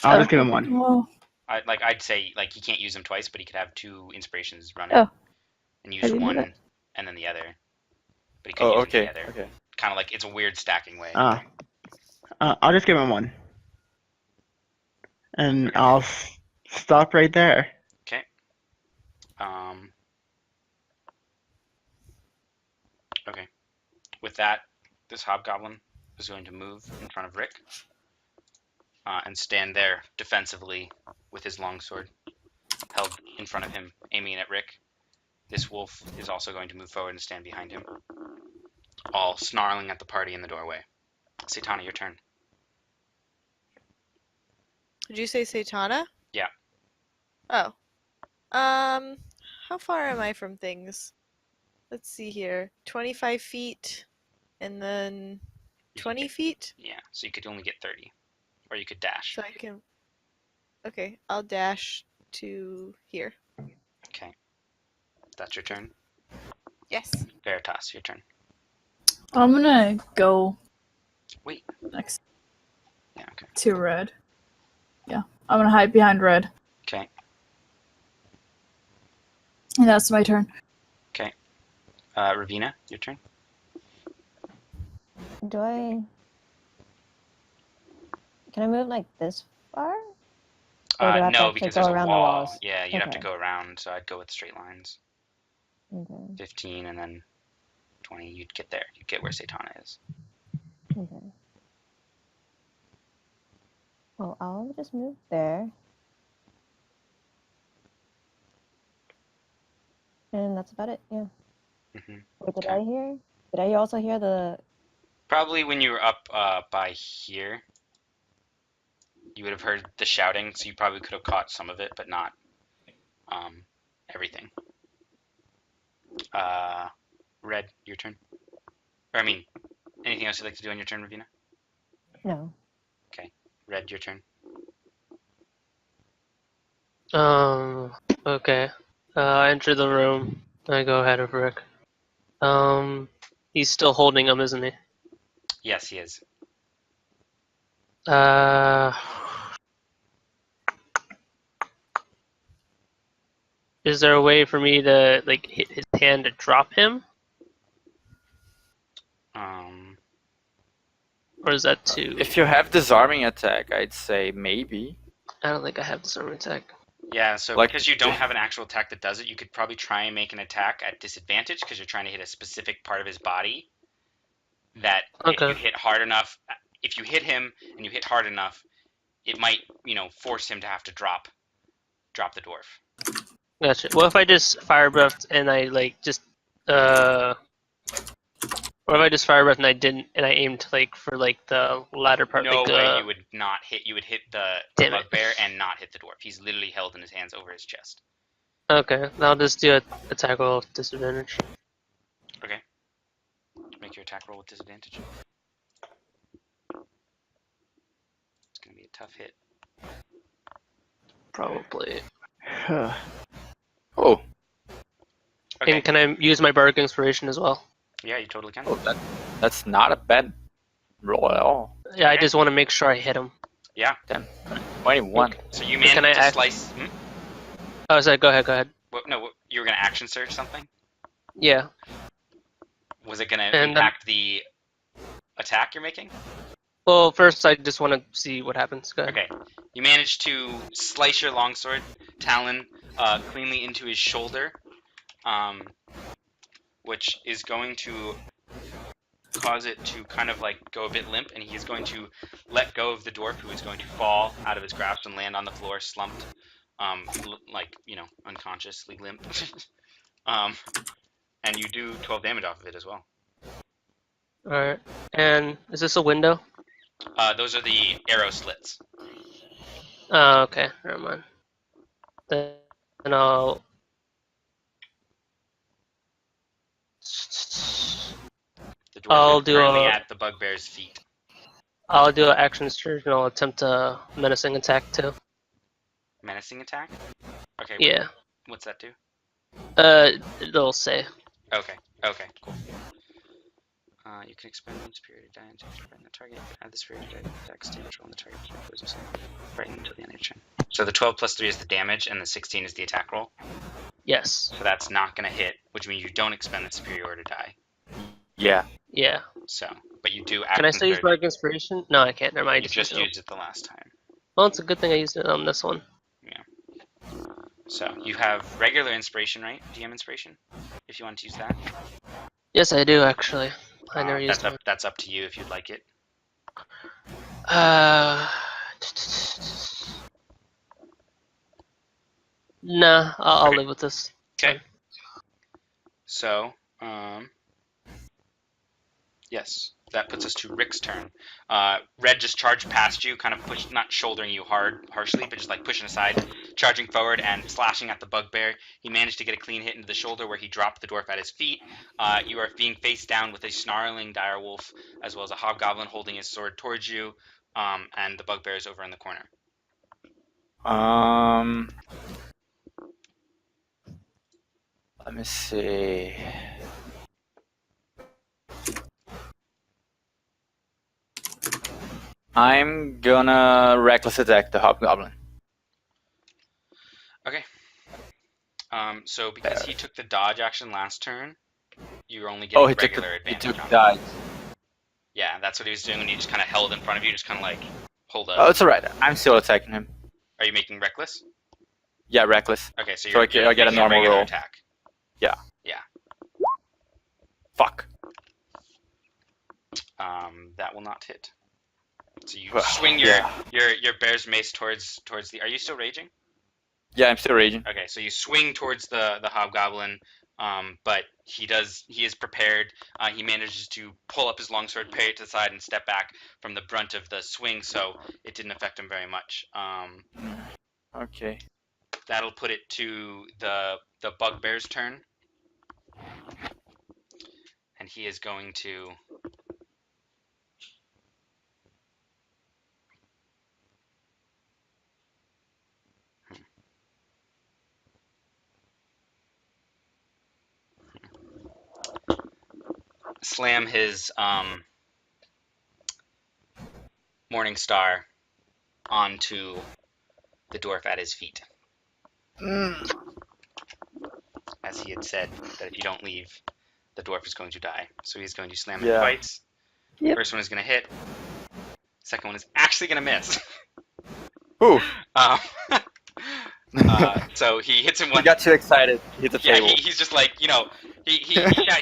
I'll just give him 1. Well, I'd say like he can't use them twice, but he could have 2 inspirations running and use one and then the other. But he could use the other. Okay. Kind of like it's a weird stacking way. I'll just give him 1. And I'll stop right there. Okay. Okay. With that, this hobgoblin is going to move in front of Rick and stand there defensively with his longsword held in front of him, aiming at Rick. This wolf is also going to move forward and stand behind him, all snarling at the party in the doorway. Satana, your turn. Did you say Satana? Yeah. Oh. How far am I from things? Let's see here. 25 feet, and then 20 feet? Yeah, so you could only get 30. Or you could dash. So I can... Okay, I'll dash to here. Okay. That's your turn? Yes. Veritas, your turn. I'm gonna go Wait. next Yeah, okay. to Red. Yeah, I'm gonna hide behind Red. Okay. And that's my turn. Okay. Ravina, your turn. Can I move like this far? Or do I have no, to because go there's a around wall. the walls? Yeah, you'd have to Okay. go around, so I'd go with straight lines. Okay. 15 and then 20, you'd get there. You'd get where Satana is. Okay. Well, I'll just move there. And that's about it, yeah. What did I hear? Did I also hear the... Probably when you were up by here, you would have heard the shouting, so you probably could have caught some of it, but not everything. Red, your turn. Or, I mean, anything else you'd like to do on your turn, Ravina? No. Okay. Red, your turn. Okay. I enter the room. I go ahead of Rick. He's still holding him, isn't he? Yes, he is. Is there a way for me to like hit his hand to drop him? Or is that too? If you have disarming attack, I'd say maybe. I don't think I have disarming attack. Yeah, so Like, because you don't have an actual attack that does it, you could probably try and make an attack at disadvantage because you're trying to hit a specific part of his body. That if you hit hard enough, if you hit him and you hit hard enough, it might, force him to have to drop the dwarf. Gotcha. What if I just fire breathed and I like just or if I just fire breath and I didn't, and I aimed like for like the latter part? No like, way you would not hit. You would hit the bugbear and not hit the dwarf. He's literally held in his hands over his chest. Okay, I'll just do a attack roll with disadvantage. Okay. Make your attack roll with disadvantage. It's gonna be a tough hit. Probably. Oh. Okay. And can I use my bardic inspiration as well? Yeah, you totally can. Oh, that's not a bad roll at all. Yeah, I just want to make sure I hit him. Yeah. Damn. 21. So you managed to slice. Oh, sorry. Go ahead. You were gonna action surge something. Yeah. Was it gonna impact the attack you're making? Well, first I just want to see what happens. Go ahead. Okay. You managed to slice your longsword talon cleanly into his shoulder, which is going to cause it to kind of like go a bit limp, and he is going to let go of the dwarf, who is going to fall out of his grasp and land on the floor, slumped, unconsciously limp. And you do 12 damage off of it as well. Alright. And is this a window? Those are the arrow slits. Oh, okay. Never mind. Then I'll... The dwarf is currently at the bugbear's feet. I'll do an action surge and I'll attempt a menacing attack too. Menacing attack? Okay. Yeah. What's that do? It'll say. Okay, cool. You can expend one superior die and frighten the target. Add the superior die attack damage roll on the target. Frighten until the end of your turn. So the 12 plus 3 is the damage, and the 16 is the attack roll? Yes. So that's not going to hit, which means you don't expend the superiority die. Yeah. Yeah. So, but you do. Can I still use Bardic Inspiration? No, I can't. Never mind. You just used it the last time. Well, it's a good thing I used it on this one. Yeah. So you have regular inspiration, right? DM inspiration, if you want to use that. Yes, I do actually. I never used it. That's up to you if you'd like it. Nah, I'll live with this. Okay. So, yes, that puts us to Rick's turn. Red just charged past you, kind of not shouldering you harshly, but just like pushing aside, charging forward and slashing at the bugbear. He managed to get a clean hit into the shoulder where he dropped the dwarf at his feet. You are being face down with a snarling direwolf, as well as a hobgoblin holding his sword towards you, and the bugbear is over in the corner. Let me see. I'm gonna reckless attack the hobgoblin. Okay. So because he took the dodge action last turn, you're only getting regular advantage. He took dodge. Yeah, that's what he was doing when he just kind of held in front of you, just kind of like hold up. Oh, it's alright. I'm still attacking him. Are you making reckless? Yeah, reckless. Okay, so I get a normal roll. Attack. Yeah. Yeah. Fuck. That will not hit. So you swing your bear's mace towards the. Are you still raging? Yeah, I'm still raging. Okay, so you swing towards the hobgoblin, but he is prepared. He manages to pull up his longsword, parry it to the side, and step back from the brunt of the swing, so it didn't affect him very much. Okay. That'll put it to the bugbear's turn, and he is going to. Slam his Morning Star onto the dwarf at his feet. As he had said, that if you don't leave, the dwarf is going to die. So he's going to slam it twice. Yep. First one is going to hit. Second one is actually going to miss. Ooh. So he hits him one. He got too excited. He hit the table. He's just like, he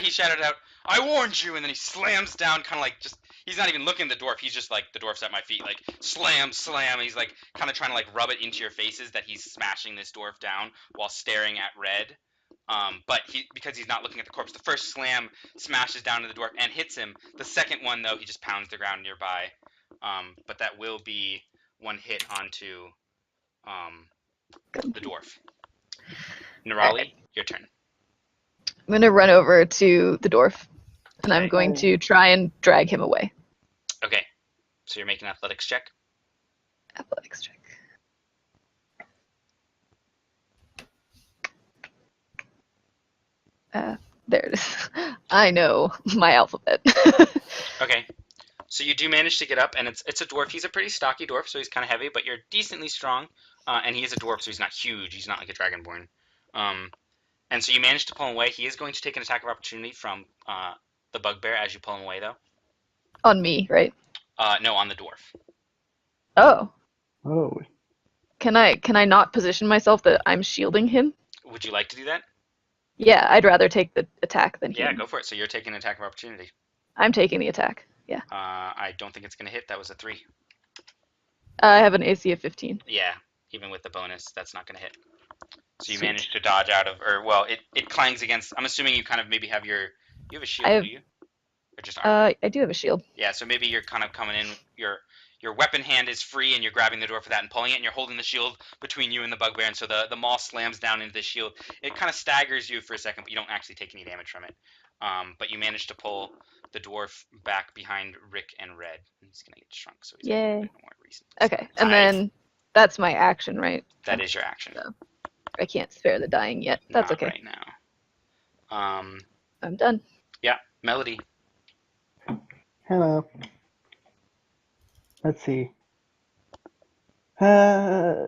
shouted out, "I warned you," and then he slams down, kind of like just. He's not even looking at the dwarf. He's just like, the dwarf's at my feet, like slam, slam. And he's like kind of trying to like rub it into your faces that he's smashing this dwarf down while staring at Red. But because he's not looking at the corpse, the first slam smashes down to the dwarf and hits him. The second one, though, he just pounds the ground nearby. But that will be one hit onto the dwarf. Nirali, your turn. I'm gonna run over to the dwarf, and I'm going to try and drag him away. Okay, so you're making an athletics check. Athletics check. There it is. I know my alphabet. Okay, so you do manage to get up, and it's a dwarf. He's a pretty stocky dwarf, so he's kind of heavy, but you're decently strong. And he is a dwarf, so he's not huge. He's not like a dragonborn. And so you manage to pull him away. He is going to take an attack of opportunity from the bugbear as you pull him away, though. On me, right? No, on the dwarf. Oh. Oh. Can I not position myself that I'm shielding him? Would you like to do that? Yeah, I'd rather take the attack than him. Yeah, go for it. So you're taking an attack of opportunity. I'm taking the attack. Yeah. I don't think it's going to hit. That was a 3. I have an AC of 15. Yeah, even with the bonus, that's not going to hit. So you Sweet. managed to dodge out of, or well, it clangs against. I'm assuming you kind of maybe have you have a shield, do you? Or just armor? I do have a shield. Yeah, so maybe you're kind of coming in. Your weapon hand is free, and you're grabbing the door for that and pulling it, and you're holding the shield between you and the bugbear, and so the maul slams down into the shield. It kind of staggers you for a second, but you don't actually take any damage from it. But you manage to pull the dwarf back behind Rick and Red. He's gonna get shrunk, so he's Yay. a bit more recent. Okay, and then that's my action, right? That is your action. So I can't spare the dying yet. That's Not okay. right now. I'm done. Yeah, Melody. Hello. Let's see. So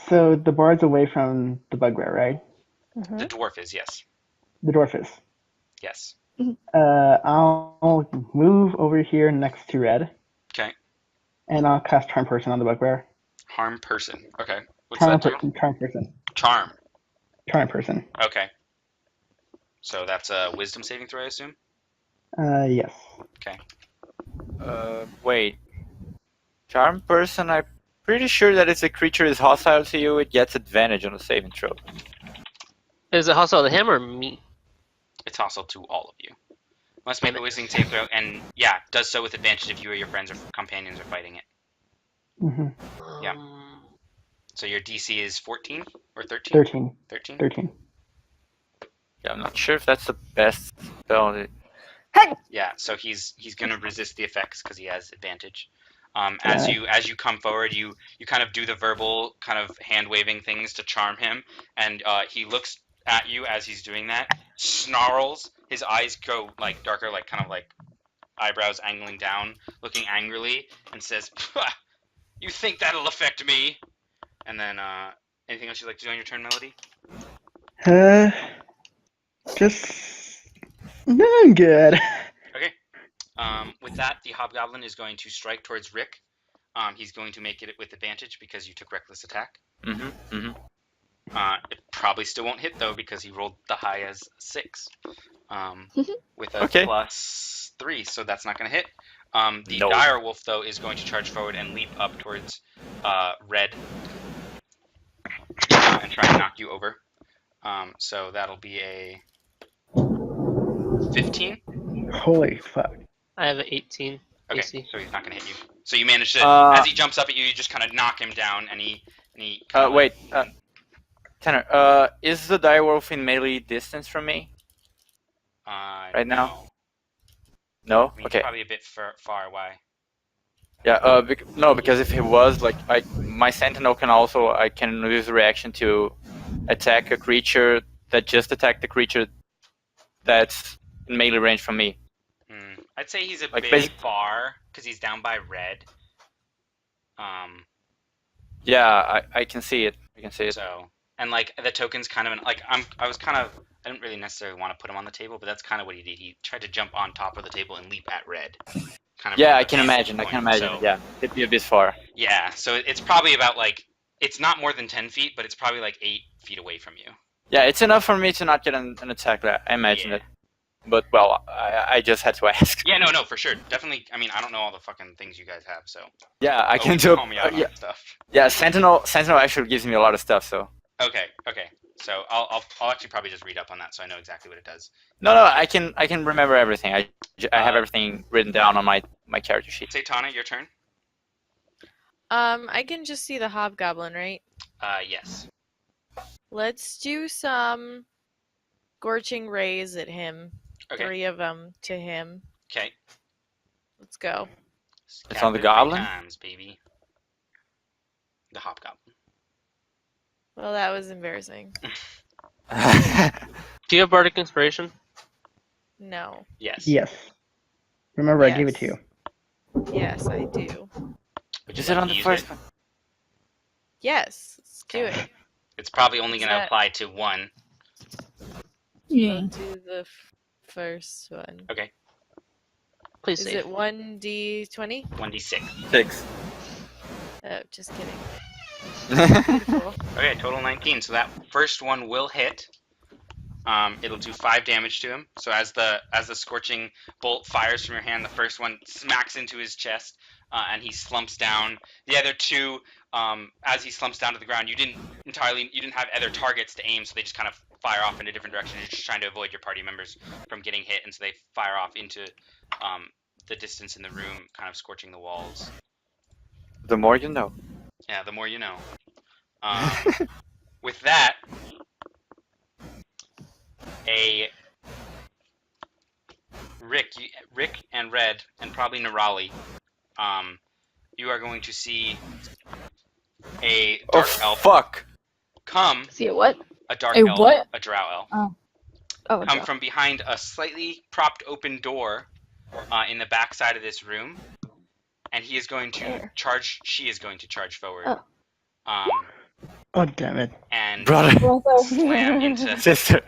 the bard's away from the bugbear, right? Mm-hmm. The dwarf is, yes. The dwarf is. Yes. I'll move over here next to Red. Okay. And I'll cast Charm Person on the bugbear. Harm person. Okay. What's Charm that do? Charm Person. Charm. Charm Person. Okay. So that's a wisdom saving throw, I assume? Yes. Okay. Wait. Charm person, I'm pretty sure that if a creature is hostile to you, it gets advantage on the saving throw. Is it hostile to him or me? It's hostile to all of you. Must make a wisdom saving throw, and yeah, does so with advantage if you or your friends or companions are fighting it. Mm-hmm. Yeah. So your DC is 14 or 13? 13. 13? 13. Yeah, I'm not sure if that's the best spell. Yeah, so he's gonna resist the effects because he has advantage. As you come forward, you kind of do the verbal kind of hand waving things to charm him, and he looks at you as he's doing that, snarls, his eyes go like darker, like kind of like eyebrows angling down, looking angrily, and says, "You think that'll affect me?" And then anything else you'd like to do on your turn, Melody? No, I'm good. Okay. With that, the hobgoblin is going to strike towards Rick. He's going to make it with advantage because you took reckless attack. Mm-hmm. It probably still won't hit though because he rolled the high as 6 with a +3, so that's not going to hit. The dire wolf though is going to charge forward and leap up towards Red and try and knock you over. So that'll be a 15. Holy fuck! I have an 18. Okay, AC. so he's not going to hit you. So you manage to, as he jumps up at you, you just kind of knock him down, and he. Wait, Tanner. Is the direwolf in melee distance from me? Right now? No. I mean, Okay. Probably a bit far away. Yeah. No, because if he was my sentinel I can use a reaction to attack a creature that just attacked the creature that's in melee range from me. I'd say he's a bit far because he's down by Red. Yeah, I can see it. So, and the token's kind of I didn't really necessarily want to put him on the table, but that's kind of what he did. He tried to jump on top of the table and leap at Red. Yeah, I can imagine. So, yeah, it'd be a bit far. Yeah, so it's probably about it's not more than 10 feet, but it's probably 8 feet away from you. Yeah, it's enough for me to not get an attack. I imagine it. But well, I just had to ask. Yeah, no, for sure, definitely. I mean, I don't know all the fucking things you guys have, so. Yeah, I can do. Call me out on stuff. Yeah, Sentinel actually gives me a lot of stuff, so. Okay. So I'll actually probably just read up on that, so I know exactly what it does. No, I can remember everything. I have everything written down on my character sheet. Satana, your turn. I can just see the hobgoblin, right? Yes. Let's do some scorching rays at him. Okay. 3 of them to him. Okay. Let's go. It's on the goblin? Times, baby. The hobgoblin. Well, that was embarrassing. Do you have Bardic Inspiration? No. Yes. Yes. Remember, I gave it to you. Yes, I do. Is it on the first one? Yes, let's do it. It's probably only going to apply to 1. Yeah. I'll do the first one. Okay. Please Is save. it 1d20? 1d6. 6. Oh, just kidding. Okay, total 19. So that first one will hit. It'll do 5 damage to him. So as the scorching bolt fires from your hand, the first one smacks into his chest, and he slumps down. The other 2, as he slumps down to the ground, you didn't have other targets to aim, so they just kind of fire off in a different direction. You're just trying to avoid your party members from getting hit, and so they fire off into the distance in the room, kind of scorching the walls. The more you know. Yeah, the more you know. With that, Rick and Red, and probably Nerali, you are going to see a dark elf. Fuck! Come. See a what? A dark A elf. what? A drow elf. Oh, Come from behind a slightly propped open door in the back side of this room, and he is going to charge. She is going to charge forward. Oh damn it! And Brother. slam into Sister.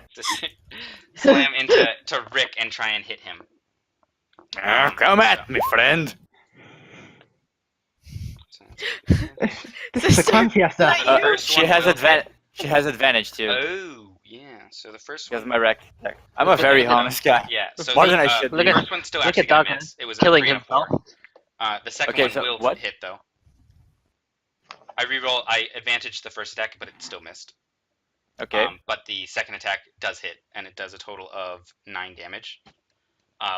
slam into Rick and try and hit him. Come at me, friend. It's the confiesta. She has advantage too. Oh yeah. So the first one. Because my rec. I'm a very honest guy. Yeah. So more the, than I should. The first one's still actually gonna miss. It was killing a 3 and a 4. himself. The second one will hit though. I advantaged the first attack, but it still missed. Okay. But the second attack does hit, and it does a total of 9 damage,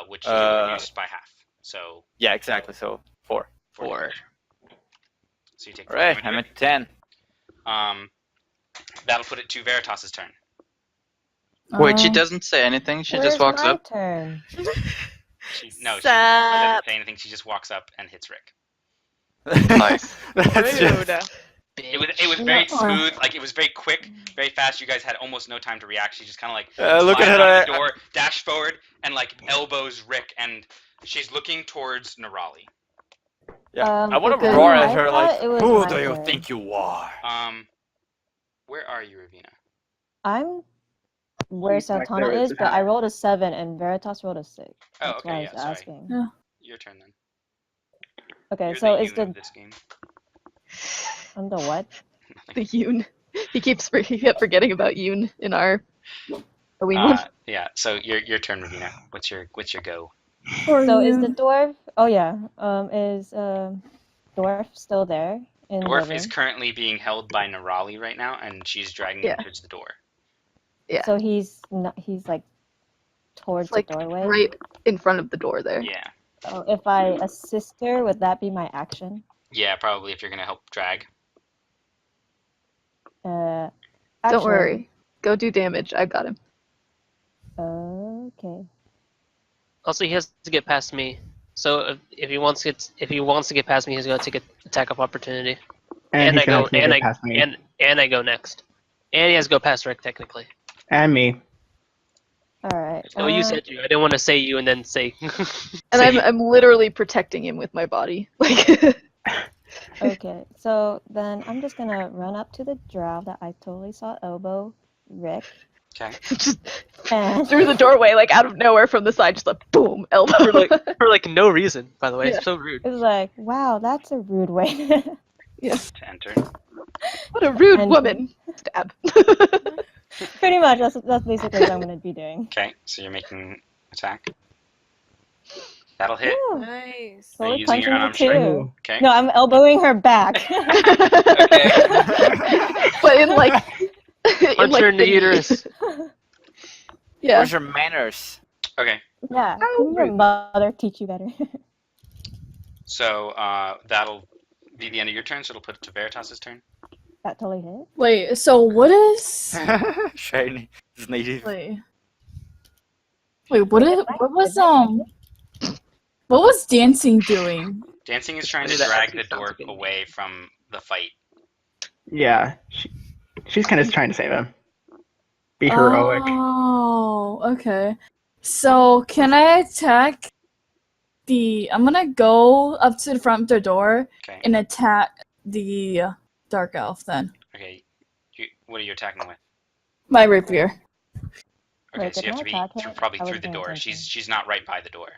which you reduced by half. So. Yeah, exactly. So 4. 4. So you take. All right, I'm at 10. That'll put it to Veritas's turn. Wait, she doesn't say anything. She just walks up. Turn. She doesn't say anything. She just walks up and hits Rick. Nice. That's just... It was very smooth, it was very quick, very fast. You guys had almost no time to react. She just kind of look at her the door, dash forward, and elbows Rick, and she's looking towards Nerali. Yeah, I want to roar at her who do you think you are? Where are you, Ravina? I'm where Satana is, but I rolled a 7 and Veritas rolled a 6. Oh, That's why I was asking. Your turn then. Okay, You're so the is the of this game. I'm the what? The Yoon. He kept forgetting about Yoon in our Halloween one. Yeah. So your turn, Ravina. What's your go? So is the dwarf? Oh yeah. Is dwarf still there in the Dwarf is room? currently being held by Nerali right now, and she's dragging him towards the door. Yeah. So he's not. He's like towards Like the doorway. right in front of the door there. Yeah. Oh, if I assist her, would that be my action? Yeah, probably if you're gonna help drag. Don't Actually, worry. Go do damage. I got him. Okay. Also, he has to get past me. So if he wants to get past me, he's going to take an attack of opportunity. And he's I gonna go have to get past me. and I go next. And he has to go past Rick technically. And me. All right. So you said you. I didn't want to say you and then say. And I'm literally protecting him with my body. Like. Okay, so then I'm just gonna run up to the drow that I totally saw elbow Rick. Okay. Just And through the doorway, like out of nowhere from the side, just like boom, elbow. for like no reason, by the way. Yeah. It's so rude. it was like, wow, that's a rude way. Yeah. To enter. What a rude And- woman. Stab. Pretty much, that's basically what I'm gonna be doing. Okay, so you're making attack. That'll hit. Woo, Nice. Are totally you using your punching her unarmed strike? too. Okay. No, I'm elbowing her back. Okay. But in like, Punch her in the uterus. Yeah. Where's your manners? Okay. Yeah, can your mother teach you better? So that'll be the end of your turn. So it'll put it to Veritas's turn. That totally hit. Wait, so what is? Shiny is native. Wait, what was dancing doing? Dancing is trying to That drag actually the sounds dwarf like a- away from the fight. Yeah. She's kind of trying to save him. Be heroic. Oh, okay. So can I attack I'm gonna go up to the front of the door Okay. and attack the dark elf then. Okay. What are you attacking with? My rapier. Okay, Wait, so you did have I to be attack her? probably I through wasn't the paying door. attention. She's not right by the door.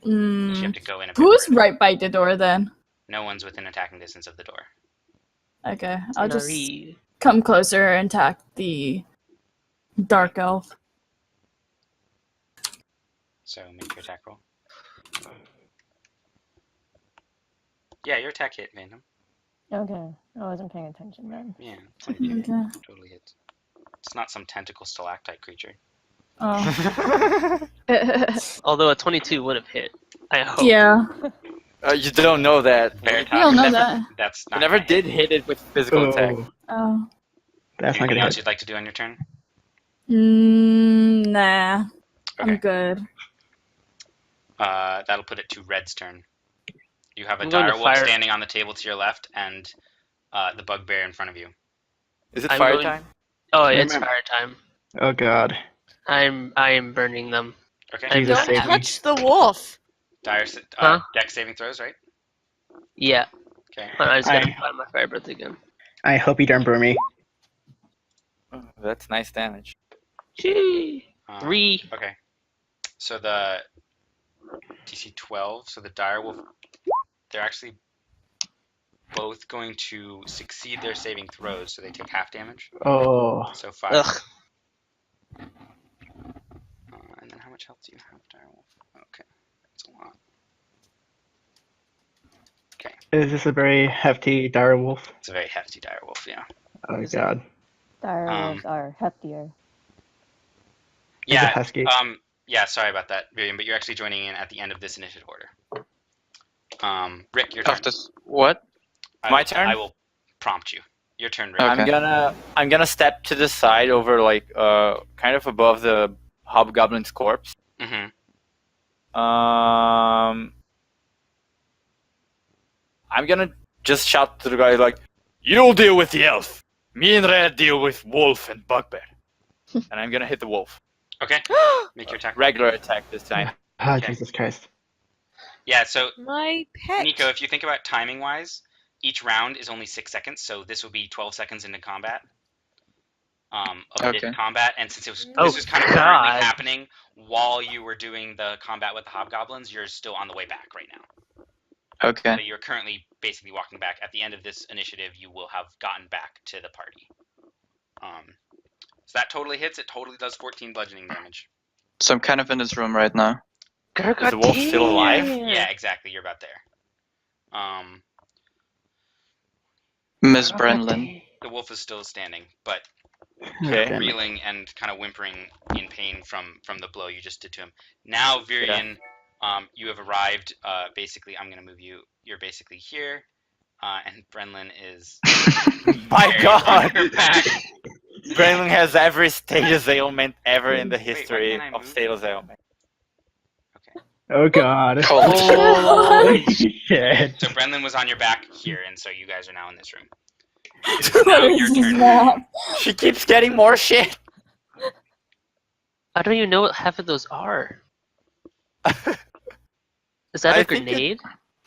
So you have to go in a bit Who's further. right by the door then? No one's within attacking distance of the door. Okay, I'll just Marie. come closer and attack the dark elf. So make your attack roll. Yeah, your attack hit, Vandom. Okay, I wasn't paying attention then. Yeah, Okay. totally hits. It's not some tentacle stalactite creature. Oh. Although a 22 would have hit. I hope. Yeah. You don't know that. Veritas, You don't know never- that. That's I not never gonna did hit. hit it with physical attack. Oh. That's not Anything gonna else hit. you'd like to do on your turn? Nah. I'm Okay. good. That'll put it to Red's turn. You have a I'm going to direwolf fire- standing on the table to your left, and the bugbear in front of you. Is it I'm fire going- time? Oh, it's Remember- fire time. Oh god. I am burning them. Okay. I Jesus just- save Don't me. touch the wolf. Huh? Dex saving throws, right? Yeah. Okay. Hold on, I just gotta I- find my fire breath again. I hope you don't burn me. Oh, that's nice damage. Gee. 3. Okay. So the DC 12. So the direwolf, they're actually both going to succeed their saving throws, so they take half damage. Oh. So 5. Ugh. And then how much health do you have, direwolf? Okay, that's a lot. Okay, Is this a very hefty dire wolf? it's a very hefty direwolf, yeah. Oh god. Dire wolves are heftier. Is it Yeah. husky? Yeah. Sorry about that, Miriam, but you're actually joining in at the end of this initiative order. Rick, your turn. What? My turn? I will prompt you. Your turn, Rick. I'm gonna step to the side over like kind of above the hobgoblin's corpse. Mm-hmm. I'm gonna just shout to the guy like, "You'll deal with the elf. Me and Red deal with wolf and bugbear." And I'm gonna hit the wolf. Okay. Make your attack. Regular attack this time. Ah, Okay. Jesus Christ. Yeah. So My pet. Nico, if you think about timing wise, each round is only 6 seconds, so this would be 12 seconds into combat. Of this combat, and since this was kind of currently happening while you were doing the combat with the hobgoblins, you're still on the way back right now. Okay. So you're currently basically walking back. At the end of this initiative, you will have gotten back to the party. So that totally hits. It totally does 14 bludgeoning damage. So I'm kind of in this room right now. Is the wolf still alive? Yeah, exactly. You're about there. Miss Brenlin. The wolf is still standing, but Okay. reeling and kind of whimpering in pain from the blow you just did to him. Now, Virion, you have arrived. Basically, I'm going to move you. You're basically here, and Brenlin is. My God! Brenlin has every status ailment ever in the history of status ailment. Oh God. Holy shit. So Brenlin was on your back here, and so you guys are now in this room. What is this map? She keeps getting more shit. I don't even know what half of those are. Is that a grenade?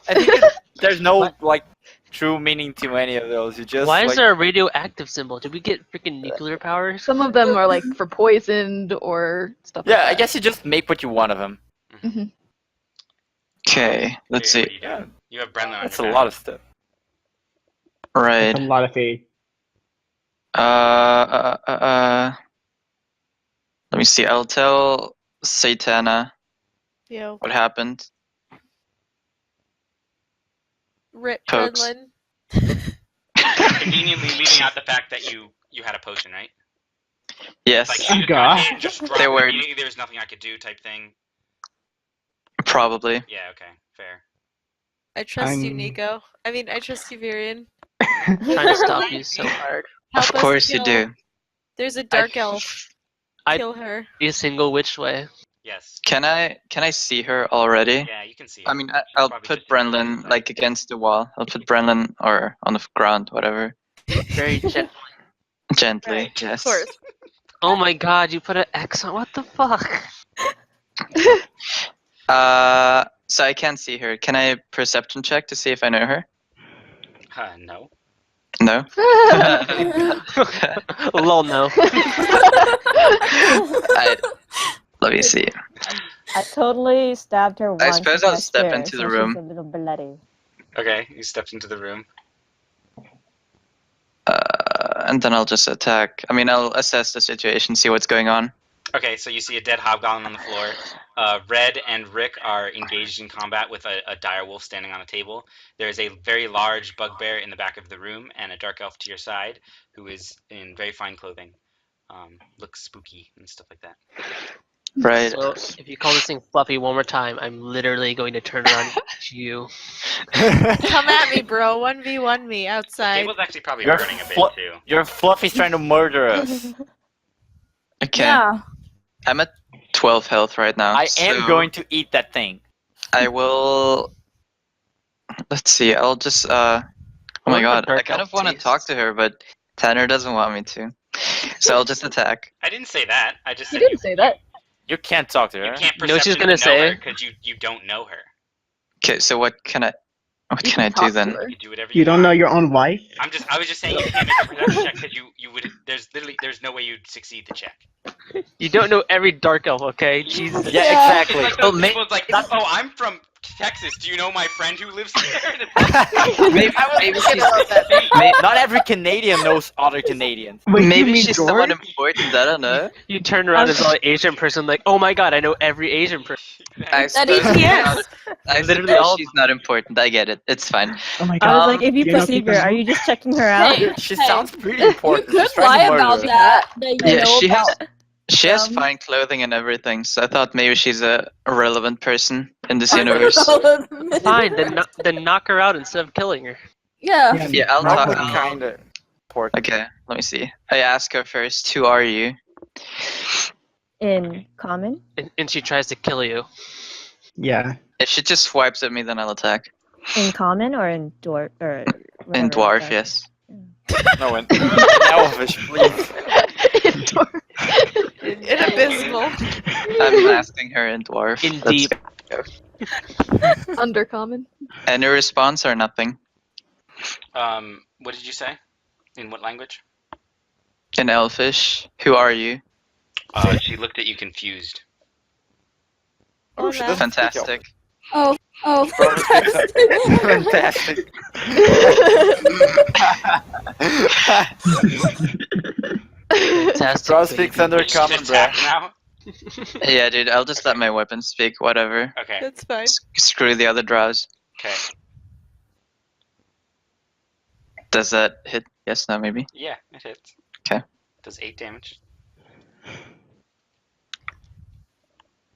I think there's no like true meaning to any of those. You just. Why is like, there a radioactive symbol? Did we get freaking nuclear powers? Some of them are like for poisoned or stuff. Yeah, like that. I guess you just make what you want of them. Okay, let's see. You have Brenlin on That's your a back. lot of stuff. Right. That's a lot of feed. Let me see. I'll tell Satana Yo. what happened. Rip Pokes. Brenlin. Conveniently leaving out the fact that you had a potion, right? Yes. Like you just dropped They were immediately. There was nothing I could do, type thing. probably. Yeah. Okay. Fair. I trust you, Nico. I mean, I trust you, Virion. Trying to stop you so hard. Help Of us course you kill- do. There's a dark elf. I'd Kill her. be a single which way. Yes. Can I see her already? Yeah, you can see her. I mean, I'll put Brenlin like against the wall. I'll put Brenlin or on the ground, whatever. Very gently. Gently, Right, yes. Of course. Oh my god, you put an X on. What the fuck? So I can't see her. Can I perception check to see if I know her? No. No. Lol, no. Let me see. I totally stabbed her once. I suppose with I'll my step spear, into so the room. She's a little bloody. Okay, you stepped into the room. And then I'll just attack. I mean, I'll assess the situation, see what's going on. Okay, so you see a dead hobgoblin on the floor. Red and Rick are engaged in combat with a dire wolf standing on a table. There is a very large bugbear in the back of the room, and a dark elf to your side, who is in very fine clothing. Looks spooky and stuff like that. Right. So, if you call this thing Fluffy one more time, I'm literally going to turn around and hit you. Come at me, bro. 1v1 me The outside. table's actually probably You're burning a bit too. Your Fluffy's trying to murder us. Okay. Yeah. I'm at 12 health right now. I so am going to eat that thing. I will. Let's see. I'll just. Oh my god. I kind of want to talk to her, but Tanner doesn't want me to. So I'll just attack. I didn't say that. I just You said didn't say that. You can't talk to her. you can't You know what she's perception gonna know say? because you don't know her. Okay. So what can I? What You can I can do talk to then? her. You do whatever You don't want. know your own wife? I was just saying you can't make a perception check because you would. There's no way you'd succeed the check. You don't know every dark elf, okay? Jesus. Yeah, Yeah. exactly. It's like Well, those people's like, oh, I'm from Texas. Do you know my friend who lives there? Maybe she's. Not every Canadian knows other Canadians. Wait, you Maybe mean she's George? someone important. I don't know. You turn around as an Asian person, like, oh my god, I know every Asian person. I That suppose, is yes. I Literally suppose all- she's not important. I get it. It's fine. Oh my I god. was like, if you you know perceive people her, know? are you just checking her out? Hey, She hey, sounds pretty You important. could She's trying lie to murder about us. that. That you Yeah, know she about. has. She has them. fine clothing and everything, so I thought maybe she's a relevant person in this universe. Fine, then knock her out instead of killing her. Yeah. Yeah, I'll talk. Probably kind of important. Okay, let me see. I ask her first, who are you? In common? And she tries to kill you. Yeah. If she just swipes at me, then I'll attack. In common or in dwarf? Or In whatever dwarf, that- yes. No, in Elvish, please. In abysmal. I'm asking her in dwarf. In Let's deep. go. Undercommon. Any response or nothing? What did you say? In what language? In Elfish, who are you? She looked at you confused. Oh, she doesn't speak Fantastic. Oh, Oh, Fantastic. Fantastic. Cross speaks under You should common, bro. attack now. Yeah, dude, I'll just let my weapon speak, whatever. Okay. That's fine. Screw the other drows. Okay. Does that hit? Yes, no, maybe? Yeah, it hits. Okay. Does 8 damage.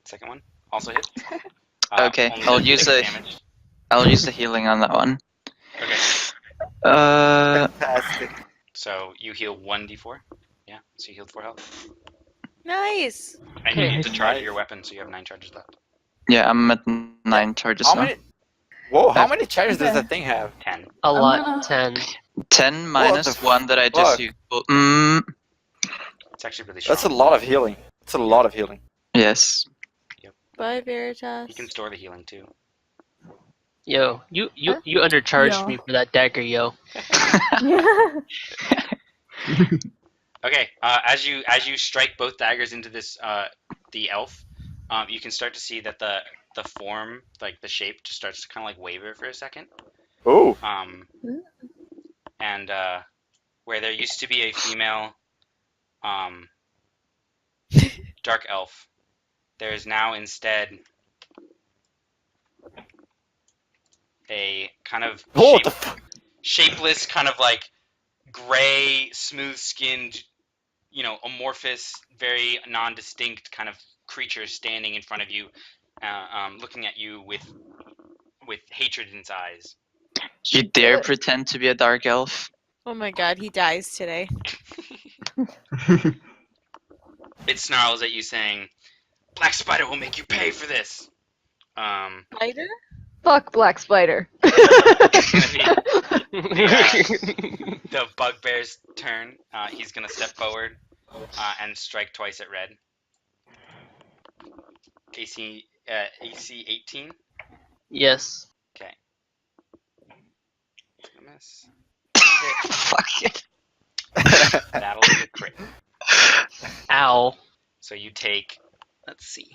Second one also hits. Okay, only I'll does use 6 a damage. I'll use the healing on that one. Okay. Fantastic. So you heal 1d4. Yeah, so you healed 4 health. Nice. And you need to charge your weapon, so you have 9 charges left. Yeah, I'm at 9 charges How now. many? Whoa, how many charges does Okay. that thing have? 10. A lot. 10. 10 minus the 1 that I fuck? just used. It's actually really strong. That's a lot of healing. That's a lot of healing. Yes. Bye, Veritas. You can store the healing too. Yo, you undercharged Yo. me for that dagger, yo. Okay, as you strike both daggers into this the elf, you can start to see that the form, like the shape, just starts to kind of like waver for a second. Oh. And where there used to be a female dark elf, there is now instead a kind of shapeless, kind of like gray, smooth-skinned, amorphous, very non-distinct kind of creature standing in front of you, looking at you with hatred in its eyes. You dare pretend to be a dark elf? Oh my god, he dies today. It snarls at you, saying, "Black Spider will make you pay for this." Spider? Fuck Black Spider. The bugbear's turn. He's gonna step forward and strike twice at red. AC 18. Yes. Okay. Miss. Fuck it. That'll be a crit. Ow. So you take. Let's see.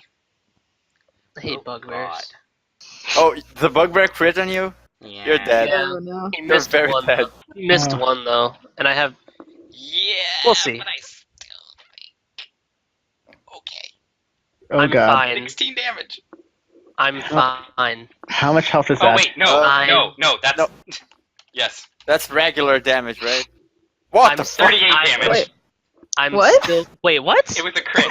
I hate bugbears. God. Oh, the bugbear crit on you? Yeah. You're dead. Oh no. He You're missed very one. dead. He missed one though, and I have. Yeah. We'll see. But I still think. Okay. Oh I'm god. fine. 16 damage. I'm fine. How much health is Oh that? wait, no, no. That's No. Yes. That's regular damage, right? What I'm the still- 38 damage. Wait. I'm What? still. Wait, what? It was a crit.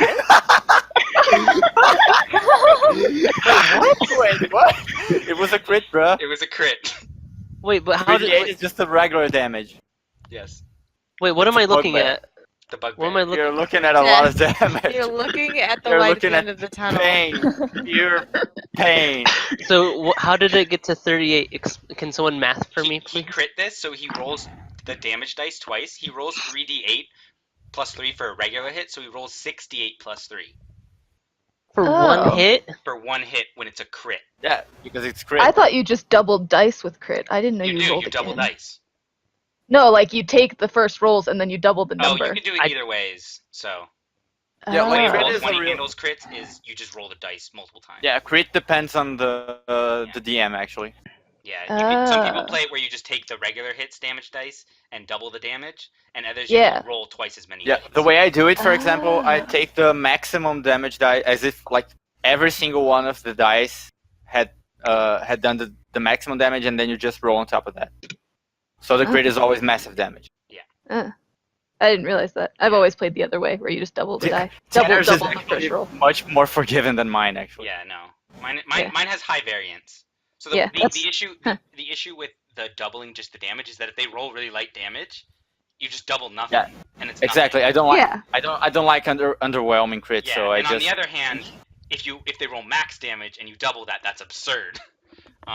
Wait, what? It was a crit, bruh. It was a crit. Wait, but how did? 38 is just the regular damage. Yes. Wait, what am I looking bugbear. at? The bugbear. What am I looking? You're looking at a lot of damage. You're looking at the You're light at looking the end at of the tunnel. Pain. Pure pain. So how did it get to 38? Can someone math for me, He please? crit this, so he rolls the damage dice twice. He rolls 3d8 plus 3 for a regular hit, so he rolls 6d8 plus 3 For Oh. one hit? for one hit when it's a crit. Yeah, because it's crit. I thought you just doubled dice with crit. I didn't know You you, do, rolled you double again. dice. No, like you take the first rolls and then you double the Oh, number. you can do it either ways. So Yeah, the way like he crit rolls is when a he real- handles crits is you just roll the dice multiple times. Yeah, crit depends on the DM actually. Yeah, some people Ah. play it where you just take the regular hits damage dice and double the damage, and others Yeah. you roll twice as many. Yeah, dice. the way I do it, for example, I Ah. take the maximum damage die as if like every single one of the dice had done the maximum damage, and then you just roll on top of that. So the crit is always massive damage. I didn't realize that. I've always played the other way, where you just double the die. Double Tanner's is the actually first roll. much more forgiving than mine, actually. Yeah, no, mine Yeah. has high variance. So Yeah, the that's- issue huh. the issue with the doubling just the damage is that if they roll really light damage, you just double nothing, Yeah, and it's Exactly. nothing. I don't like Yeah. I don't like underwhelming crits, Yeah, so I and on just the other hand, if they roll max damage and you double that, that's absurd.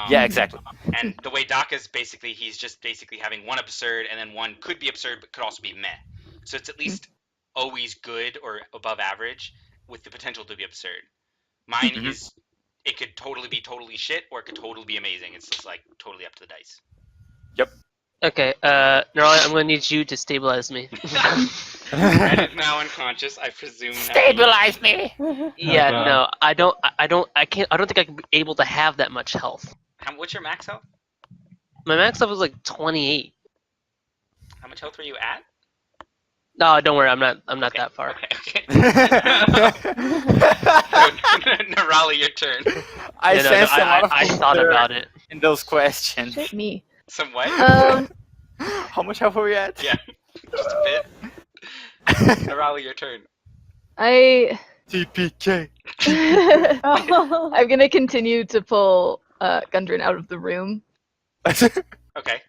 yeah, exactly. And the way Daka's basically, he's just basically having one absurd, and then one could be absurd, but could also be meh. So it's at least always good or above average, with the potential to be absurd. Mine Mhm. is, it could totally be totally shit, or it could totally be amazing. It's just like totally up to the dice. Okay, Nerali, I'm gonna need you to stabilize me. Red is now unconscious. I presume. Stabilize me. Yeah, Okay. no, I don't think I can be able to have that much health. What's your max health? My max health was like 28. How much health were you at? No, don't worry. I'm not that far. Okay. Narali, your turn. I thought about it in those questions. Shit me. Some what? How much health were you at? Yeah, just a bit. Narali, your turn. TPK. I'm gonna continue to pull Gundren out of the room. Okay.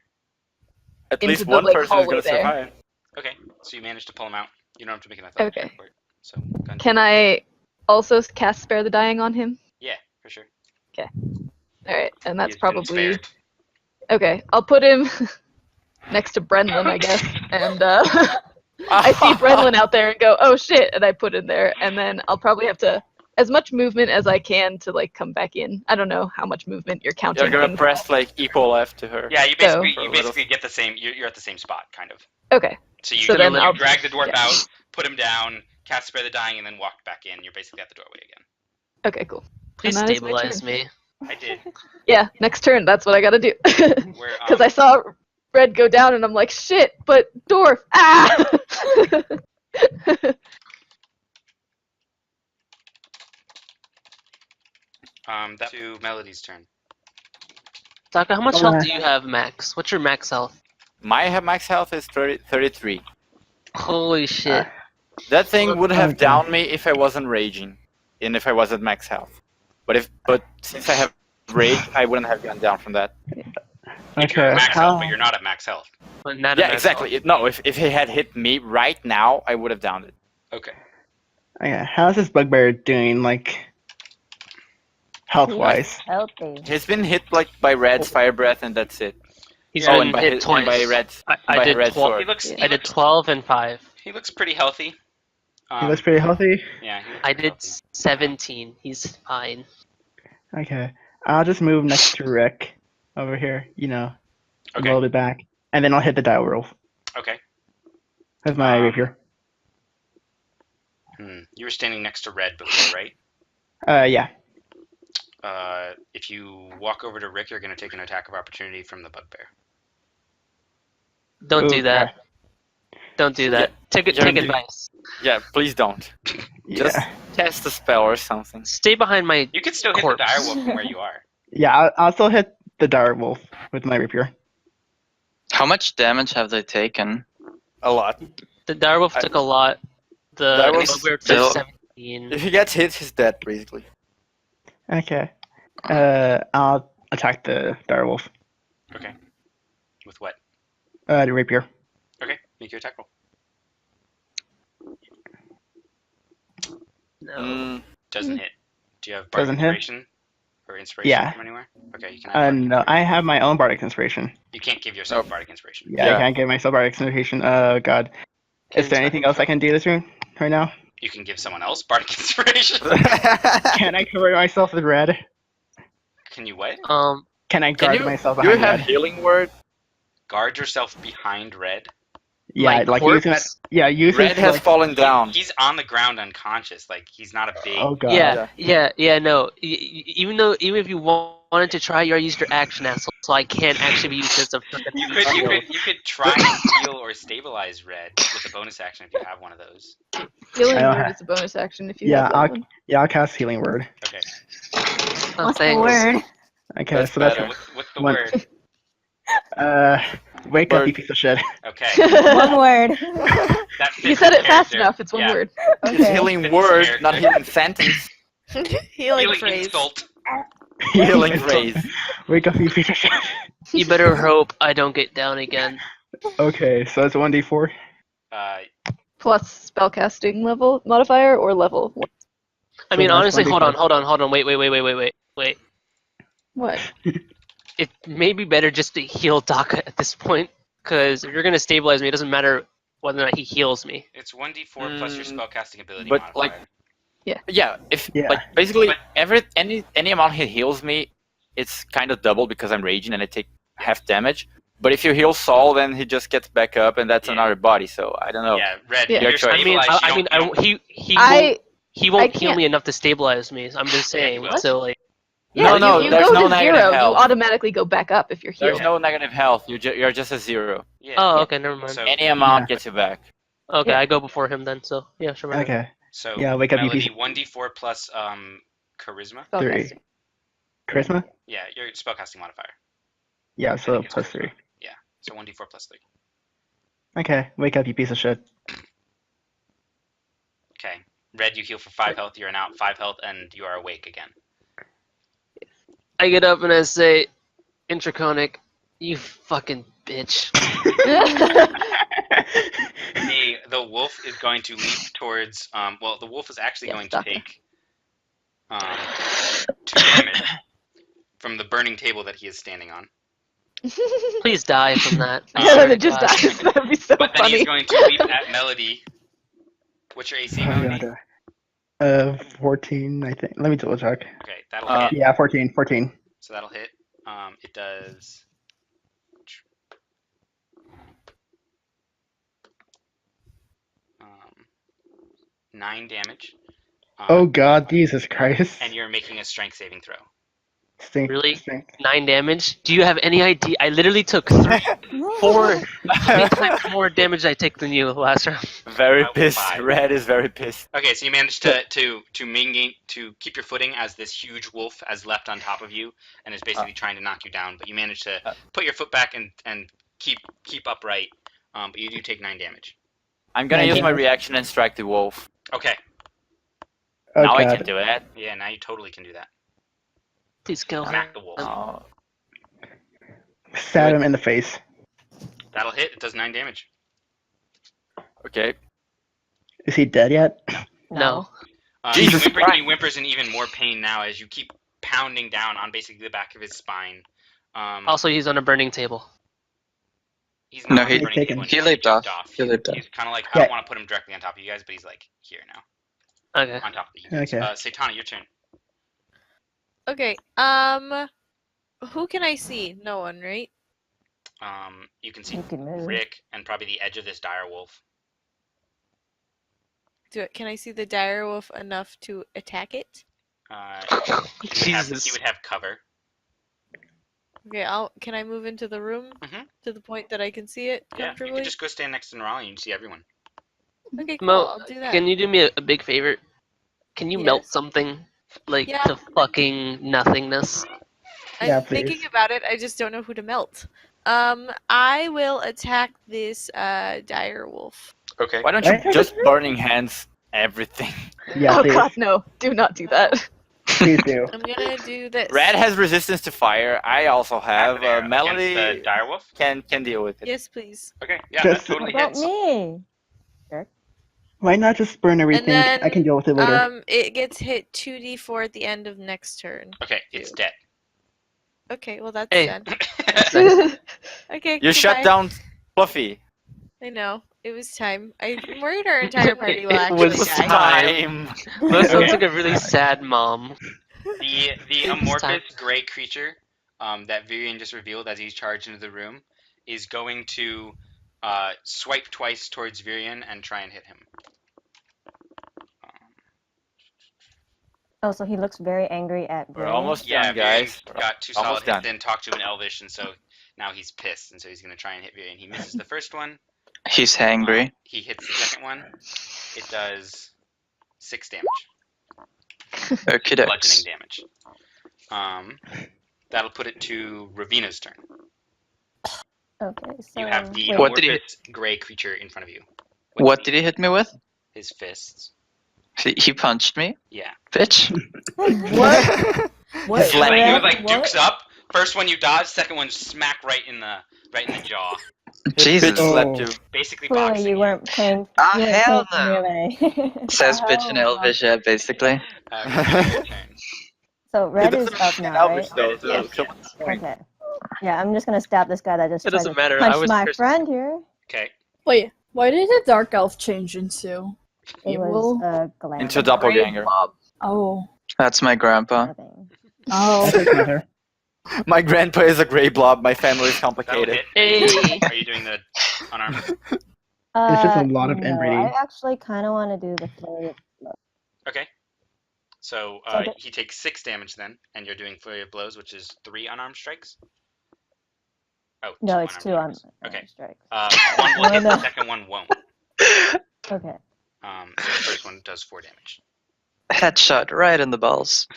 At least the, one like, person is gonna hallway there. survive. Okay, so you managed to pull him out. You don't have to make an athletic check for it. So, Gundren. Can I also cast Spare the Dying on him? Yeah, for sure. Okay. Alright, and that's He's been probably... spared. Okay, I'll put him next to Brenlin, I guess, and I see Brenlin out there and go, oh shit, and I put in there, and then I'll probably have to, as much movement as I can to like come back in. I don't know how much movement you're counting. You're gonna press like equal F to her. Yeah, you basically get the same. You're at the same spot, kind of. Okay. So you drag the dwarf out, put him down, cast Spare the Dying, and then walk back in. You're basically at the doorway again. Okay, cool. Please stabilize me. I did. Yeah, next turn. That's what I gotta do. Because I saw Red go down, and I'm like, shit. But dwarf, ah! That's to Melody's turn. Saka, how much health do you have, Max? What's your max health? My max health is 33. Holy shit. That thing would have downed me if I wasn't raging, and if I was at max health. But since I have rage, I wouldn't have gone down from that. If you're at max health, but you're not at max health. Yeah, exactly. If he had hit me right now, I would have downed it. Okay. Okay, how's this bugbear doing, like, health-wise? Healthy. He's been hit like by Red's fire breath, and that's it. He's been and hit twice. by Red's. I did Red's 12. sword. I did 12 and 5. He looks pretty healthy. He looks pretty healthy? Yeah. I did 17. He's fine. Okay. I'll just move next to Rick over here, a little bit back. And then I'll hit the dial roll. Okay. With my rapier. You were standing next to Red before, right? Yeah. If you walk over to Rick, you're going to take an attack of opportunity from the bugbear. Don't do that. Don't do that. Take advice. Yeah, please don't. Just cast a spell or something. Stay behind my You can still hit the direwolf from where you are. Yeah, I'll still hit the direwolf with my rapier. How much damage have they taken? A lot. The direwolf took a lot. The bugbear took 17. If he gets hit, he's dead, basically. Okay. I'll attack the direwolf. Okay. With what? The rapier. Okay, make your attack roll. No. Doesn't hit. Do you have Doesn't hit? inspiration? Or inspiration from anywhere? Okay, you can have no, I have my own bardic inspiration. You can't give yourself bardic inspiration. Yeah, I can't give myself bardic inspiration. Oh, God. Is there anything else I can do this room right now? You can give someone else bardic inspiration. Can I cover myself with red? Can you what? Can I guard myself you behind have red? healing word? Guard yourself behind Red? Yeah, like using that. Yeah, using Red has fallen down. He's on the ground unconscious. Like, he's not a big... Oh, God. No. Even if you wanted to try, you already used your action, asshole, so I can't actually be used as a fucking You could try and heal or stabilize Red with a bonus action if you have one of those. Healing word is a bonus action if you have that one. I'll cast healing word. Okay. What's the word? Okay, that's so that's what's the word? Wake up, you piece of shit. Okay. One word. You said it fast enough. It's one word. Okay. It's healing word, not healing sentence. Healing phrase. Insult. Healing phrase. Wake up, you piece of shit. You better hope I don't get down again. Okay, so that's 1d4. Plus spellcasting level modifier or level? I mean, honestly, hold on. Wait. What? It may be better just to heal Daka at this point, because if you're going to stabilize me, it doesn't matter whether or not he heals me. It's 1d4 plus your spellcasting ability but modifier. Basically any amount he heals me, it's kind of double because I'm raging and I take half damage. But if you heal Saul, then he just gets back up, and that's another body. So I don't know. Yeah, Red. Your choice. He won't heal me enough to stabilize me. I'm just saying. So like. Yeah, No, you there's go no to negative 0, you health. automatically go back up if you're healed. There's no negative health. You're just a 0. Yeah. Oh, okay, never mind. So, Any amount gets you back. Okay, Yeah. I go before him then, so yeah, sure. Whatever. Okay. so Yeah, wake up, Melody, EP. 1d4 plus charisma. 3. Charisma? Yeah, your spellcasting modifier. Yeah, I so think it's plus charisma. 3. Yeah, so 1d4 plus 3. Okay, wake up, you piece of shit. Okay. Red, you heal for 5 health. You're now 5 health, and you are awake again. I get up and I say, Intraconic, you fucking bitch. The wolf is going to leap towards. Well, the wolf is actually going to take 2 damage from the burning table that he is standing on. Please die from that. Just die. That'd be so but then funny. he's going to leap at Melody. What's your AC, Melody? 14, I think. Let me double check. Okay, that'll hit. Yeah, 14. So that'll hit. It does. 9 damage. Oh God, Jesus Christ! And you're making a strength saving throw. Really? 9 damage? Do you have any idea? I literally took 4 times more damage I take than you last round. Very pissed. Red is very pissed. Okay, so you managed to keep your footing as this huge wolf has leapt on top of you and is basically trying to knock you down. But you managed to put your foot back and keep upright. But you do take 9 damage. I'm gonna use my reaction and strike the wolf. Okay. Now I can do it. Yeah, now you totally can do that. Please kill him. Smack the wolf. Stab him in the face. That'll hit. It does 9 damage. Okay. Is he dead yet? No. Jesus Christ. He whimpers in even more pain now as you keep pounding down on basically the back of his spine. Also, he's on a burning table. He's not he leaped off. He leaped off. He's kind of like, I don't want to put him directly on top of you guys, but he's like here now. Okay. On top of you guys. Okay. Satana, your turn. Okay. Who can I see? No one, right? You can see Rick and probably the edge of this dire wolf. Can I see the dire wolf enough to attack it? Jesus. He would have cover. Okay, can I move into the room to the point that I can see it comfortably? You can just go stand next to Nirali and you can see everyone. Okay, cool. Mo, I'll do that. can you do me a big favor? Can you melt something to fucking nothingness? I'm thinking about it. I just don't know who to melt. I will attack this dire wolf. Okay. Why don't you just burning hands everything? Yeah, oh please. God, no! Do not do that. Please do. I'm gonna do this. Red has resistance to fire. I also have. Melody the dire wolf can deal with it. Yes, please. Okay. Yeah, Just- that totally What hits. about me? Jerk. Why not just burn everything? And then, I can deal with it later. It gets hit 2d4 at the end of next turn. Okay, it's dead. Okay, well that's Hey. done. Okay. You shut goodbye. down Fluffy. I know. It was time. I'm worried our entire party will It actually was die. time. That sounds like a really sad mom. The amorphous gray creature that Virion just revealed as he's charged into the room is going to swipe twice towards Virion and try and hit him. Oh, so he looks very angry at We're Virion. almost Yeah, done, guys. Virion got 2 Almost solid done. hits, then talked to an Elvish, and so now he's pissed, and so he's going to try and hit Virion. He misses the first one. He's hangry. He hits the second one. It does 6 damage. Okie Bludgeoning dokes. damage. That'll put it to Ravina's turn. Okay, so You have the What did he amorphous gray creature in front of you. What did he hit me with? His fists. He punched me, Yeah. bitch. What? What? He was like What? dukes up. First one you dodge, second one smack right in the jaw. Jesus. Bitch slapped you. Basically Clearly boxing. you weren't playing. Ah, you weren't hell playing no. melee. Says bitch in Elvish, yeah, basically. Your turn. So red is up now, right? though, Yes, so- Okay. Yeah, I'm just gonna stab this guy that just It tried doesn't to matter, I punch was my first. friend here. Okay. Wait, what did the dark elf change into? It Evil? was Glam. Into doppelganger. Oh. That's my grandpa. Nothing. Oh. My grandpa is a gray blob. My family is That'll complicated. hit. Hey! Are you doing the unarmed? It's just a lot of no, inbreeding. I actually kind of want to do the flurry. Okay. So he takes 6 damage then, and you're doing Flurry of Blows, which is 3 unarmed strikes. Oh, no, it's 2 unarmed strikes. One will hit, the second one won't. Okay. So the first one does 4 damage. Headshot right in the balls.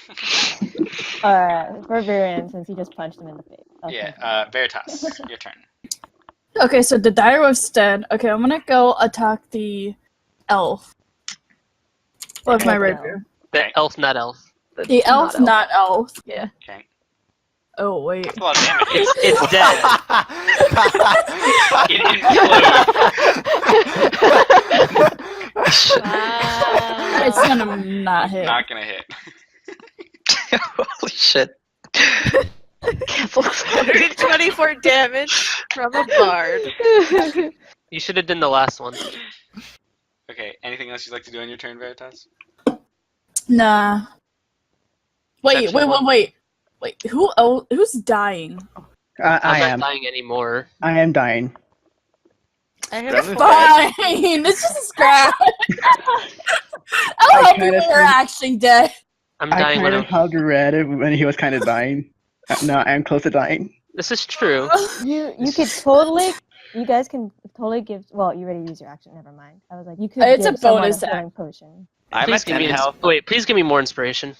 Alright, for Varian, since he just punched him in the face. Okay. Yeah, Veritas, your turn. Okay, so the direwolf's dead. Okay, I'm gonna go attack the elf. With my rapier. The elf, not elf. The elf, not elf. Yeah. Okay. Oh, wait. That's a lot of damage. It's dead. It implodes. It's gonna not hit. Not gonna hit. Holy shit. 124 damage from a bard. You should have done the last one. Okay, anything else you'd like to do on your turn, Veritas? Nah. Wait, who's dying? I I'm am. not dying anymore. I am dying. Fine! It's just a scratch! I'll help you when you're actually dead. I'm dying I when kind of hugged Red when he was kind of dying. No, I'm close to dying. This is true. You could totally... You guys can totally give... Well, you already used your action, never mind. I was like, you could It's give a bonus someone a healing potion. I'm at 10 health. Wait, please give me more inspiration.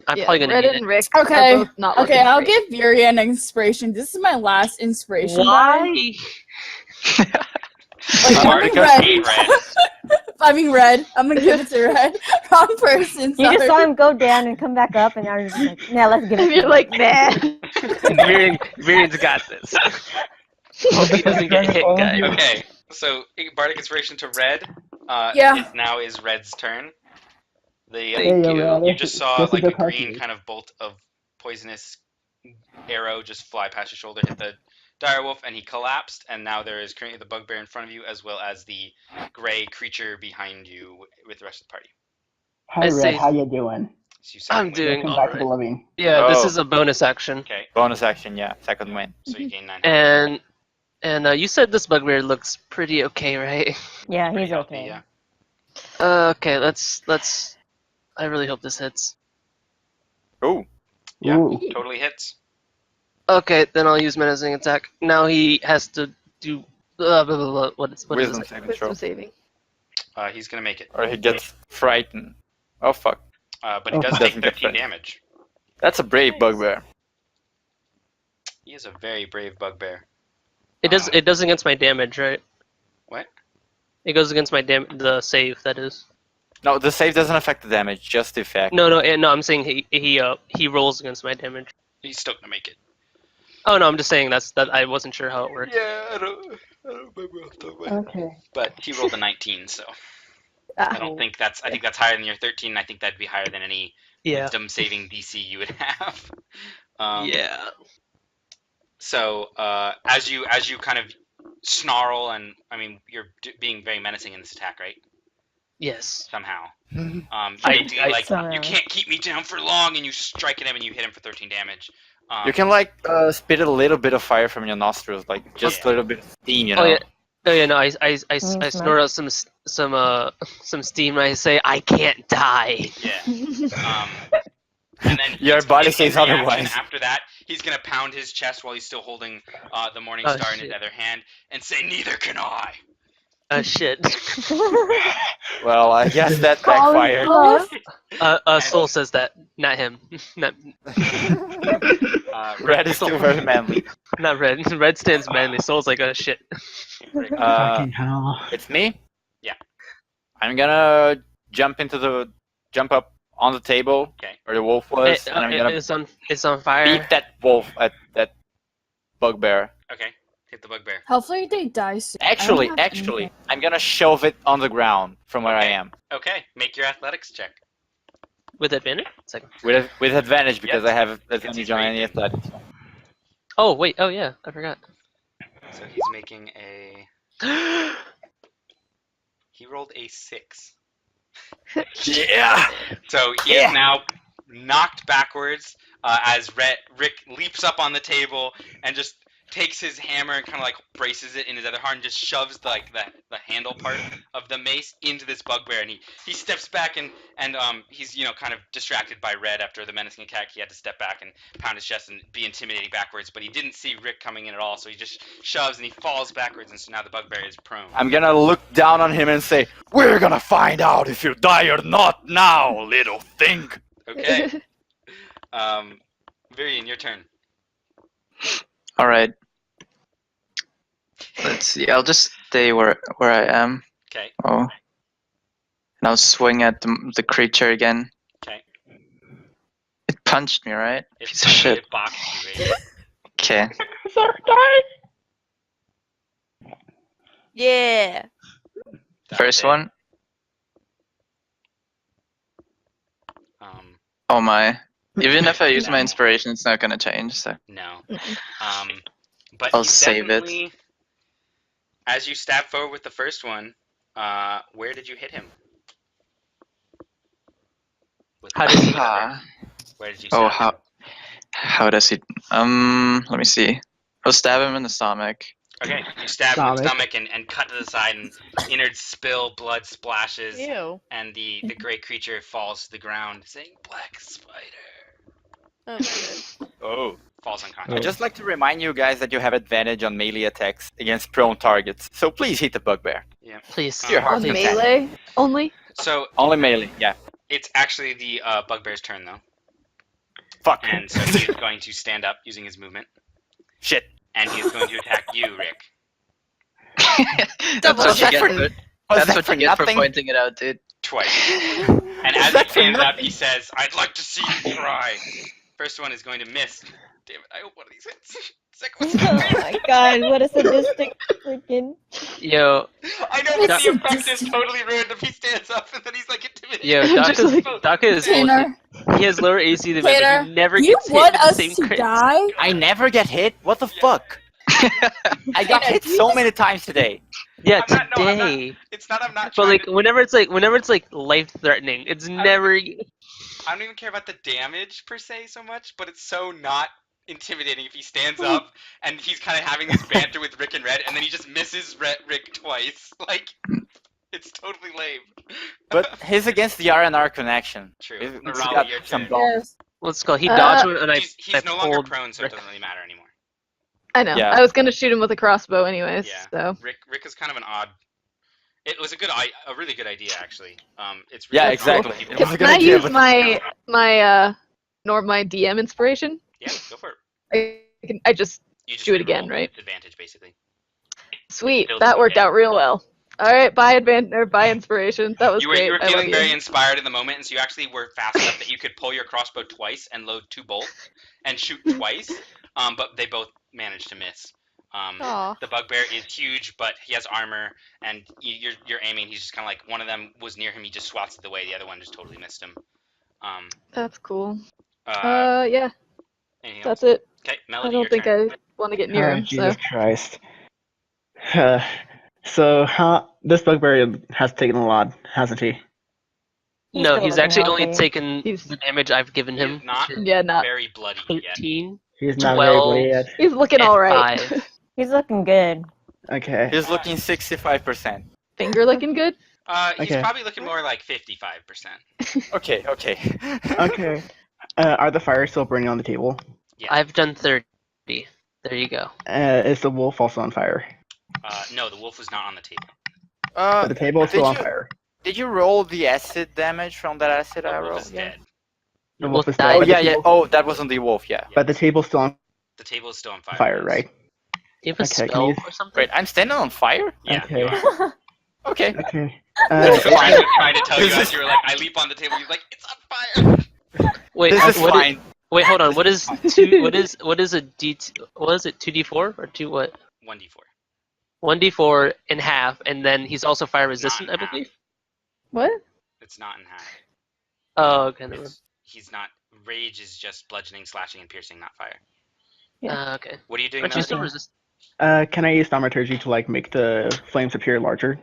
I'm probably gonna Red need and it. Rick Okay, are both not looking I'll great. give Yuri an inspiration. This is my last inspiration. Why? Like, I mean red. I'm gonna give it to Red. Wrong person. You just sorry. saw him go down and come back up, and now you're just like, nah, let's give it to You're him. like, nah. Virian's got this. Hope he doesn't get hit, guys. Okay, so Bardic Inspiration to Red. Yeah. It now is Red's turn. Thank you. You just saw Just a like a good green party. kind of bolt of poisonous arrow just fly past your shoulder, hit the direwolf, and he collapsed. And now there is currently the bugbear in front of you, as well as the gray creature behind you with the rest of the party. Hi, Red. How you doing? So I'm doing Welcome back to the alright. living. Yeah, this is a bonus action. Okay. Bonus action, yeah. Second win. So you gain 9. And you said this bugbear looks pretty okay, right? Yeah, he's okay. Yeah. Okay, let's. I really hope this hits. Oh. Yeah, Ooh. totally hits. Okay, then I'll use menacing attack. Now he has to do blah, blah, blah, blah. What is Wisdom it? saving throw. saving. He's gonna make it. Or he gets frightened. Oh fuck. But he does take 13 damage. That's a brave bugbear. He is a very brave bugbear. It does against my damage, right? What? It goes against my the save, that is. No, the save doesn't affect the damage, just the effect. No, I'm saying he rolls against my damage. He's still gonna make it. Oh no, I'm just saying that I wasn't sure how it worked. Yeah, I don't remember off the top of my head. Okay. But he rolled a 19, so I don't think that's. I think that's higher than your 13. I think that'd be higher than any wisdom saving DC you would have. Yeah. So as you kind of snarl, and I mean you're being very menacing in this attack, right? Yes. Somehow. You can't keep me down for long, and you strike at him and you hit him for 13 damage. You can like spit a little bit of fire from your nostrils, like just a little bit of steam, you know. Oh yeah, no, I snort out some steam and I say I can't die. Yeah. And then your body says otherwise. After that, he's gonna pound his chest while he's still holding the Morning Star in his other hand and say, "Neither can I." Shit. Well, I guess that backfired. Soul says that, not him. Not. Red is still very manly. Not Red. Red stands manly. Soul's like, oh shit. Fucking hell. It's me? Yeah. I'm gonna jump up on the table where the wolf was, and I'm gonna it's on fire. beat that wolf at that bugbear. Okay. Hit the bugbear. Hopefully they die soon. Actually, I'm gonna shove it on the ground from where I am. Okay. Make your athletics check. With advantage? With advantage because I have advantage on any athletics. Oh wait, oh yeah, I forgot. So he's making a. He rolled a 6. Yeah. So he is now knocked backwards as Rick leaps up on the table and just takes his hammer and kind of like braces it in his other hand and just shoves the handle part of the mace into this bugbear, and he steps back and he's kind of distracted by Red after the menacing attack. He had to step back and pound his chest and be intimidating backwards, but he didn't see Rick coming in at all, so he just shoves and he falls backwards, and so now the bugbear is prone. I'm gonna look down on him and say, "We're gonna find out if you die or not now, little thing." Okay. Virian, your turn. Alright. Let's see, I'll just stay where I am. Okay. Oh. And I'll swing at the creature again. Okay. It punched me, right? Piece of shit. It boxed you, right? Okay. Yeah. First one. Oh my. Even if I use my inspiration, it's not gonna change, so. No. But I'll save it. As you stab forward with the first one, where did you hit him? How does he? Where did you stab him? How does he? Let me see. I'll stab him in the stomach. Okay, you stab him in the stomach and cut to the side, and innards spill, blood splashes, and the great creature falls to the ground, saying, "Black spider." Oh, good. Oh. Falls unconscious. I'd just like to remind you guys that you have advantage on melee attacks against prone targets, so please hit the bugbear. Yeah. Please. On melee only? So only melee, yeah. It's actually the bugbear's turn, though. Fuck. And so he is going to stand up using his movement. Shit. And he is going to attack you, Rick. That's what you get for pointing it out, dude. Twice. And as he stands up, he says, "I'd like to see you try." First one is going to miss. Damn it, I hope one of these hits. Second one's Oh my god, what a sadistic freaking... Yo. I know, but the effect is totally ruined if he stands up and then he's like intimidated. Yo, Daka is Tanner. He has lower AC than me, but he never You gets hit want with the us same to crits. die? I never get hit? What the fuck? I got hit so many times today. Yeah, I'm not- no, I'm not- today. It's not I'm not But trying like to... whenever it's like life threatening, it's never. I don't even care about the damage per se so much, but it's so not intimidating if he stands up and he's kind of having this banter with Rick and Red, and then he just misses Rick twice. Like, it's totally lame. But he's against the R&R connection. True. He's Raleigh, got your some turn. bombs. Let's go. He dodged one, and He's I no longer pulled prone, so it Rick. doesn't really matter anymore. I know. Yeah. I was gonna shoot him with a crossbow anyways, Yeah. so. Rick is kind of an odd. It was a really good idea actually. It's Yeah, really exactly. people- It was a good Can I idea, use but- my DM inspiration? Yeah, go for it. I just You just do it again, roll right? Advantage basically. Sweet, Build that it worked again. out real well. All right, buy inspiration. That was You were great. I love feeling you. very inspired in the moment, and so you actually were fast enough that you could pull your crossbow twice and load 2 bolts and shoot twice. But they both managed to miss. Aw. The bugbear is huge, but he has armor, and you're aiming. He's just kind of like, one of them was near him. He just swats it away. The other one just totally missed him. That's cool. anything Yeah. That's else? it. Okay, Melody, I don't your think turn. I want to get near him. Jesus So Christ. So this bugbear has taken a lot, hasn't he? No, still he's looking actually only healthy. taken the damage I've given He him. is not yeah, not. very bloody yet. 13. He's not very bloody 12. yet. He's looking and all right. 5. He's looking good. Okay. He's looking 65%. Finger looking good. He's Okay. probably looking more like 55%. Okay. Okay. Are the fires still burning on the table? Yeah. I've done 30. There you go. Is the wolf also on fire? No, the wolf was not on the table. But the table is still on did you- fire. Did you roll the acid damage from that acid The I wolf rolled? is dead. The wolf wolf is died. dead. Oh but yeah, the yeah. table- Oh, that was on the wolf. Yeah. But the table's still on The table is still on fire. fire, yes. right? Do you have a Okay, can spell you- or something? Wait, I'm standing on fire? Yeah. Okay. You are. Okay. Okay. I was trying to tell you as you were like, I leap on the table. You're like, it's on fire. Wait, This is what fine. wait, hold on. What is two? What is a D? What is it? 2d4 or 2 what? 1d4. 1d4 in half, and then he's also fire resistant, I in half. believe. What? It's not in half. Oh, okay. never mind. He's not. Rage is just bludgeoning, slashing, and piercing, not fire. Okay. What are you doing, Aren't you still Melody? resistant? Can I use thaumaturgy to like make the flames appear larger?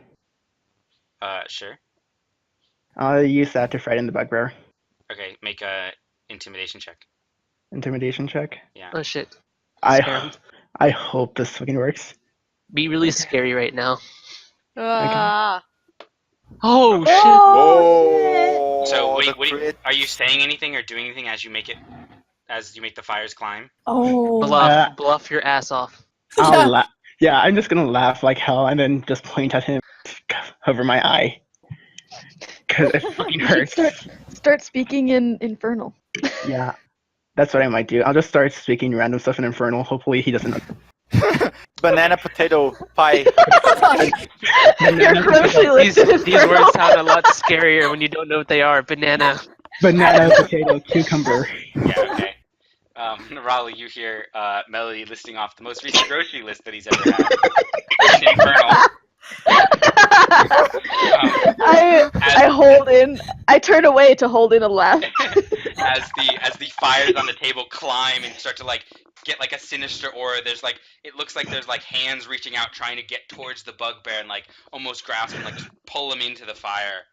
Sure. I'll use that to frighten the bugbear. Okay, make a intimidation check. Intimidation check. Yeah. Oh shit. I Scare him. I hope this fucking works. Be really scary right now. Ah. Oh shit! Oh, So wait, are you saying anything or doing anything as you make the fires climb? Oh. Bluff your ass off. I'll laugh. Yeah, I'm just gonna laugh like hell and then just point at him over my eye. Because it fucking hurts. Start speaking in Infernal. Yeah, that's what I might do. I'll just start speaking random stuff in Infernal. Hopefully he doesn't. Banana potato pie. These words sound a lot scarier when you don't know what they are. Banana, potato, cucumber. Yeah, okay. Raleigh, you hear Melody listing off the most recent grocery list that he's ever had. In Infernal. I hold in. I turn away to hold in a laugh. as the fires on the table climb and start to like get like a sinister aura, there's like it looks like there's like hands reaching out trying to get towards the bugbear and like almost grasp him, like just pull him into the fire.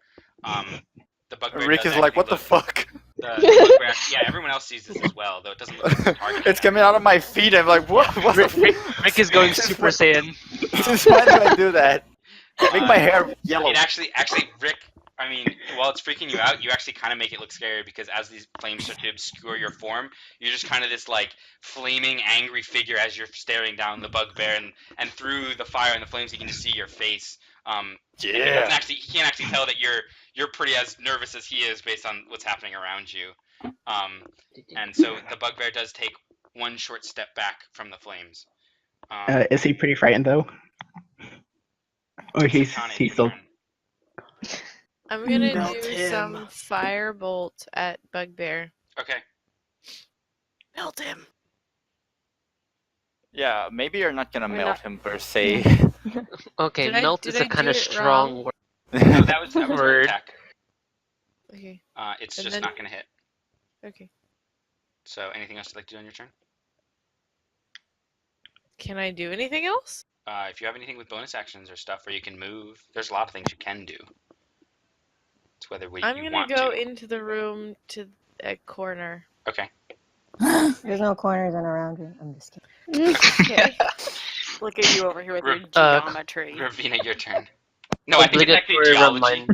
The bugbear. Rick is like, what the fuck? The bugbear, yeah, everyone else sees this as well, though it doesn't look like it's targeting. It's coming out of my feet. I'm like, what? Rick is going Super Saiyan. Why do I do that? Make my hair yellow. It actually, Rick. I mean, while it's freaking you out, you actually kind of make it look scary because as these flames start to obscure your form, you're just kind of this like flaming, angry figure as you're staring down the bugbear, and through the fire and the flames, you can just see your face. He can't actually tell that you're pretty as nervous as he is based on what's happening around you. And so the bugbear does take one short step back from the flames. Is he pretty frightened though? Or he's still. I'm gonna do some firebolt at Bugbear. Okay. Melt him. Yeah, maybe you're not gonna melt him per se. Okay, melt is a kind of strong word. No, that was word. Attack. Okay. It's just not gonna hit. Okay. So, anything else you'd like to do on your turn? Can I do anything else? If you have anything with bonus actions or stuff where you can move, there's a lot of things you can do. It's whether I'm gonna go into the room to a corner. Okay. There's no corners in around you. I'm just kidding. Okay. Look at you over here with your geometry. Ravina, your turn. No, I think it's actually geology.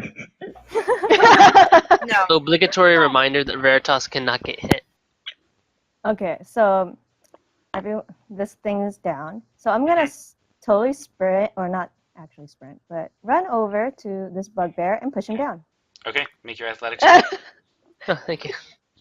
No. Obligatory reminder that Veritas cannot get hit. Okay, so this thing is down. So I'm gonna totally sprint, or not actually sprint, but run over to this bugbear and push him down. Okay, make your athletics check. Oh, thank you.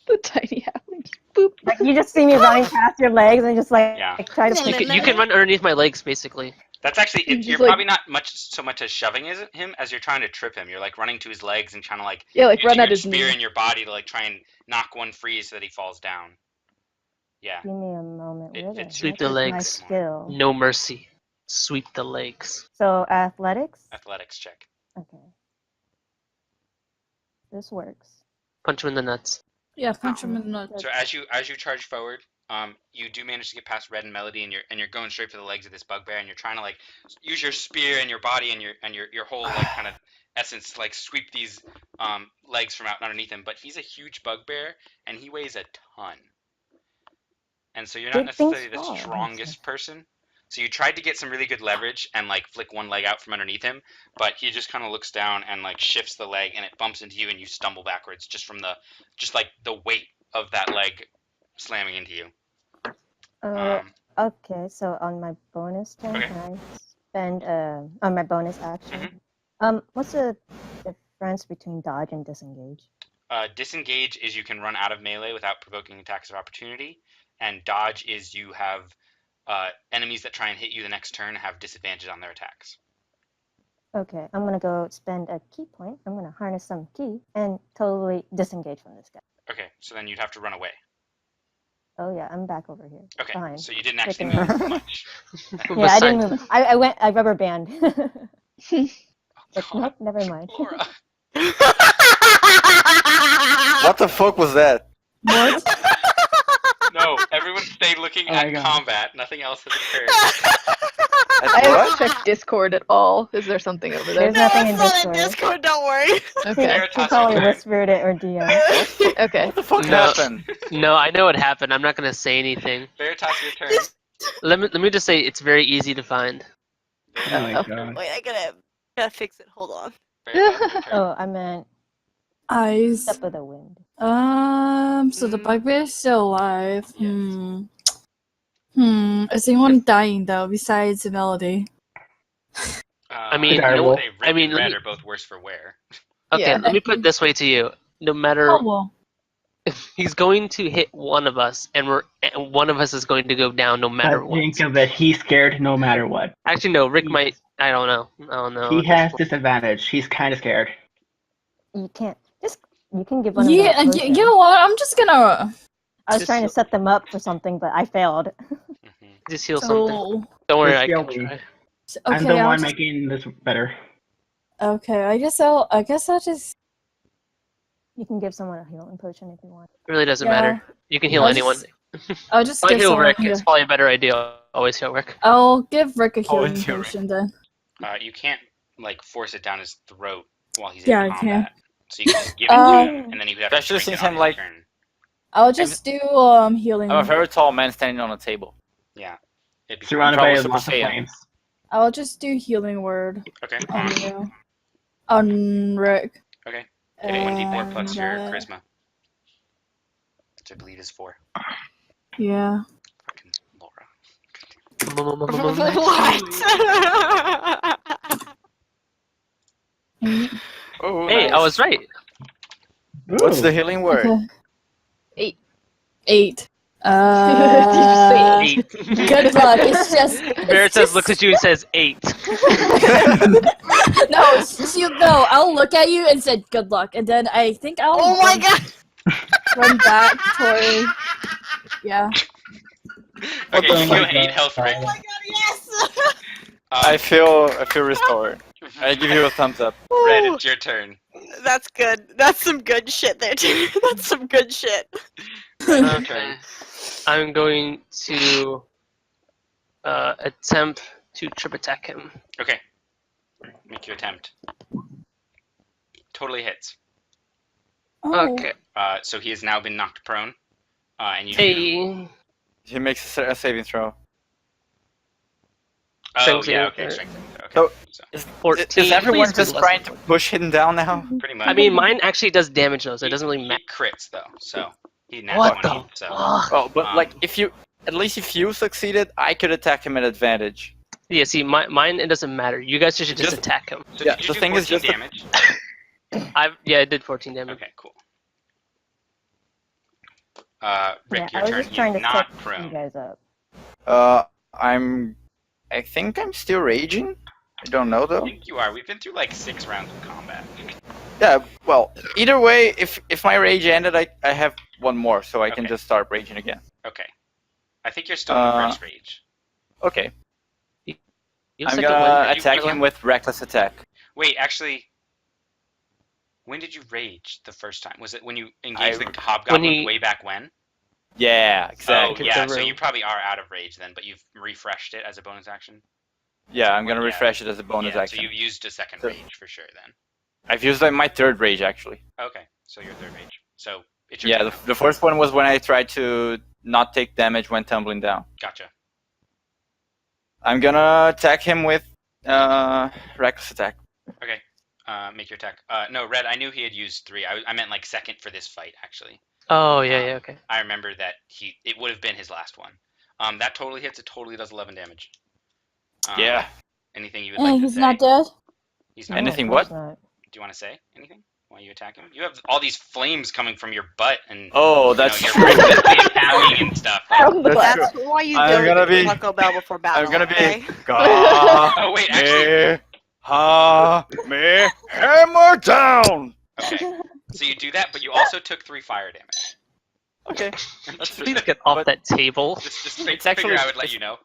The tiny halfling. Boop. Like you just see me running past your legs and just like try to. You can run underneath my legs, basically. That's actually you're probably not so much as shoving him as you're trying to trip him. You're like running to his legs and trying to like run at his spear knee. in your body to like try and knock one free so that he falls down. Yeah. Give me a moment. Sweep the legs. No mercy. Sweep the legs. So athletics. Athletics check. Okay. This works. Punch him in the nuts. Yeah, punch him in the nuts. So as you charge forward, you do manage to get past Red and Melody, and you're going straight for the legs of this bugbear, and you're trying to like use your spear and your body and your whole like kind of essence to like sweep these legs from out underneath him. But he's a huge bugbear, and he weighs a ton, and so you're not necessarily the strongest person. So you tried to get some really good leverage and like flick one leg out from underneath him, but he just kind of looks down and like shifts the leg, and it bumps into you, and you stumble backwards just from the weight of that leg slamming into you. Okay, so on my bonus turn, can I spend on my bonus action? What's the difference between dodge and disengage? Disengage is you can run out of melee without provoking attacks of opportunity, and dodge is you have enemies that try and hit you the next turn have disadvantage on their attacks. Okay, I'm gonna go spend a key point. I'm gonna harness some key and totally disengage from this guy. Okay, so then you'd have to run away. Oh yeah, I'm back over here. Okay, Fine. so you didn't actually move much. Yeah, I didn't move. I rubber band. Nope, never mind. What the fuck was that? What? No, everyone stayed looking at combat. Nothing else has occurred. I haven't checked Discord at all. Is there something over there? There's nothing in Discord. Discord, don't worry. Okay. You probably whispered it or DM. Okay. What the fuck happened? No, I know what happened. I'm not gonna say anything. Veritas, your turn. Let me just say it's very easy to find. Oh my god. Wait, I gotta fix it. Hold on. Oh, I meant Eyes. Step of the Wind. So the bugbear is still alive. Is anyone dying though besides Melody? I mean, Rick and let Red me. are both worse for wear. Okay, Yeah. let me put it this way to you. No matter, Oh well. he's going to hit one of us, and one of us is going to go down no matter But what. think of it, he's scared no matter what. Actually, no. Rick might. I don't know. He has disadvantage. He's kind of scared. You can't. You can give one of them Yeah, a potion. you know what? I'm just gonna. I was trying to set them up for something, but I failed. Just heal So- something. Don't worry, I Just can heal me. try. I'm the one making this better. Okay, I guess I'll just. You can give someone a healing potion if you want. It really doesn't Yeah. matter. You can heal I'll anyone. I'll just If I give heal someone. Rick, it's probably a better idea. Always heal Rick. I'll give Rick a healing Always heal Rick. potion then. You can't like force it down his throat while he's Yeah, in I combat. can. So you can just give it to him, and then he would have to Especially drink since it on I'm his like, turn. I'll just do healing. I'm a very tall man standing on a table. Yeah. Surrounded by Probably lots of Super Saiyan. flames. I'll just do healing word. Okay. On you. On Rick. Okay. Get a 1d4 plus your And, charisma, which I believe is 4. Yeah. Fucking Laura. What? Oh, Hey, nice. I was right. What's the healing word? Okay. 8. Eight. Good luck. It's just. Veritas looks at you and says 8. No, I'll look at you and said good luck, and then I think I'll. Oh my god! Run back toward. Yeah. Okay, Oh you my heal 8 God. health, Rick. Oh my god, yes! I feel restored. I give you a thumbs up. Red, Ooh, it's your turn. that's good. That's some good shit there, too. That's some good shit. Okay. I'm going to attempt to trip attack him. Okay. Make your attempt. Totally hits. Oh. Okay. So he has now been knocked prone. And you. Hey. He makes a saving throw. Oh, Strength yeah, saving okay. throw. Strength saving throw. Okay. So, So, is 14. everyone Please do just less trying than to push him down now? pretty much. I mean, mine actually does damage though, so it doesn't really He matter. crits, though, so. He nat What 20, the so. fuck? Oh, but like if you succeeded, I could attack him at advantage. Yeah, see, mine it doesn't matter. You guys should just attack him. So Yeah, did you the do thing is 14 just damage? I did 14 damage. Okay, cool. Yeah, Rick, your I was turn. just trying to He's not set you prone. guys up. I think I'm still raging. I don't know I though. think you are. We've been through like 6 rounds of combat. Yeah, well, either way, if my rage ended, I have one more, so I can Okay. just start raging again. Okay. I think you're still in the first rage. Okay. You I'm said to gonna win. attack him with reckless attack. Wait, actually, when did you rage the first time? Was it when you engaged the hobgoblin way back when? Yeah, Oh, exactly. yeah, so you probably are out of rage then, but you've refreshed it as a bonus action? Yeah, I'm gonna refresh it as a bonus yeah, action. So you've used a second rage for sure then. I've used my third rage actually. Okay, so your third rage. So it's your Yeah, turn. the first one was when I tried to not take damage when tumbling down. Gotcha. I'm gonna attack him with reckless attack. Okay, make your attack. No, Red, I knew he had used 3. I meant like second for this fight, actually. Oh, yeah, okay. I remember that it would have been his last one. That totally hits. It totally does 11 damage. Yeah. Anything you would like to He's say? not dead? He's not Anything dead. what? Do you want to say anything while you attack him? You have all these flames coming from your butt and that's you're true. physically pounding and stuff. That's why you I'm go gonna to be- Taco Bell before battle. I'm gonna be okay? Oh wait, actually. me hammer down. Okay, so you do that, but you also took 3 fire damage. Okay. Please get off that table. Just It's actually I would let you know.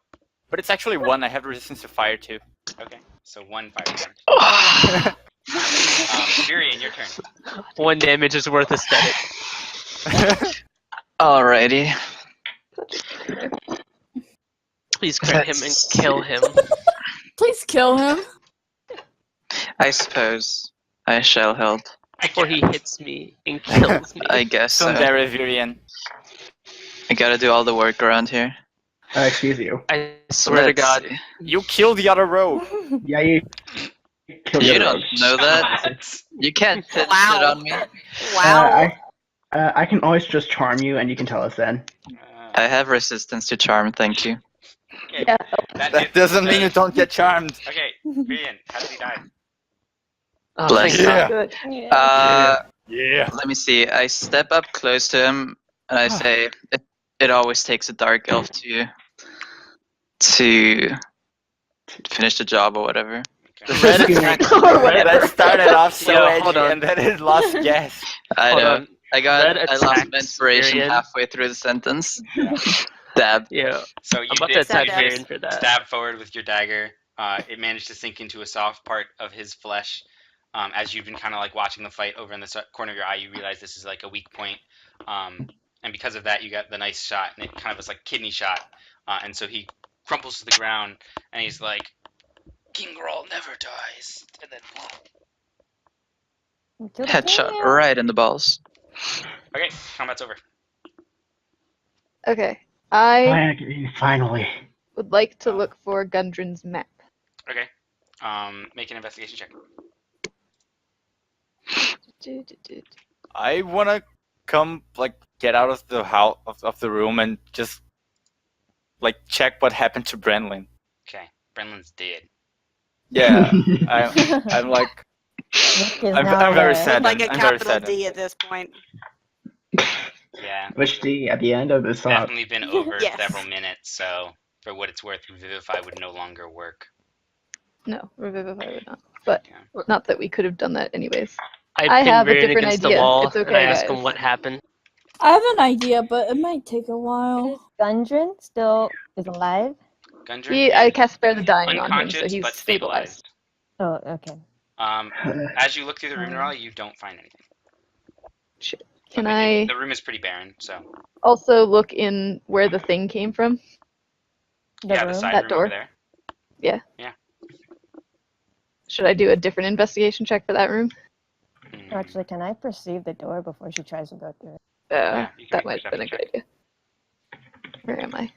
But it's actually 1. I have resistance to fire too. Okay, so 1 fire damage. Virian, your turn. 1 damage is worth aesthetic. Alrighty. Please crit him and kill him. Please kill him. I suppose I shall help. Before he hits me and kills me. I guess so. Sundari Virian. I gotta do all the work around here. Excuse you. I swear to God. You killed the other rogue. Yeah, you killed the You other don't rogue. know that. You can't pin shit on me. I can always just charm you, and you can tell us then. I have resistance to charm, thank you. Okay, Yeah. That doesn't mean you don't get charmed. Okay, Vivian, how did he die? Oh, Bless. thank God. Good. Yeah. Let me see. I step up close to him and I say, "It always takes a dark elf to finish the job or whatever." Red attack. That started off so Yo, hold edgy, on. and then it lost gas. I Hold know. on. I Red lost attacks my inspiration Virion. halfway through the sentence. Dab. Yeah. So you I'm about to did attack you Virion for that. stab forward with your dagger. It managed to sink into a soft part of his flesh. As you've been kind of like watching the fight over in the corner of your eye, you realize this is like a weak point. And because of that, you got the nice shot, and it kind of was like kidney shot. And so he crumples to the ground, and he's like, "King Grawl never dies." And then, Headshot right in the balls. okay, combat's over. Okay. I Finally. would like to look for Gundren's map. Okay, make an investigation check. I wanna come get out of the house of the room and just check what happened to Brenlin. Okay, Brenlin's dead. Yeah, I'm like, I'm very sad. Like a I'm very capital sad. D at this point. Yeah. Which D at the end of this Definitely been over Yes. several minutes, so for what it's worth, Revivify would no longer work. No, Revivify would not. But not that we could have done that anyways. I have a Virion different against idea. the wall, It's okay, and I ask guys. him what happened. I have an idea, but it might take a while. Gundren still is alive? Gundren I is cast Spare the Dying on him, unconscious so he's but stabilized. Oh, okay. As you look through the room, Narala, you don't find anything. Shit. Can But I the room is pretty barren, so also look in where the thing came from? the side That room door? over there. Yeah. Yeah. Should I do a different investigation check for that room? Actually, can I perceive the door before she tries to go through it? That might have been a good idea. Where am I?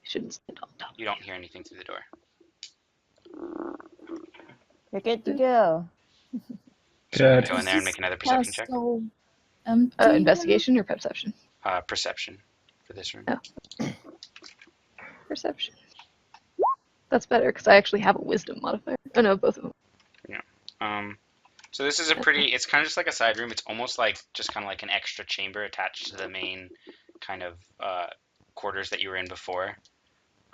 Shouldn't stand on top. You don't hear anything through the door. You're good to go. So go in there and make another perception check. Investigation or perception? Perception for this room. Oh. Perception. That's better because I actually have a wisdom modifier. Oh no, both of them. Yeah. So this is a pretty. It's kind of just like a side room. It's almost like just kind of like an extra chamber attached to the main kind of quarters that you were in before.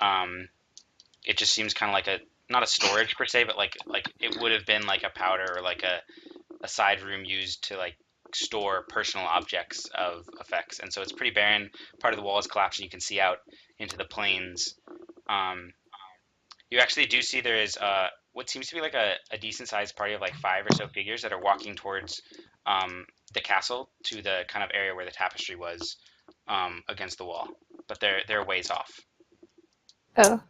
It just seems kind of like not a storage per se, but like it would have been like a powder or like a side room used to like store personal objects of effects. And so it's pretty barren. Part of the wall is collapsed, and you can see out into the plains. You actually do see there is what seems to be like a decent sized party of like 5 or so figures that are walking towards the castle to the kind of area where the tapestry was against the wall, but they're a ways off. Oh,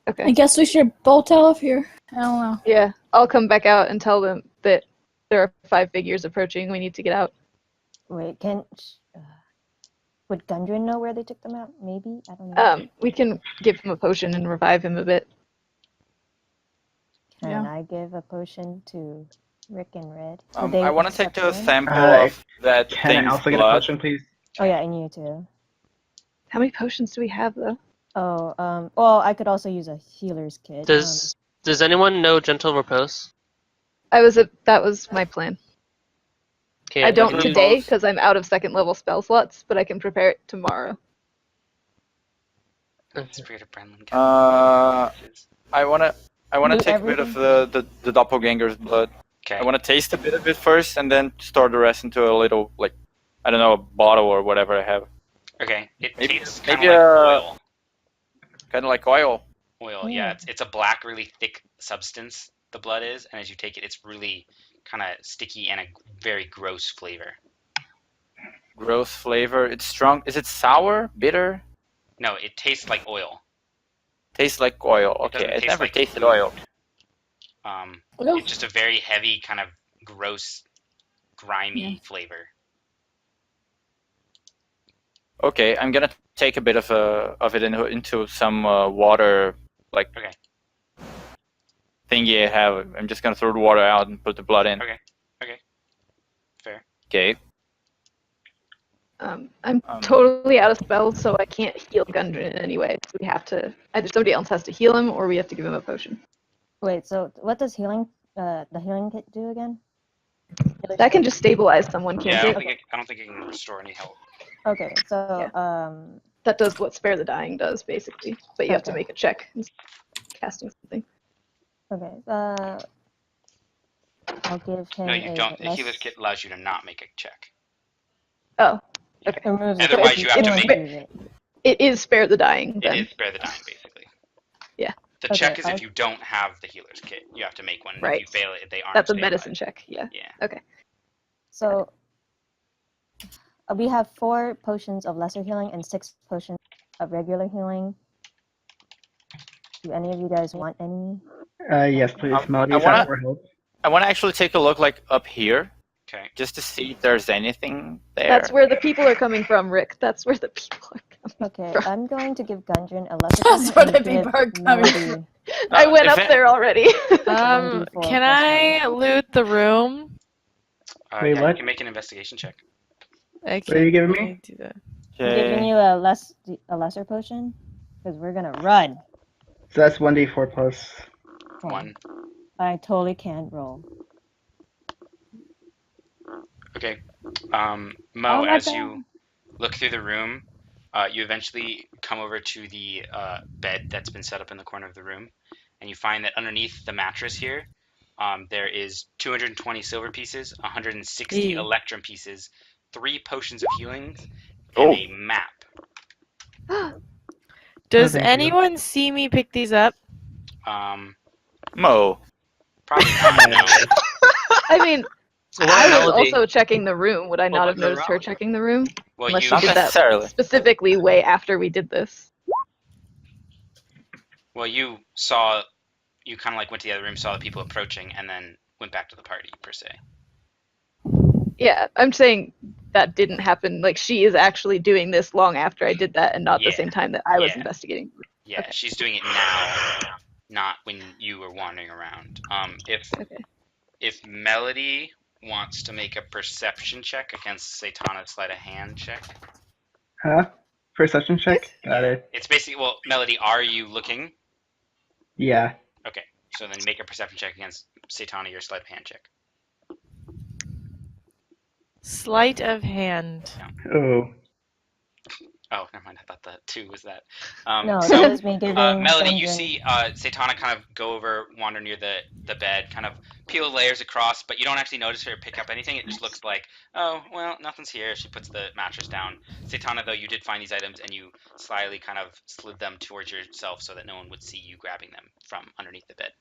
okay. I guess we should bolt out of here. I don't know. Yeah, I'll come back out and tell them that there are 5 figures approaching. We need to get out. Wait, would Gundren know where they took them out? Maybe? I don't know. We can give him a potion and revive him a bit. Can I give a potion to Rick and Red? I want to take a sample of that Can I thing's also get a blood. potion, please? Oh yeah, and you too. How many potions do we have though? Oh, well, I could also use a healer's kit. Does anyone know Gentle Repose? That was my plan. Okay, I don't today because I'm out of 2nd level spell slots, but I can prepare it tomorrow. I wanna take a bit of the doppelganger's blood. Okay. I wanna taste a bit of it first, and then store the rest into a little I don't know, a bottle or whatever I have. Okay. It tastes maybe kind of like oil. Kind of like oil. Oil, yeah. It's a black, really thick substance. The blood is, and as you take it, it's really kind of sticky and a very gross flavor. Gross flavor. It's strong. Is it sour? Bitter? No, it tastes like oil. Tastes like oil. Okay, I never tasted oil. It's just a very heavy, kind of gross, grimy flavor. Okay, I'm gonna take a bit of it into some water, like thingy I have. I'm just gonna throw the water out and put the blood in. Okay. Fair. Okay. I'm totally out of spells, so I can't heal Gundren in any way. So we have to either somebody else has to heal him, or we have to give him a potion. Wait, so what does healing, the healing kit do again? That can just stabilize someone, can't it? I don't think it can restore any health. Okay, so that does what Spare the Dying does, basically. But you have to make a check instead of casting something. Okay. I'll give him. No, you don't. The healer's kit allows you to not make a check. Oh. Okay. Otherwise, you have to make it. It is Spare the Dying, then. It is Spare the Dying, basically. Yeah. The check is if you don't have the healer's kit. You have to make one. Right. If you fail it, they aren't. That's a medicine check, yeah. Yeah. Okay. So we have 4 potions of lesser healing and 6 potions of regular healing. Do any of you guys want any? Yes, please. Melody, I want to actually take a look, like, up here. Okay. Just to see if there's anything there. That's where the people are coming from, Rick. That's where the people are coming from. Okay, I'm going to give Gundren a lesser That's where the people are coming from. I went up there already. Can I loot the room? Wait, yeah, what? You can make an investigation check. Okay. What are you giving me? Do that. I'm giving you a lesser potion because we're gonna run. So that's 1d4 plus 1. I totally can't roll. Okay. Mo, as you look through the room, you eventually come over to the bed that's been set up in the corner of the room, and you find that underneath the mattress here, there is 220 silver pieces, 160 electrum pieces, 3 potions of healing, and a map. Does anyone see me pick these up? Mo. Probably not. No. I mean, I was also checking the room. Would I not have noticed her checking the room? Well, unless she did that specifically way after we did this. Well, you kind of like went to the other room, saw the people approaching, and then went back to the party, per se. Yeah, I'm saying that didn't happen. Like, she is actually doing this long after I did that and not the same time that I was investigating. Yeah, she's doing it now, not when you were wandering around. If Melody wants to make a perception check against Satana's sleight of hand check. Huh? Perception check? Got it. It's basically, well, Melody, are you looking? Yeah. Okay, so then make a perception check against Satana, your sleight of hand check. Sleight of hand. Oh. Oh, never mind. I thought the 2 was that. No, so, that was me giving Melody, you Gundren. see Satana kind of go over, wander near the bed, kind of peel layers across, but you don't actually notice her pick up anything. It just looks like, oh, well, nothing's here. She puts the mattress down. Satana, though, you did find these items, and you slyly kind of slid them towards yourself so that no one would see you grabbing them from underneath the bed.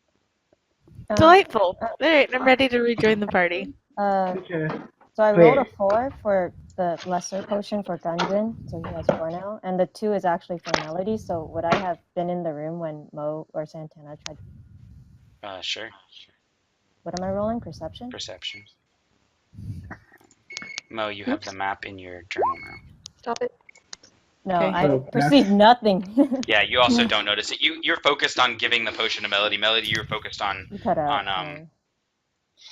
Delightful. Alright, I'm ready to rejoin the party. So I rolled a 4 for the lesser potion for Gundren, so he has 4 now, and the 2 is actually for Melody. So would I have been in the room when Mo or Santana tried? Sure. What am I rolling? Perception. Perception. Mo, you have the map in your journal now. Stop it. No, I perceive nothing. Yeah, you also don't notice it. You're focused on giving the potion to Melody. Melody, you're focused on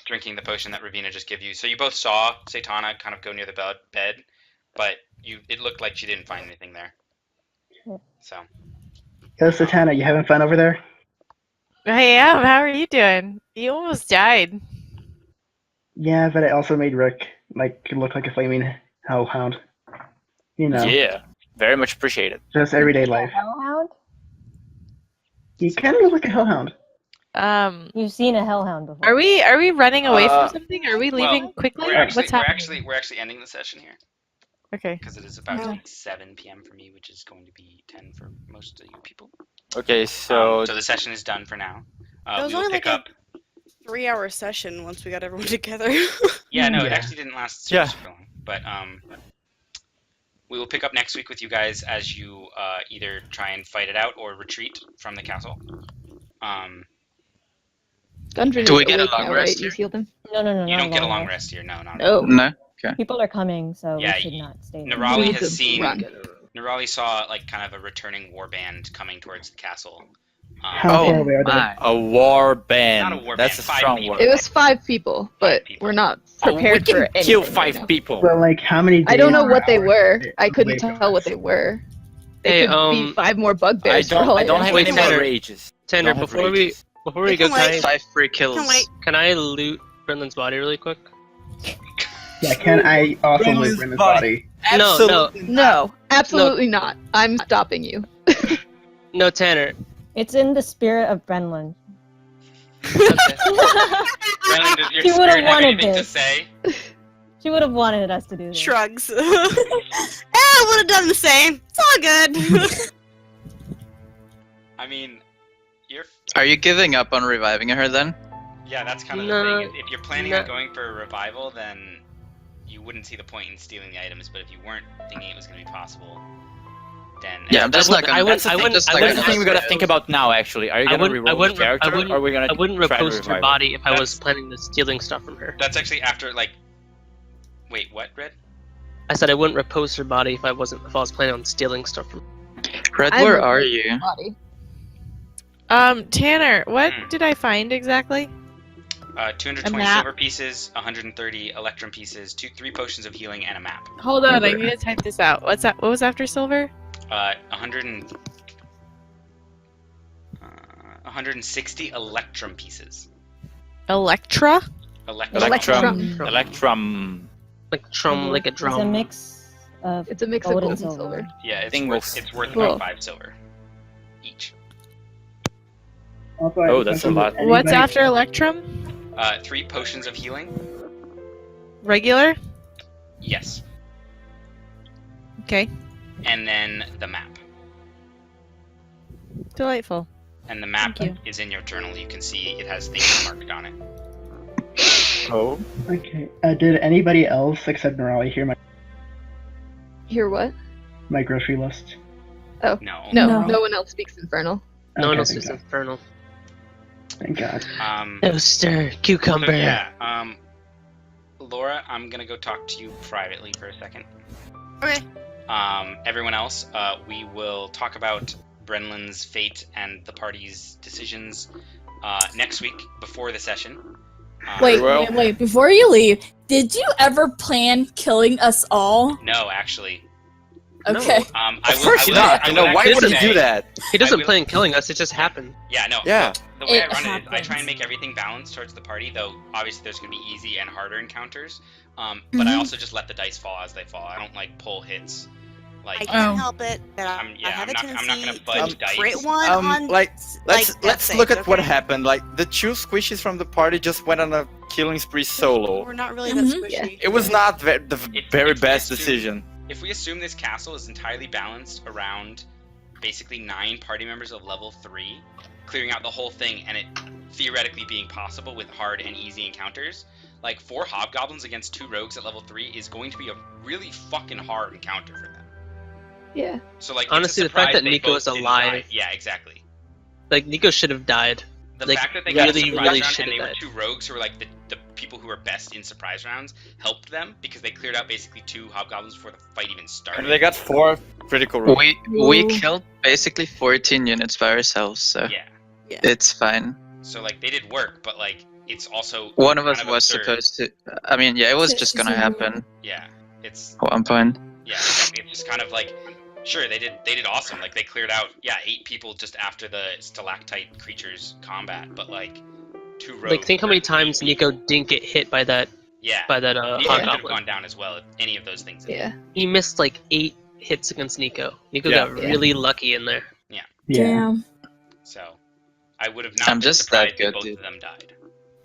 drinking the potion that Ravina just gave you. So you both saw Satana kind of go near the bed, but it looked like she didn't find anything there. So. Yo, Satana, you having fun over there? I am. How are you doing? You almost died. Yeah, but I also made Rick look like a flaming hellhound. You know. Yeah, very much appreciated. Just everyday life. Hellhound? You kind of look like a hellhound. You've seen a hellhound before. Are we running away from something? Are we leaving quickly? What's happening? We're actually ending the session here. Okay. Because it is about to be 7 p.m. for me, which is going to be 10 for most of you people. Okay, so the session is done for now. It was we will only pick like up. a 3-hour session once we got everyone together. Yeah, no, it actually didn't last super long. But we will pick up next week with you guys as you either try and fight it out or retreat from the castle. Gundren, do we get a long rest here? No. You don't get a long rest here. No, not at all. No. Okay. People are coming, so Yeah, we should not stay there. Nerali has seen. Nerali saw like kind of a returning warband coming towards the castle. How far away are they? A war band. Not a war That's band, a 5 strong people. word. It was 5 people, but we're not prepared we for can anything kill right 5 now. people. But like, how many days I don't know or what they hours were. are they I couldn't away from tell what us? they were. They Hey, could be 5 more bugbears. I for all don't know. have Wait, any more Tanner. rages. Tanner, Don't have before we rages. go, You can wait. 5 free Can kills. wait. can I loot Brendan's body really quick? Yeah, can I also loot Brendan's body? No, absolutely not. I'm stopping you. No, Tanner. It's in the spirit of Brenlin. Brennan, does your She would've spirit have wanted anything to this. say? She would have wanted us to do this. Shrugs. I would have done the same. It's all good. I mean, you're. Are you giving up on reviving her then? Yeah, that's kind of No, the thing. If you're planning no. on going for a revival, then you wouldn't see the point in stealing the items. But if you weren't thinking it was going to be possible, then Yeah, I'm just not gonna. That's the thing, just not that's the gonna thing we gotta think about now. Actually, are you gonna reroll the character, or are we gonna? I wouldn't try to repost her revive body if I was That's- planning to stealing stuff from her. that's actually after like. Wait, what, Red? I said I wouldn't repost her body if I was planning on stealing stuff from her. Red, I where would are like you? Body. Tanner, what did I find exactly? 220 map. silver pieces, 130 electrum pieces, 3 potions of healing, and a map. Hold on, I need to type this out. What's that? What was after silver? 160 electrum pieces. Electra? Electrum. Electrum. Like drum, like a drum. It's a mix of It's a mix gold of and gold and silver. silver. Yeah, it's Singles. worth Cool. about 5 silver each. Also, I Oh, have that's a questions lot. of What's anybody- after Electrum? 3 potions of healing. Regular? Yes. Okay. And then the map. Delightful. And the map Thank you. is in your journal. You can see it has things marked on it. Oh. Okay. Did anybody else except Nerali hear Hear what? my grocery list? Oh. No. No, No. no one else speaks Infernal. No one Okay, else thank is God. infernal. Thank God. Toaster, cucumber. So yeah, Laura, I'm gonna go talk to you privately for a second. Okay. Everyone else, we will talk about Brenlin's fate and the party's decisions next week before the session. Wait. Before you leave, did you ever plan killing us all? No, actually. Okay. Of course not. I know. Why would he do that? He doesn't plan killing us. It just happened. Yeah, no. Yeah. The way I It run it is I happens. try and make everything balanced towards the party, though obviously there's going to be easy and harder encounters. But I also just let the dice fall as they fall. I don't like pull hits. I Like, can't help it, but I have a I'm not gonna tendency fudge to dice. crit one on let's death look saves, at what okay? happened. Like the 2 squishies from the party just went on a killing spree solo. We're not really that Mhm. squishy. It was not the very it's best just decision. If we assume this castle is entirely balanced around basically 9 party members of level 3, clearing out the whole thing and it theoretically being possible with hard and easy encounters, like 4 hobgoblins against 2 rogues at level 3 is going to be a really fucking hard encounter for them. Yeah. So like, Honestly, it's a the fact surprise that they Nico both is didn't alive- die. Yeah, exactly. Like Nico should have died. The Like, fact that they yeah, got a really, surprise really round should and they have were died. 2 rogues who were like the people who were best in surprise rounds helped them because they cleared out basically 2 hobgoblins before the fight even started. And they got 4 critical rolls. We killed basically 14 units by ourselves, so Yeah. it's fine. So like they did work, but like it's also One of us kind was absurd. supposed to. I mean, yeah, it was just gonna happen Yeah, it's at one point. yeah, exactly. It's just kind of like sure they did awesome. Like they cleared out 8 people just after the stalactite creatures combat, but like 2 rogues. Like think how many times Nico didn't get hit by that Yeah. by that Nico could have hobgoblin. gone down as well if any of those things. Yeah. He missed like 8 hits against Nico. Nico Yeah. got really lucky in there. Yeah. Damn. So I would have not I'm been just surprised that if good, both dude. of them died.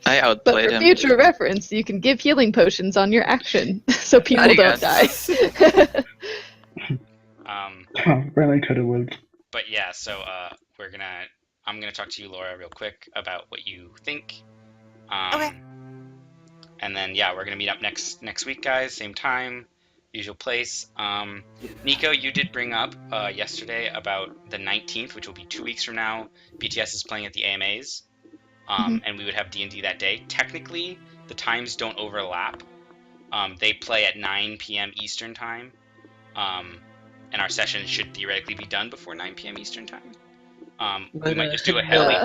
I But outplayed for him. future reference, you can give healing potions on your action, so people don't die. Brennan could have lived. But yeah, so I'm gonna talk to you, Laura, real quick about what you think. Okay. And then yeah, we're gonna meet up next week, guys. Same time, usual place. Nico, you did bring up yesterday about the 19th, which will be 2 weeks from now. BTS is playing at the AMAs, and we would have D&D that day. Technically, the times don't overlap. They play at 9 p.m. Eastern time, and our session should theoretically be done before 9 p.m. Eastern time. We might just do a heavily...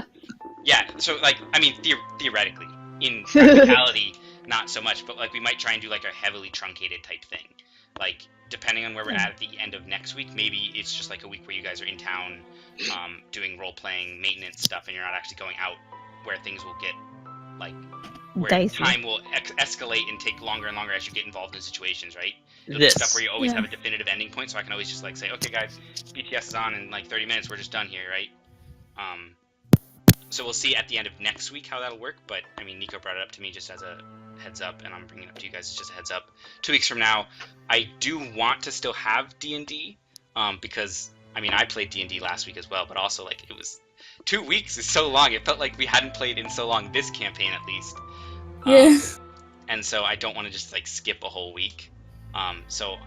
Yeah, so, like, I mean, theoretically. In practicality, not so much, but, like, we might try and do, like, a heavily truncated type thing. Like, depending on where we're at the end of next week, maybe it's just, like, a week where you guys are in town doing role-playing, maintenance stuff, and you're not actually going out where things will get, like, where dicey. Time will escalate and take longer and longer as you get involved in situations, right? This stuff where you always have a definitive ending point, so I can always just, like, say, okay, guys, BTS is on in, like, 30 minutes, we're just done here, right? So we'll see at the end of next week how that'll work, but, I mean, Nico brought it up to me just as a heads up, and I'm bringing it up to you guys as just a heads up. 2 weeks from now, I do want to still have D&D, because, I mean, I played D&D last week as well, but also, like, it was... 2 weeks is so long. It felt like we hadn't played in so long, this campaign at least. Yeah. And so I don't want to just, like, skip a whole week. So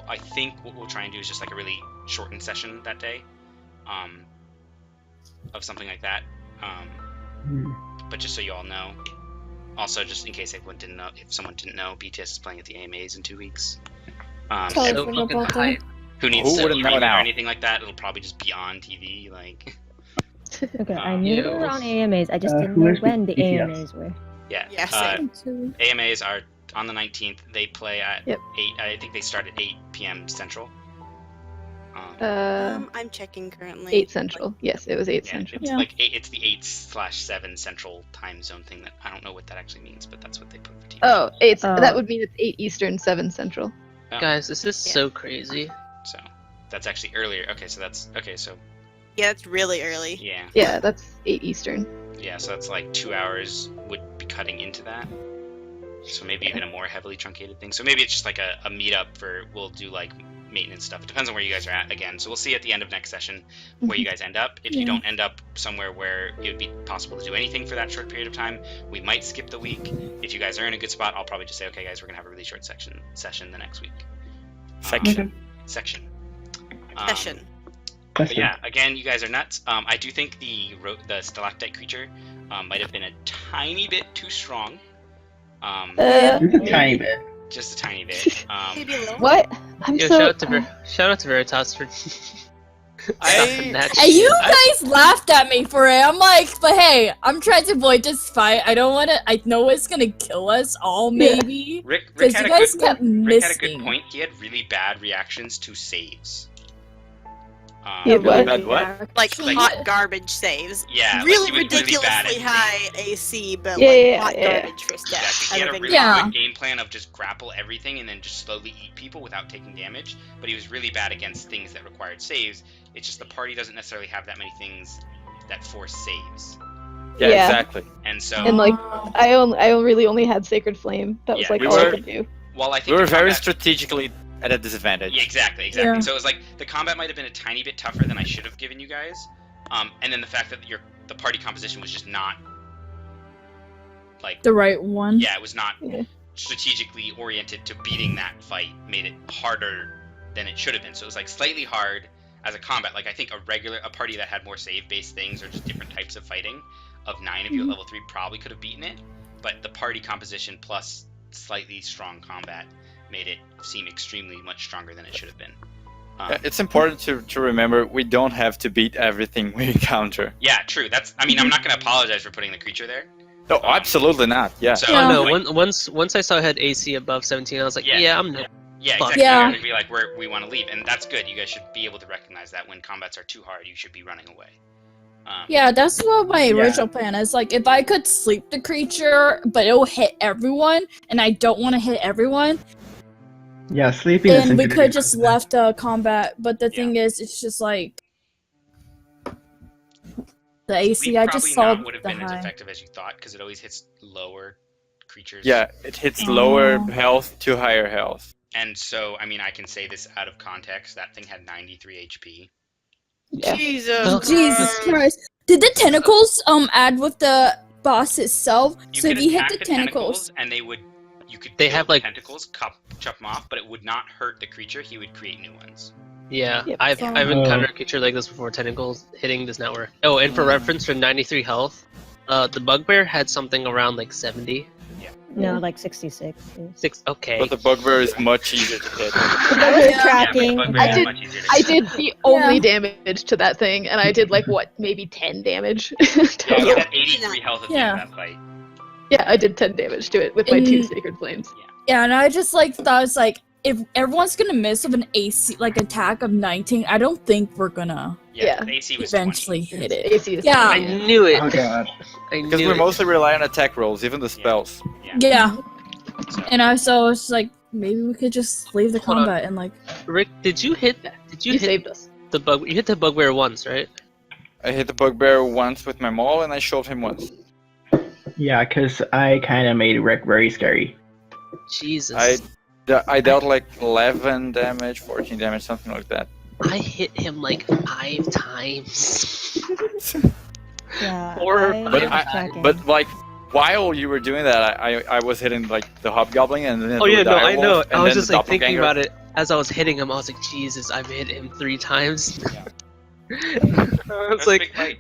I think what we'll try and do is just, like, a really shortened session that day, of something like that. But just so you all know, also just in case everyone didn't know, if someone didn't know, BTS is playing at the AMAs in 2 weeks. Who needs to stream it or anything like that? It'll probably just be on TV, like. Okay, I knew they were on AMAs. I just didn't know when the AMAs were. Yeah. AMAs are on the 19th. They play at 8. I think they start at 8 p.m. Central. I'm checking currently. 8 Central. Yes, it was 8 Central. It's like 8. It's the 8/7 Central time zone thing. That I don't know what that actually means, but that's what they put for TV. Oh, 8. That would mean it's 8 Eastern, 7 Central. Oh. Guys, this is so crazy. So that's actually earlier. Okay, so that's okay. So yeah, it's really early. Yeah. Yeah, that's 8 Eastern. Yeah, so that's like 2 hours would be cutting into that. So maybe even a more heavily truncated thing. So maybe it's just like a meetup for we'll do like maintenance stuff. It depends on where you guys are at again. So we'll see at the end of next session where you guys end up. If you don't end up somewhere where it would be possible to do anything for that short period of time, we might skip the week. If you guys are in a good spot, I'll probably just say, okay, guys, we're gonna have a really short session the next week. Section. But yeah, again, you guys are nuts. I do think the stalactite creature might have been a tiny bit too strong. Just a tiny bit. Just a tiny bit. What? Shout out to Veritas for. And you guys laughed at me for it. I'm like, but hey, I'm trying to avoid this fight. I don't want to. I know it's gonna kill us all, maybe. Rick you guys kept had missing. a good point. He had really bad reactions to saves. Like hot garbage saves. Yeah, really like ridiculously high AC, but hot garbage for stats. He had a really good game plan of just grapple everything and then just slowly eat people without taking damage. But he was really bad against things that required saves. It's just the party doesn't necessarily have that many things that force saves. Yeah, exactly. And so, and like, I really only had Sacred Flame. That was like all I could do. Well, I think we were very strategically at a disadvantage. Yeah, exactly. Yeah. So it was like the combat might have been a tiny bit tougher than I should have given you guys, and then the fact that the party composition was just not like the right one. Yeah, it was not strategically oriented to beating that fight. Made it harder than it should have been. So it was like slightly hard as a combat. Like I think a party that had more save-based things or just different types of fighting of 9 of you at level 3 probably could have beaten it. But the party composition plus slightly strong combat made it seem extremely much stronger than it should have been. It's important to remember we don't have to beat everything we encounter. Yeah, true. I'm not going to apologize for putting the creature there. No, absolutely not. Yeah. So, once I saw it had AC above 17, I was like, I'm no. Yeah, exactly. You're going to be like, we want to leave, and that's good. You guys should be able to recognize that when combats are too hard, you should be running away. Yeah, that's what my original plan is. Like, if I could sleep the creature, but it'll hit everyone, and I don't want to hit everyone. Yeah, sleeping. And we could just left combat, but the thing is, it's just like the AC. I just saw would have been as effective as you thought because it always hits lower creatures. Yeah, it hits lower health to higher health. And so, I can say this out of context. That thing had 93 HP. Yeah. Jesus Christ! Did the tentacles add with the boss itself? So if you hit the tentacles, and you could have like tentacles, chop them off, but it would not hurt the creature. He would create new ones. Yeah, I've encountered a creature like this before. Tentacles hitting does not work. Oh, and for reference, for 93 health, the bugbear had something around like 70. Yeah. No, like 66. 6. Okay. But the bugbear is much easier to hit. Tracking. I did the only damage to that thing, and I did like what, maybe 10 damage. Yeah, you had 83 health at the end of that fight. Yeah, I did 10 damage to it with my 2 sacred flames. Yeah, and I just like thought it's like if everyone's gonna miss with an AC like attack of 19, I don't think we're gonna AC was eventually 20. hit it. AC is Yeah, I knew it. Oh god. Because we mostly rely on attack rolls, even the spells. yeah. And I was like, maybe we could just leave the combat and like. Rick, did you hit? Did you hit saved us. The bug? You hit the bugbear once, right? I hit the bugbear once with my maul, and I shot him once. Yeah, because I kind of made Rick very scary. Jesus. I dealt like 11 damage, 14 damage, something like that. I hit him like 5 times. Yeah. But like while you were doing that, I was hitting like the hobgoblin and then I know. I was just like thinking about it as I was hitting him. I was like, Jesus, I've hit him 3 times. I was like, I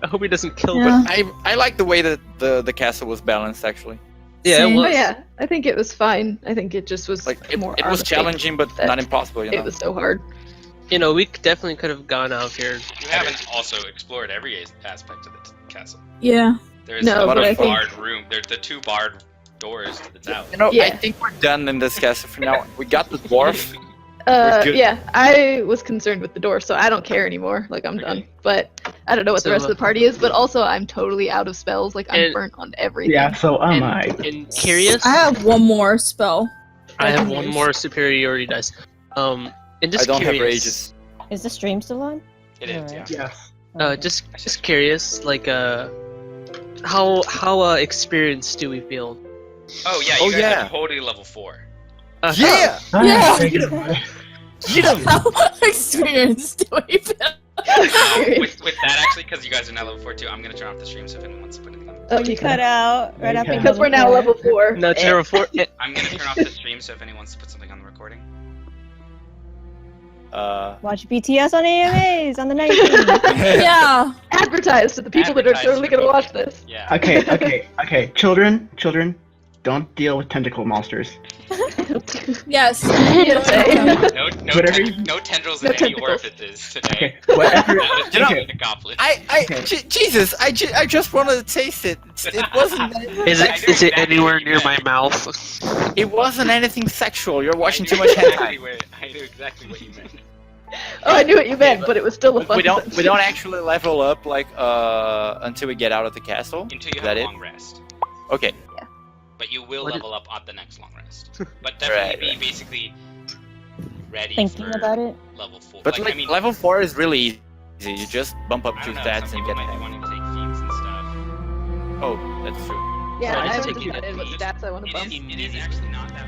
hope he doesn't kill. Yeah. But I like the way that the castle was balanced actually. Yeah, it was. Oh yeah, I think it was fine. I think it just was like more. It was challenging, but not impossible. You know? It was so hard. You know, we definitely could have gone out here. You haven't also explored every aspect of the castle. Yeah. There's No, a but I think- barred room. There's the 2 barred doors to the tower. You know, Yeah. I think we're done in this castle for now. We got the dwarf. Good. Yeah, I was concerned with the door, so I don't care anymore. Like, I'm done. But I don't know what the rest of the party is, but also I'm totally out of spells. Like, I'm burnt on everything. Yeah, so am I. And curious, I have one more spell. I have one more superiority dice. And just I don't have curious, rages. Is the stream still on? It is, yeah. Yes. just curious, like how experienced do we feel? Oh yeah, you guys are totally level 4. Yeah! How experienced do we feel? With that actually, because you guys are now level 4 too, I'm gonna turn off the stream so if anyone wants to put anything on the Oh, you cut out right after Because we're now level 4. No, it's level 4. I'm gonna turn off the stream so if anyone wants to put something on the recording. Watch BTS on AMAs on the 19th. Yeah. Advertise to the people that are totally gonna watch this. Yeah. Okay. Children, don't deal with tentacle monsters. Yes. No tendrils in any orifices today. Okay, whatever. You know, Jesus, I just wanted to taste it. It wasn't. Is it anywhere near my mouth? It wasn't anything sexual. You're watching too much hentai. I knew exactly what you meant. Oh, I knew what you meant, but it was still a fun. We don't actually level up like until we get out of the castle. Until you have a long rest. Okay. But you will level up at the next long rest. But definitely be basically ready Thinking for about it. level 4. But like, level 4 is really easy. You just bump up 2 stats and get might be wanting to take feats and stuff. Oh, that's true. Yeah, I I just haven't take it decided what stats I want to bump. It is actually not that